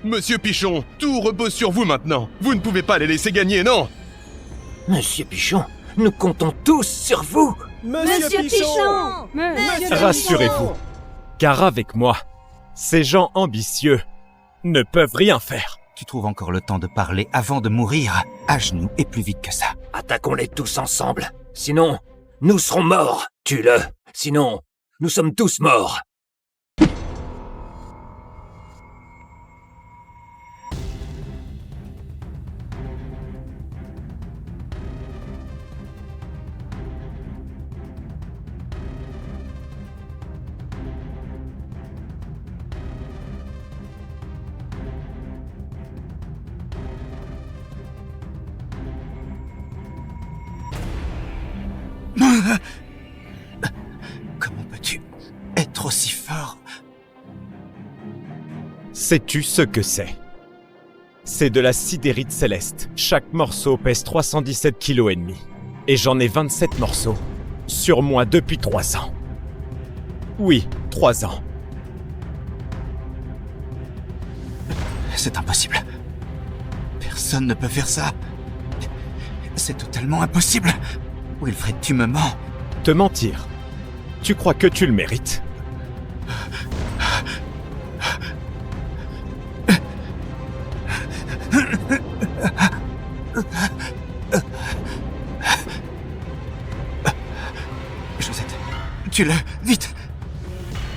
Monsieur Pichon, tout repose sur vous maintenant. Vous ne pouvez pas les laisser gagner, non? Monsieur Pichon, nous comptons tous sur vous. Monsieur Pichon! Rassurez-vous, car avec moi, ces gens ambitieux ne peuvent rien faire. Tu trouves encore le temps de parler avant de mourir, à genoux et plus vite que ça. Attaquons-les tous ensemble. Sinon, nous serons morts. Tue-le. Sinon, nous sommes tous morts. Comment peux-tu être aussi fort? Sais-tu ce que c'est? C'est de la sidérite céleste. Chaque morceau pèse 317 kg et demi. Et j'en ai 27 morceaux. Sur moi depuis 3 ans. Oui, 3 ans. C'est impossible. Personne ne peut faire ça. C'est totalement impossible. Wilfred, tu me mens. Te mentir? Tu crois que tu le mérites? Josette, tue-le, vite!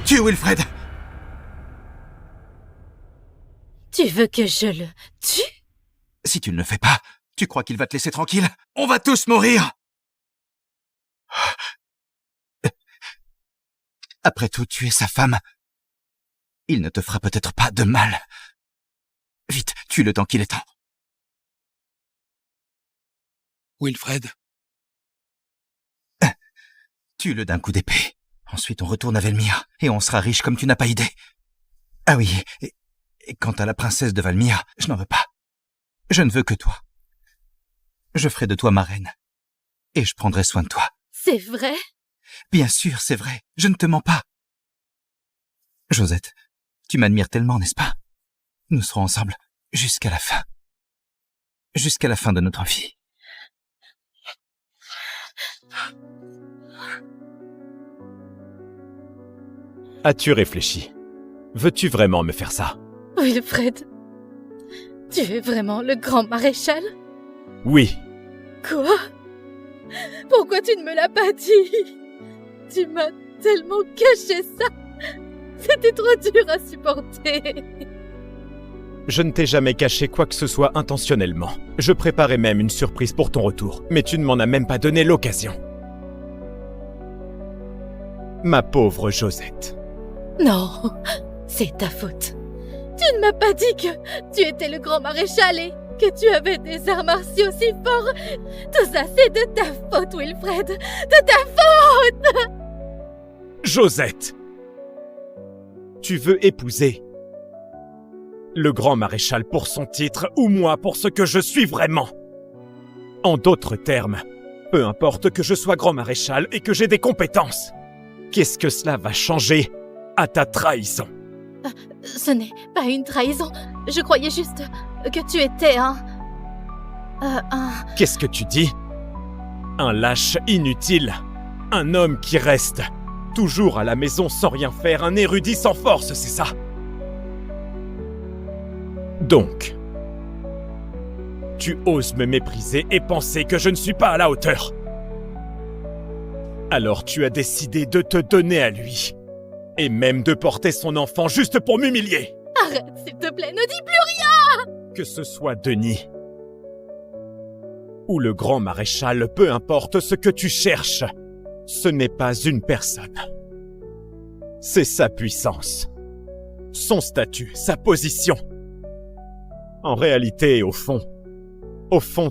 Tue Wilfred! Tu veux que je le tue? Si tu ne le fais pas, tu crois qu'il va te laisser tranquille? On va tous mourir! Après tout, tu es sa femme. Il ne te fera peut-être pas de mal. Vite, tue-le tant qu'il est temps. Wilfred? Tue-le d'un coup d'épée. Ensuite, on retourne à Velmyre, et on sera riche comme tu n'as pas idée. Ah oui, et quant à la princesse de Velmyre, je n'en veux pas. Je ne veux que toi. Je ferai de toi ma reine, et je prendrai soin de toi. C'est vrai? Bien sûr, c'est vrai. Je ne te mens pas. Josette, tu m'admires tellement, n'est-ce pas? Nous serons ensemble jusqu'à la fin. Jusqu'à la fin de notre vie. As-tu réfléchi? Veux-tu vraiment me faire ça? Wilfred, tu es vraiment le grand maréchal? Oui. Quoi? Pourquoi tu ne me l'as pas dit? Tu m'as tellement caché ça. C'était trop dur à supporter. Je ne t'ai jamais caché quoi que ce soit intentionnellement. Je préparais même une surprise pour ton retour, mais tu ne m'en as même pas donné l'occasion. Ma pauvre Josette. Non, c'est ta faute. Tu ne m'as pas dit que tu étais le grand maréchal et que tu avais des arts martiaux si forts. Tout ça, c'est de ta faute, Wilfred. De ta faute! Josette! Tu veux épouser le grand maréchal pour son titre ou moi pour ce que je suis vraiment? En d'autres termes, peu importe que je sois grand maréchal et que j'ai des compétences, qu'est-ce que cela va changer à ta trahison? Ce n'est pas une trahison. Je croyais juste que tu étais un... Qu'est-ce que tu dis? Un lâche inutile. Un homme qui reste toujours à la maison sans rien faire, un érudit sans force, c'est ça? Donc, tu oses me mépriser et penser que je ne suis pas à la hauteur. Alors tu as décidé de te donner à lui. Et même de porter son enfant juste pour m'humilier. Arrête, s'il te plaît, ne dis plus rien! Que ce soit Denis ou le grand maréchal, peu importe ce que tu cherches, ce n'est pas une personne. C'est sa puissance, son statut, sa position. En réalité, au fond,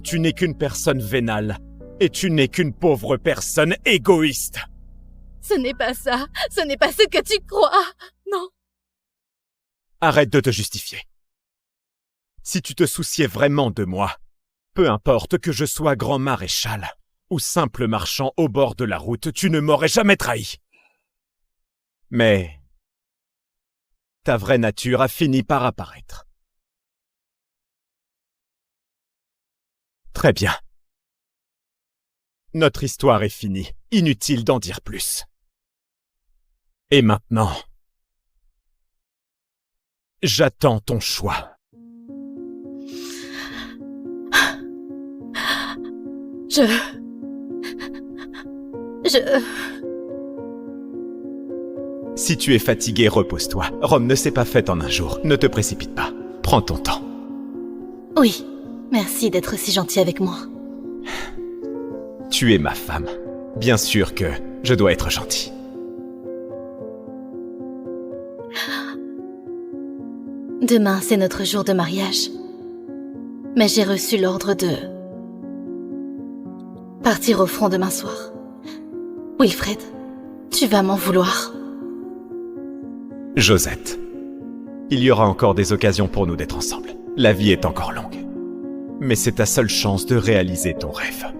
tu n'es qu'une personne vénale, et tu n'es qu'une pauvre personne égoïste. Ce n'est pas ça, ce n'est pas ce que tu crois, non. Arrête de te justifier. Si tu te souciais vraiment de moi, peu importe que je sois grand maréchal ou simple marchand au bord de la route, tu ne m'aurais jamais trahi. Mais ta vraie nature a fini par apparaître. Très bien. Notre histoire est finie, inutile d'en dire plus. Et maintenant, j'attends ton choix. Si tu es fatigué, repose-toi. Rome ne s'est pas faite en un jour. Ne te précipite pas. Prends ton temps. Oui, merci d'être si gentil avec moi. Tu es ma femme. Bien sûr que je dois être gentil. Demain, c'est notre jour de mariage. Mais j'ai reçu l'ordre de partir au front demain soir. Wilfred, tu vas m'en vouloir. Josette, il y aura encore des occasions pour nous d'être ensemble. La vie est encore longue. Mais c'est ta seule chance de réaliser ton rêve.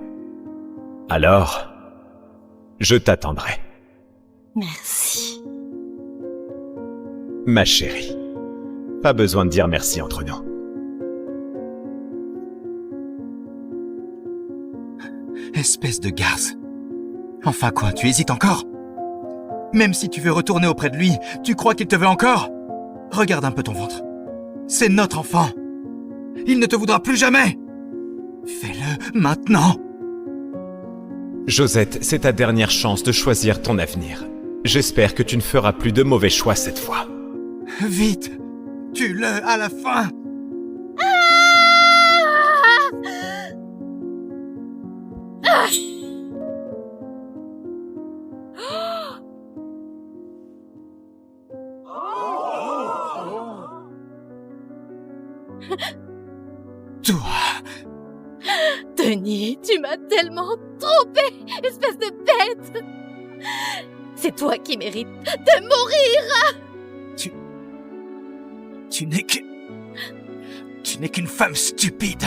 Alors, je t'attendrai. Merci. Ma chérie, pas besoin de dire merci entre nous. Espèce de garce. Enfin quoi, tu hésites encore? Même si tu veux retourner auprès de lui, tu crois qu'il te veut encore? Regarde un peu ton ventre. C'est notre enfant. Il ne te voudra plus jamais. Fais-le maintenant. Josette, c'est ta dernière chance de choisir ton avenir. J'espère que tu ne feras plus de mauvais choix cette fois. Vite, tue-le à la fin. Toi. Denis, tu m'as tellement trompé, espèce de bête. C'est toi qui mérites de mourir. Tu n'es que... Tu n'es qu'une femme stupide.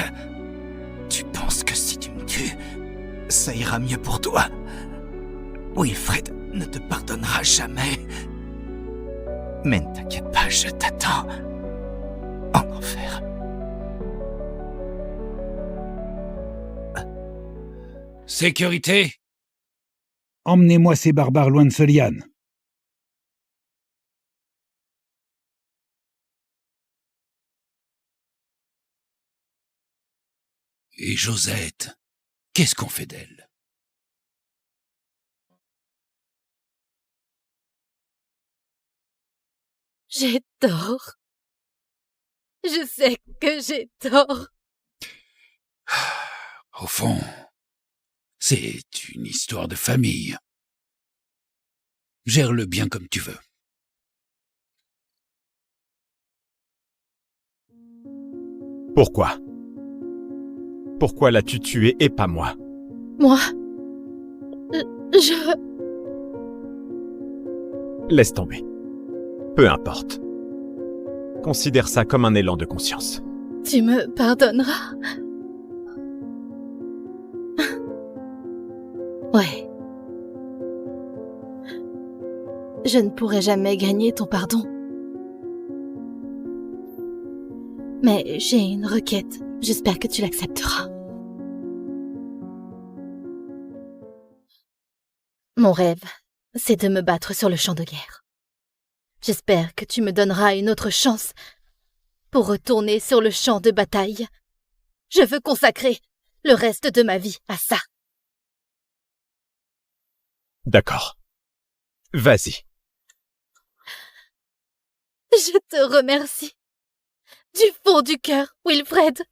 Tu penses que si tu me tues, ça ira mieux pour toi. Wilfred ne te pardonnera jamais. Mais ne t'inquiète pas, je t'attends en enfer. Sécurité! Emmenez-moi ces barbares loin de Soliane. Et Josette, qu'est-ce qu'on fait d'elle? J'ai tort. Je sais que j'ai tort. Au fond, c'est une histoire de famille. Gère-le bien comme tu veux. Pourquoi? Pourquoi l'as-tu tué et pas moi? Moi, je... Laisse tomber. Peu importe. Considère ça comme un élan de conscience. Tu me pardonneras? Ouais. Je ne pourrai jamais gagner ton pardon. Mais j'ai une requête. J'espère que tu l'accepteras. Mon rêve, c'est de me battre sur le champ de guerre. J'espère que tu me donneras une autre chance pour retourner sur le champ de bataille. Je veux consacrer le reste de ma vie à ça. D'accord. Vas-y. Je te remercie. Du fond du cœur, Wilfred.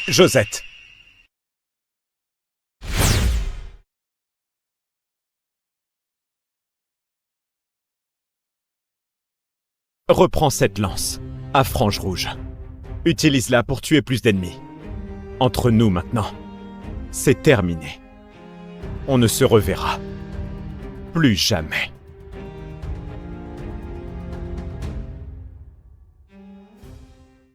Josette. Reprends cette lance, à frange rouge. Utilise-la pour tuer plus d'ennemis. Entre nous maintenant, c'est terminé. On ne se reverra plus jamais.